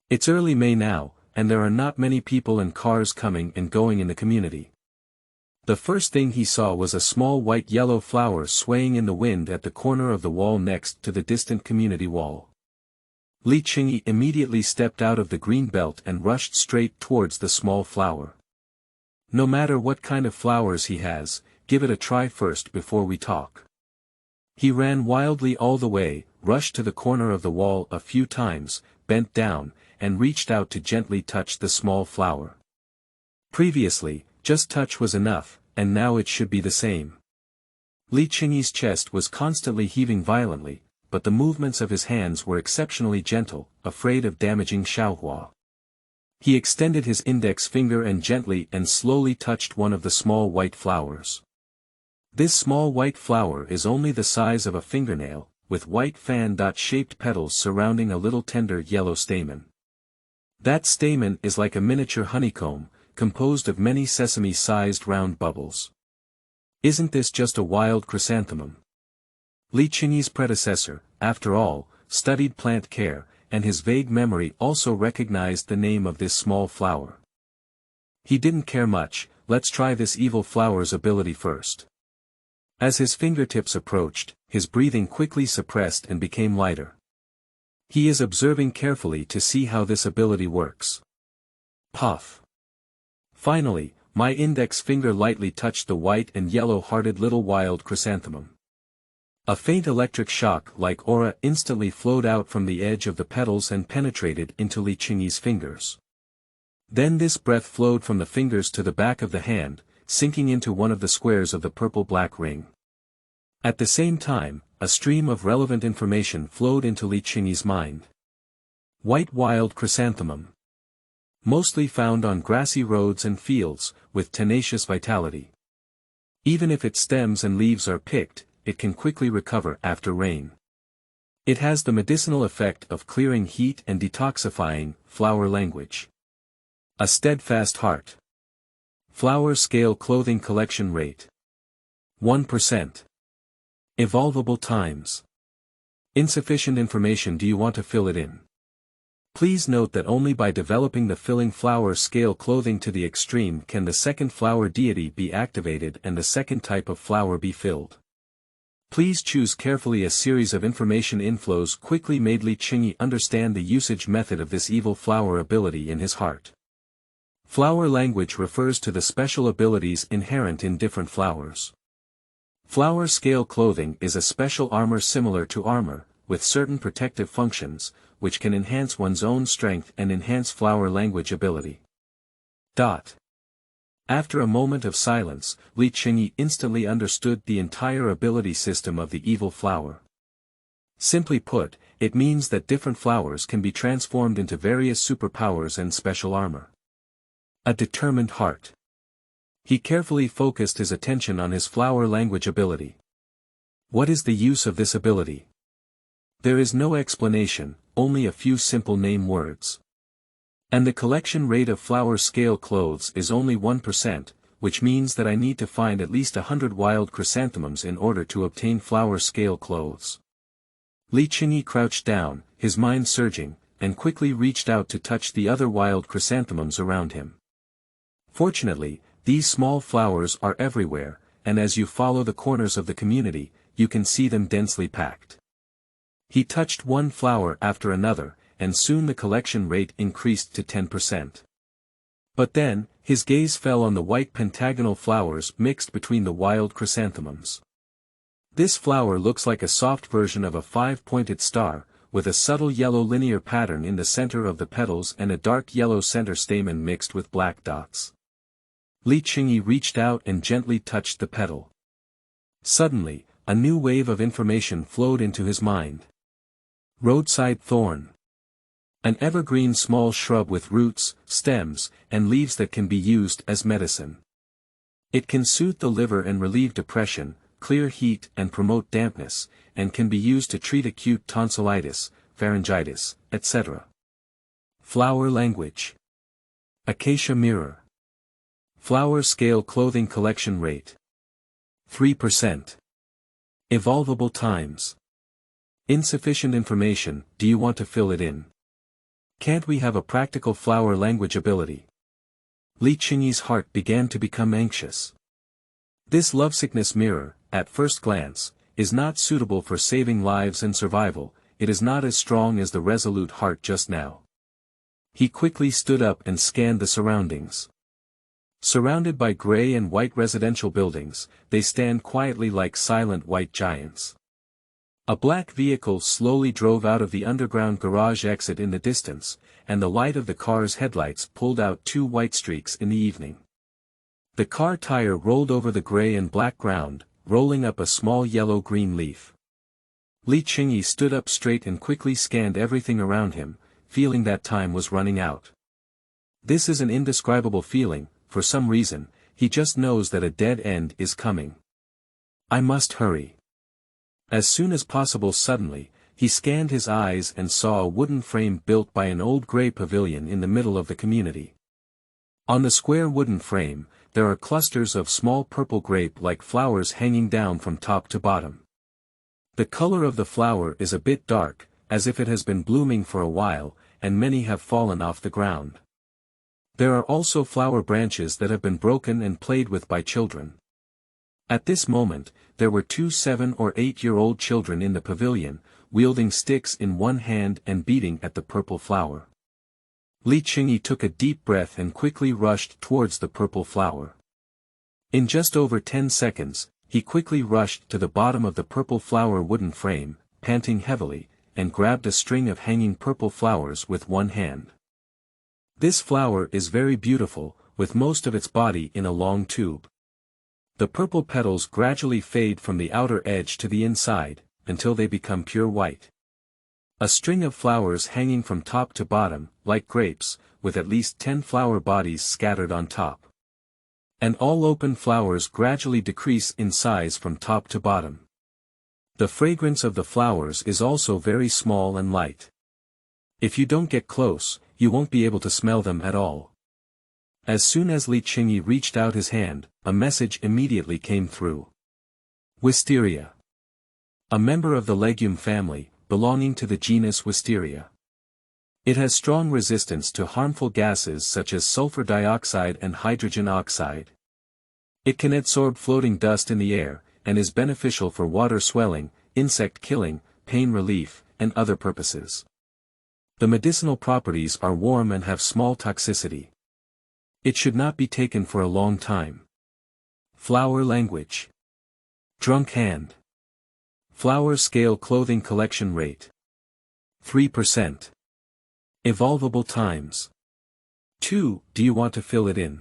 It's early May now, and there are not many people and cars coming and going in the community. The first thing he saw was a small white-yellow flower swaying in the wind at the corner of the wall next to the distant community wall. Li Qingyi immediately stepped out of the green belt and rushed straight towards the small flower. No matter what kind of flowers he has, give it a try first before we talk. He ran wildly all the way, rushed to the corner of the wall a few times, bent down, and reached out to gently touch the small flower. Previously, just touch was enough, and now it should be the same. Li Qingyi's chest was constantly heaving violently, but the movements of his hands were exceptionally gentle, afraid of damaging Xiaohua. He extended his index finger and gently and slowly touched one of the small white flowers. This small white flower is only the size of a fingernail, with white fan-shaped petals surrounding a little tender yellow stamen. That stamen is like a miniature honeycomb, composed of many sesame-sized round bubbles. Isn't this just a wild chrysanthemum? Li Qingyi's predecessor, after all, studied plant care, and his vague memory also recognized the name of this small flower. He didn't care much. Let's try this evil flower's ability first. As his fingertips approached, his breathing quickly suppressed and became lighter. He is observing carefully to see how this ability works. Puff. Finally, my index finger lightly touched the white and yellow-hearted little wild chrysanthemum. A faint electric shock-like aura instantly flowed out from the edge of the petals and penetrated into Li Qingyi's fingers. Then this breath flowed from the fingers to the back of the hand, sinking into one of the squares of the purple-black ring. At the same time, a stream of relevant information flowed into Li Qingyi's mind. White wild chrysanthemum. Mostly found on grassy roads and fields, with tenacious vitality. Even if its stems and leaves are picked, it can quickly recover after rain. It has the medicinal effect of clearing heat and detoxifying. Flower language. A steadfast heart. Flower scale clothing collection rate. 1%. Evolvable times. Insufficient information. Do you want to fill it in? Please note that only by developing the filling flower scale clothing to the extreme can the second flower deity be activated and the second type of flower be filled. Please choose carefully. A series of information inflows quickly made Li Qingyi understand the usage method of this evil flower ability in his heart. Flower language refers to the special abilities inherent in different flowers. Flower scale clothing is a special armor similar to armor, with certain protective functions, which can enhance one's own strength and enhance flower language ability. After a moment of silence, Li Qingyi instantly understood the entire ability system of the evil flower. Simply put, it means that different flowers can be transformed into various superpowers and special armor. A determined heart. He carefully focused his attention on his flower language ability. What is the use of this ability? There is no explanation, only a few simple name words. And the collection rate of flower scale clothes is only 1%, which means that I need to find at least 100 wild chrysanthemums in order to obtain flower scale clothes. Li Qingyi crouched down, his mind surging, and quickly reached out to touch the other wild chrysanthemums around him. Fortunately, these small flowers are everywhere, and as you follow the corners of the community, you can see them densely packed. He touched one flower after another, and soon the collection rate increased to 10%. But then, his gaze fell on the white pentagonal flowers mixed between the wild chrysanthemums. This flower looks like a soft version of a 5-pointed star, with a subtle yellow linear pattern in the center of the petals and a dark yellow center stamen mixed with black dots. Li Qingyi reached out and gently touched the petal. Suddenly, a new wave of information flowed into his mind. Roadside thorn. An evergreen small shrub with roots, stems, and leaves that can be used as medicine. It can soothe the liver and relieve depression, clear heat and promote dampness, and can be used to treat acute tonsillitis, pharyngitis, etc. Flower language. Acacia mirror. Flower scale clothing collection rate. 3%. Evolvable times. Insufficient information. Do you want to fill it in? Can't we have a practical flower language ability? Li Qingyi's heart began to become anxious. This lovesickness mirror, at first glance, is not suitable for saving lives and survival. It is not as strong as the resolute heart just now. He quickly stood up and scanned the surroundings. Surrounded by gray and white residential buildings, they stand quietly like silent white giants. A black vehicle slowly drove out of the underground garage exit in the distance, and the light of the car's headlights pulled out 2 white streaks in the evening. The car tire rolled over the gray and black ground, rolling up a small yellow-green leaf. Li Qingyi stood up straight and quickly scanned everything around him, feeling that time was running out. This is an indescribable feeling. For some reason, he just knows that a dead end is coming. I must hurry. As soon as possible. Suddenly, he scanned his eyes and saw a wooden frame built by an old gray pavilion in the middle of the community. On the square wooden frame, there are clusters of small purple grape-like flowers hanging down from top to bottom. The color of the flower is a bit dark, as if it has been blooming for a while, and many have fallen off the ground. There are also flower branches that have been broken and played with by children. At this moment, there were 2 7- or 8-year-old children in the pavilion, wielding sticks in one hand and beating at the purple flower. Li Qingyi took a deep breath and quickly rushed towards the purple flower. In just over 10 seconds, he quickly rushed to the bottom of the purple flower wooden frame, panting heavily, and grabbed a string of hanging purple flowers with one hand. This flower is very beautiful, with most of its body in a long tube. The purple petals gradually fade from the outer edge to the inside, until they become pure white. A string of flowers hanging from top to bottom, like grapes, with at least 10 flower bodies scattered on top. And all open flowers gradually decrease in size from top to bottom. The fragrance of the flowers is also very small and light. If you don't get close, you won't be able to smell them at all. As soon as Li Qingyi reached out his hand, a message immediately came through. Wisteria. A member of the legume family, belonging to the genus Wisteria. It has strong resistance to harmful gases such as sulfur dioxide and hydrogen oxide. It can absorb floating dust in the air, and is beneficial for water swelling, insect killing, pain relief, and other purposes. The medicinal properties are warm and have small toxicity. It should not be taken for a long time. Flower language. Drunk hand. Flower scale clothing collection rate. 3%. Evolvable times. 2. Do you want to fill it in?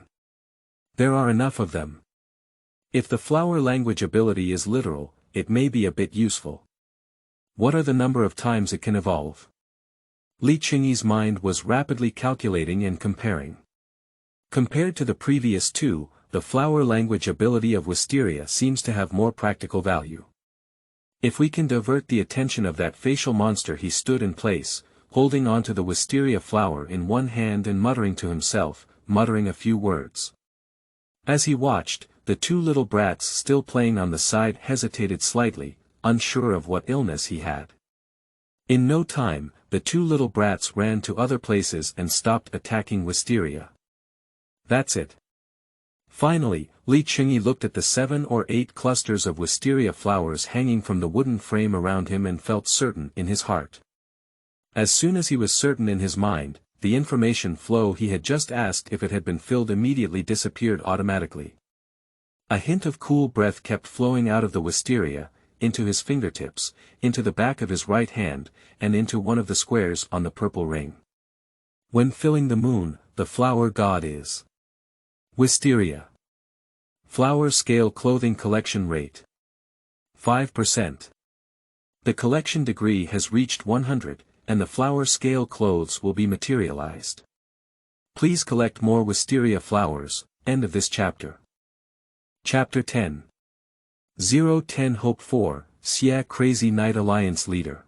There are enough of them. If the flower language ability is literal, it may be a bit useful. What are the number of times it can evolve? Li Qingyi's mind was rapidly calculating and comparing. Compared to the previous two, the flower language ability of Wisteria seems to have more practical value. If we can divert the attention of that facial monster, he stood in place, holding onto the wisteria flower in one hand and muttering to himself, muttering a few words. As he watched, the two little brats still playing on the side hesitated slightly, unsure of what illness he had. In no time, the two little brats ran to other places and stopped attacking Wisteria. That's it. Finally, Li Qingyi looked at the 7 or 8 clusters of wisteria flowers hanging from the wooden frame around him and felt certain in his heart. As soon as he was certain in his mind, the information flow he had just asked if it had been filled immediately disappeared automatically. A hint of cool breath kept flowing out of the wisteria, into his fingertips, into the back of his right hand, and into one of the squares on the purple ring. When filling the moon, the flower god is Wisteria. Flower scale clothing collection rate. 5%. The collection degree has reached 100, and the flower scale clothes will be materialized. Please collect more wisteria flowers. End of this chapter. Chapter 10. 010 Hope 4, Xia Crazy Night Alliance Leader.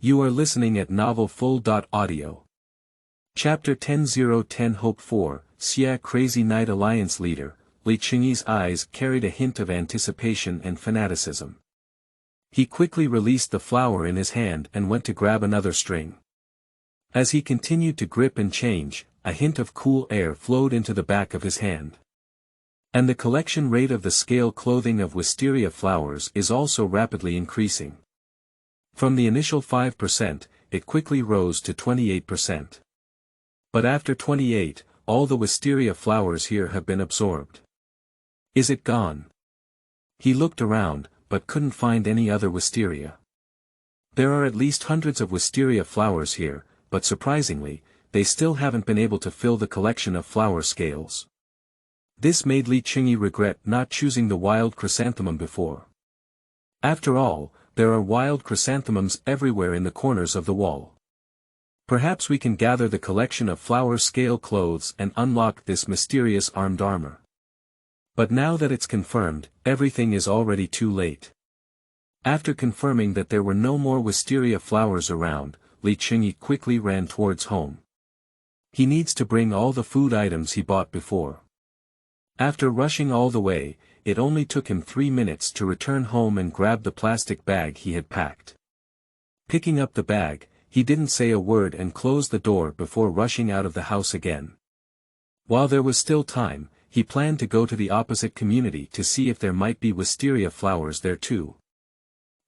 You are listening at novelfull.audio. Chapter 10. 010 Hope 4, Xia Crazy Night Alliance Leader. Li Qingyi's eyes carried a hint of anticipation and fanaticism. He quickly released the flower in his hand and went to grab another string. As he continued to grip and change, a hint of cool air flowed into the back of his hand. And the collection rate of the scale clothing of wisteria flowers is also rapidly increasing. From the initial 5%, it quickly rose to 28%. But after 28, all the wisteria flowers here have been absorbed. Is it gone? He looked around, but couldn't find any other wisteria. There are at least hundreds of wisteria flowers here, but surprisingly, they still haven't been able to fill the collection of flower scales. This made Li Qingyi regret not choosing the wild chrysanthemum before. After all, there are wild chrysanthemums everywhere in the corners of the wall. Perhaps we can gather the collection of flower scale clothes and unlock this mysterious armed armor. But now that it's confirmed, everything is already too late. After confirming that there were no more wisteria flowers around, Li Qingyi quickly ran towards home. He needs to bring all the food items he bought before. After rushing all the way, it only took him 3 minutes to return home and grab the plastic bag he had packed. Picking up the bag, he didn't say a word and closed the door before rushing out of the house again. While there was still time, he planned to go to the opposite community to see if there might be wisteria flowers there too.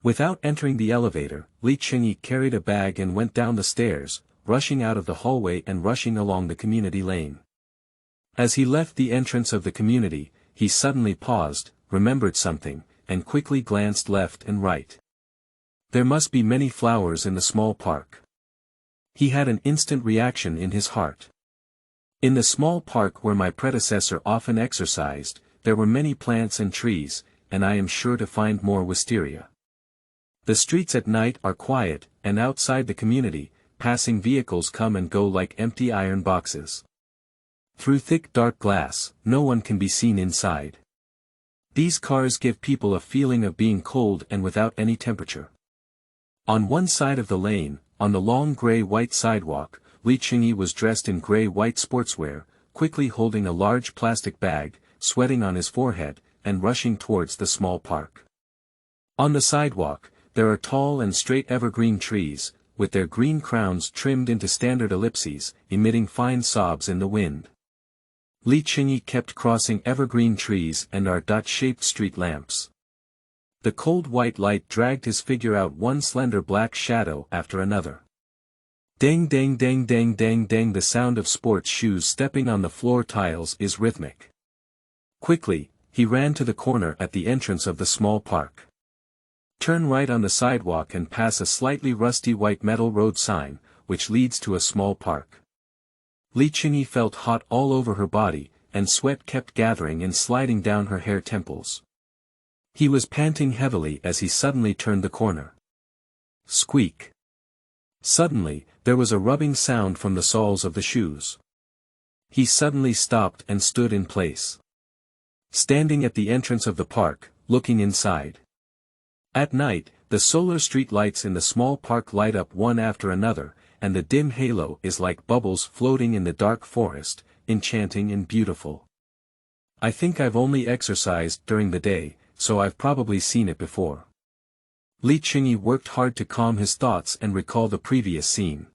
Without entering the elevator, Li Qingyi carried a bag and went down the stairs, rushing out of the hallway and rushing along the community lane. As he left the entrance of the community, he suddenly paused, remembered something, and quickly glanced left and right. There must be many flowers in the small park. He had an instant reaction in his heart. In the small park where my predecessor often exercised, there were many plants and trees, and I am sure to find more wisteria. The streets at night are quiet, and outside the community, passing vehicles come and go like empty iron boxes. Through thick dark glass, no one can be seen inside. These cars give people a feeling of being cold and without any temperature. On one side of the lane, on the long gray-white sidewalk, Li Qingyi was dressed in gray-white sportswear, quickly holding a large plastic bag, sweating on his forehead, and rushing towards the small park. On the sidewalk, there are tall and straight evergreen trees, with their green crowns trimmed into standard ellipses, emitting fine sobs in the wind. Li Qingyi kept crossing evergreen trees and our dot-shaped street lamps. The cold white light dragged his figure out one slender black shadow after another. Dang dang dang dang dang dang, the sound of sports shoes stepping on the floor tiles is rhythmic. Quickly, he ran to the corner at the entrance of the small park. Turn right on the sidewalk and pass a slightly rusty white metal road sign, which leads to a small park. Li Qingyi felt hot all over her body, and sweat kept gathering and sliding down her hair temples. He was panting heavily as he suddenly turned the corner. Squeak! Suddenly, there was a rubbing sound from the soles of the shoes. He suddenly stopped and stood in place. Standing at the entrance of the park, looking inside. At night, the solar street lights in the small park light up one after another, and the dim halo is like bubbles floating in the dark forest, enchanting and beautiful. I think I've only exercised during the day, so I've probably seen it before. Li Qingyi worked hard to calm his thoughts and recall the previous scene.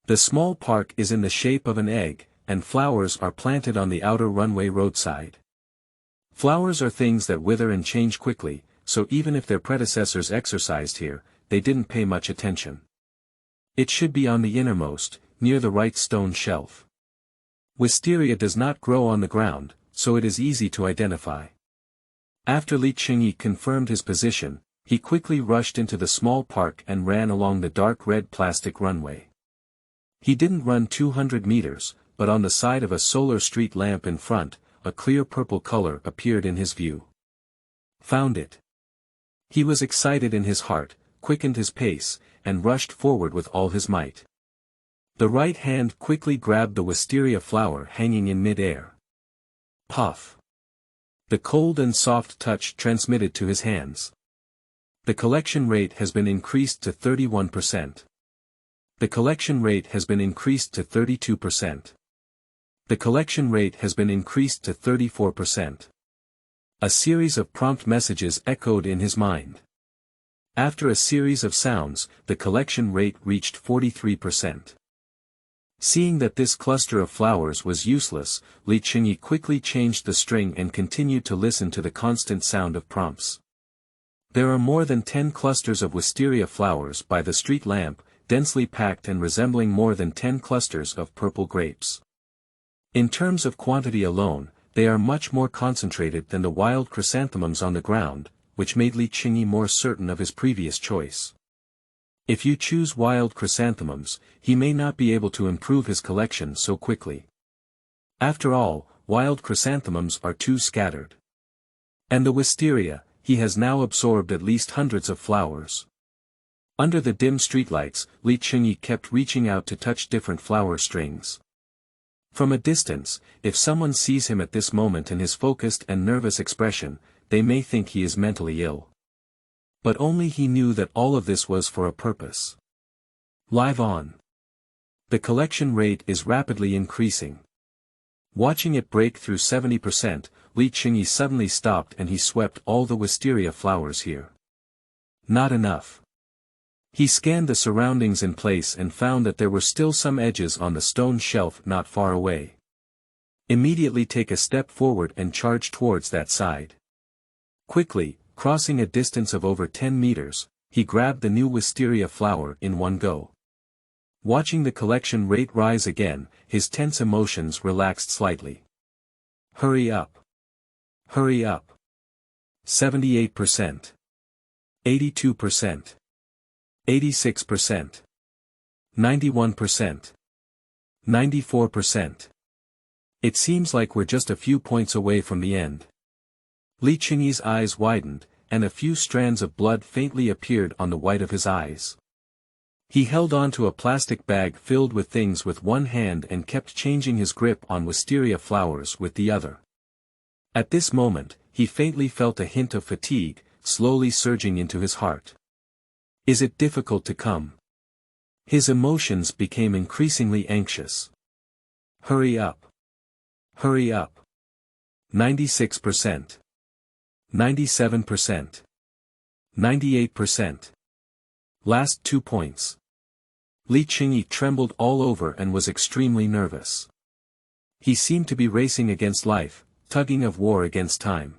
The small park is in the shape of an egg, and flowers are planted on the outer runway roadside. Flowers are things that wither and change quickly, so even if their predecessors exercised here, they didn't pay much attention. It should be on the innermost, near the right stone shelf. Wisteria does not grow on the ground, so it is easy to identify. After Li Qingyi confirmed his position, he quickly rushed into the small park and ran along the dark red plastic runway. He didn't run 200 meters, but on the side of a solar street lamp in front, a clear purple color appeared in his view. Found it. He was excited in his heart, quickened his pace, and rushed forward with all his might. The right hand quickly grabbed the wisteria flower hanging in mid-air. Puff. The cold and soft touch transmitted to his hands. The collection rate has been increased to 31%. The collection rate has been increased to 32%. The collection rate has been increased to 34%. A series of prompt messages echoed in his mind. After a series of sounds, the collection rate reached 43%. Seeing that this cluster of flowers was useless, Li Qingyi quickly changed the string and continued to listen to the constant sound of prompts. There are more than 10 clusters of wisteria flowers by the street lamp, densely packed and resembling more than 10 clusters of purple grapes. In terms of quantity alone, they are much more concentrated than the wild chrysanthemums on the ground, which made Li Qingyi more certain of his previous choice. If you choose wild chrysanthemums, he may not be able to improve his collection so quickly. After all, wild chrysanthemums are too scattered. And the wisteria, he has now absorbed at least hundreds of flowers. Under the dim streetlights, Li Qingyi kept reaching out to touch different flower strings. From a distance, if someone sees him at this moment in his focused and nervous expression, they may think he is mentally ill. But only he knew that all of this was for a purpose. Live on. The collection rate is rapidly increasing. Watching it break through 70%, Li Qingyi suddenly stopped and he swept all the wisteria flowers here. Not enough. He scanned the surroundings in place and found that there were still some edges on the stone shelf not far away. Immediately take a step forward and charge towards that side. Quickly, crossing a distance of over 10 meters, he grabbed the new wisteria flower in one go. Watching the collection rate rise again, his tense emotions relaxed slightly. Hurry up. Hurry up. 78%. 82%. 86%. 91%. 94%. It seems like we're just a few points away from the end. Li Qingyi's eyes widened, and a few strands of blood faintly appeared on the white of his eyes. He held on to a plastic bag filled with things with one hand and kept changing his grip on wisteria flowers with the other. At this moment, he faintly felt a hint of fatigue, slowly surging into his heart. Is it difficult to come? His emotions became increasingly anxious. Hurry up. Hurry up. 96%. 97%. 98%. Last 2 points. Li Qingyi trembled all over and was extremely nervous. He seemed to be racing against life, tugging of war against time.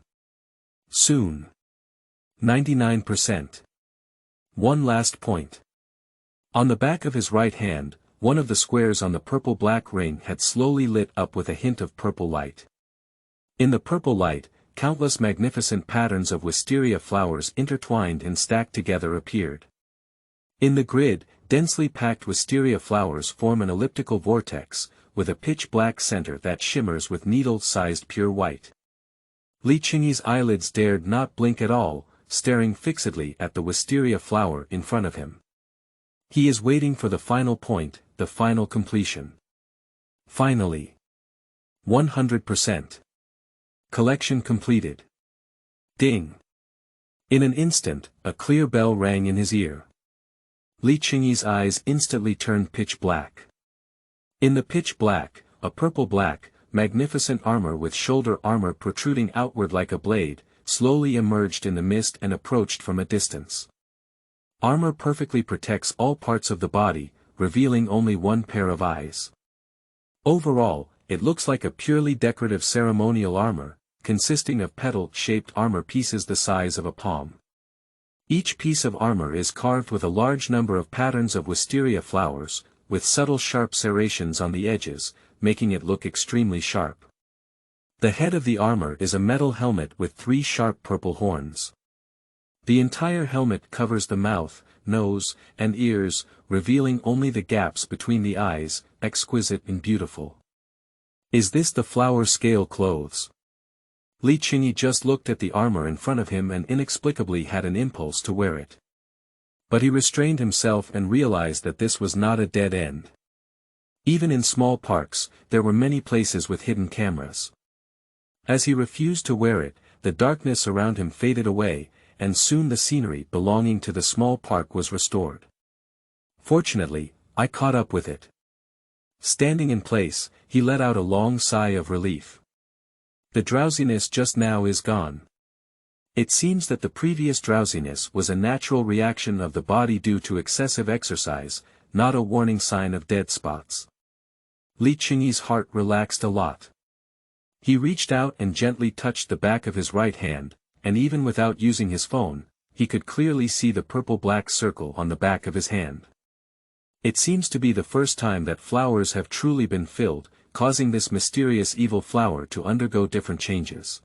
Soon. 99%. One last point. On the back of his right hand, one of the squares on the purple-black ring had slowly lit up with a hint of purple light. In the purple light, countless magnificent patterns of wisteria flowers intertwined and stacked together appeared. In the grid, densely packed wisteria flowers form an elliptical vortex, with a pitch-black center that shimmers with needle-sized pure white. Li Qingyi's eyelids dared not blink at all, staring fixedly at the wisteria flower in front of him. He is waiting for the final point, the final completion. Finally. 100%. Collection completed. Ding. In an instant, a clear bell rang in his ear. Li Qingyi's eyes instantly turned pitch black. In the pitch black, a purple-black, magnificent armor with shoulder armor protruding outward like a blade, slowly emerged in the mist and approached from a distance. Armor perfectly protects all parts of the body, revealing only one pair of eyes. Overall, it looks like a purely decorative ceremonial armor, consisting of petal-shaped armor pieces the size of a palm. Each piece of armor is carved with a large number of patterns of wisteria flowers, with subtle sharp serrations on the edges, making it look extremely sharp. The head of the armor is a metal helmet with 3 sharp purple horns. The entire helmet covers the mouth, nose, and ears, revealing only the gaps between the eyes, exquisite and beautiful. Is this the flower scale clothes? Li Qingyi just looked at the armor in front of him and inexplicably had an impulse to wear it. But he restrained himself and realized that this was not a dead end. Even in small parks, there were many places with hidden cameras. As he refused to wear it, the darkness around him faded away, and soon the scenery belonging to the small park was restored. Fortunately, I caught up with it. Standing in place, he let out a long sigh of relief. The drowsiness just now is gone. It seems that the previous drowsiness was a natural reaction of the body due to excessive exercise, not a warning sign of dead spots. Li Qingyi's heart relaxed a lot. He reached out and gently touched the back of his right hand, and even without using his phone, he could clearly see the purple-black circle on the back of his hand. It seems to be the first time that flowers have truly been filled, causing this mysterious evil flower to undergo different changes.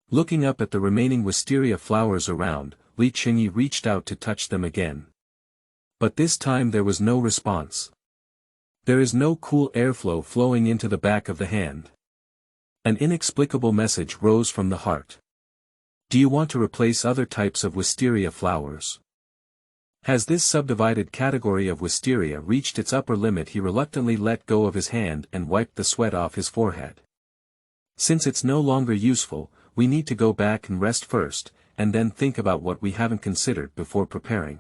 Looking up at the remaining wisteria flowers around, Li Qingyi reached out to touch them again. But this time there was no response. There is no cool airflow flowing into the back of the hand. An inexplicable message rose from the heart. Do you want to replace other types of wisteria flowers? Has this subdivided category of wisteria reached its upper limit? He reluctantly let go of his hand and wiped the sweat off his forehead. Since it's no longer useful, we need to go back and rest first, and then think about what we haven't considered before preparing.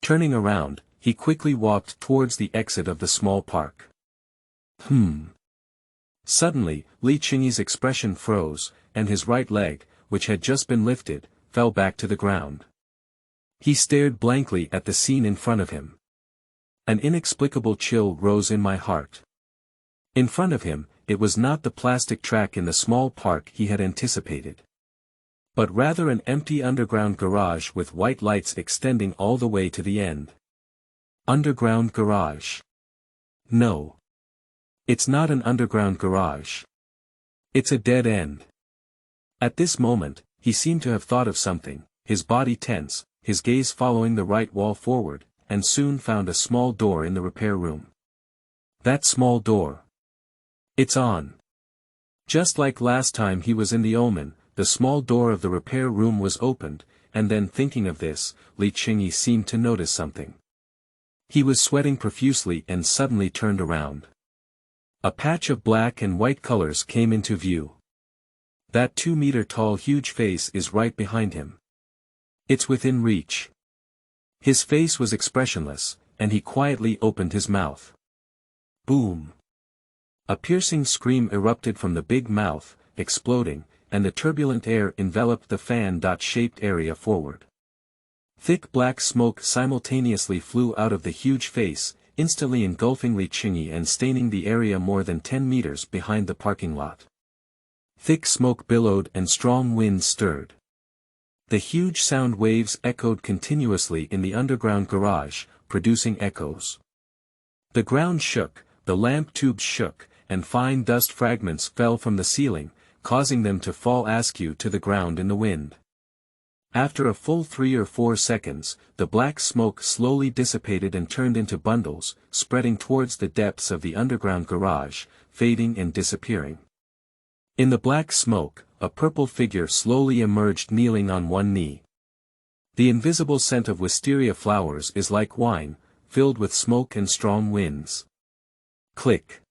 Turning around, he quickly walked towards the exit of the small park. Suddenly, Li Qingyi's expression froze, and his right leg, which had just been lifted, fell back to the ground. He stared blankly at the scene in front of him. An inexplicable chill rose in my heart. In front of him, it was not the plastic track in the small park he had anticipated, but rather an empty underground garage with white lights extending all the way to the end. Underground garage. No. It's not an underground garage. It's a dead end. At this moment, he seemed to have thought of something, his body tense, his gaze following the right wall forward, and soon found a small door in the repair room. That small door. It's on. Just like last time he was in the Omen, the small door of the repair room was opened, and then thinking of this, Li Qingyi seemed to notice something. He was sweating profusely and suddenly turned around. A patch of black and white colors came into view. That 2-meter-tall huge face is right behind him. It's within reach. His face was expressionless, and he quietly opened his mouth. Boom! A piercing scream erupted from the big mouth, exploding, and the turbulent air enveloped the fan-shaped area forward. Thick black smoke simultaneously flew out of the huge face, instantly engulfing Li Qingyi and staining the area more than 10 meters behind the parking lot. Thick smoke billowed and strong winds stirred. The huge sound waves echoed continuously in the underground garage, producing echoes. The ground shook, the lamp tubes shook, and fine dust fragments fell from the ceiling, causing them to fall askew to the ground in the wind. After a full 3 or 4 seconds, the black smoke slowly dissipated and turned into bundles, spreading towards the depths of the underground garage, fading and disappearing. In the black smoke, a purple figure slowly emerged kneeling on one knee. The invisible scent of wisteria flowers is like wine, filled with smoke and strong winds. Click.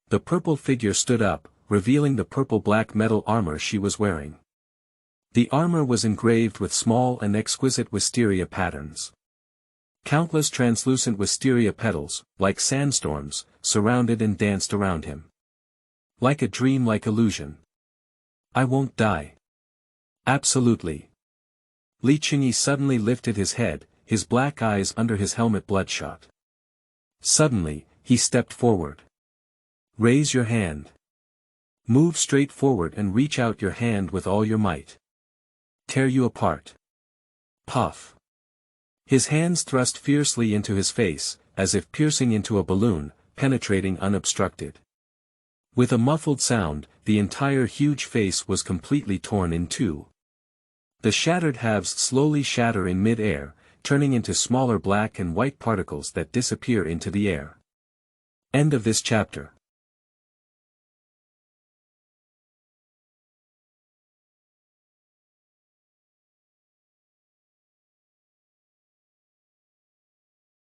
The purple figure stood up, revealing the purple-black metal armor she was wearing. The armor was engraved with small and exquisite wisteria patterns. Countless translucent wisteria petals, like sandstorms, surrounded and danced around him. Like a dream-like illusion. I won't die. Absolutely. Li Qingyi suddenly lifted his head, his black eyes under his helmet bloodshot. Suddenly, he stepped forward. Raise your hand. Move straight forward and reach out your hand with all your might. Tear you apart. Puff. His hands thrust fiercely into his face, as if piercing into a balloon, penetrating unobstructed. With a muffled sound, the entire huge face was completely torn in two. The shattered halves slowly shatter in mid-air, turning into smaller black and white particles that disappear into the air. End of this chapter.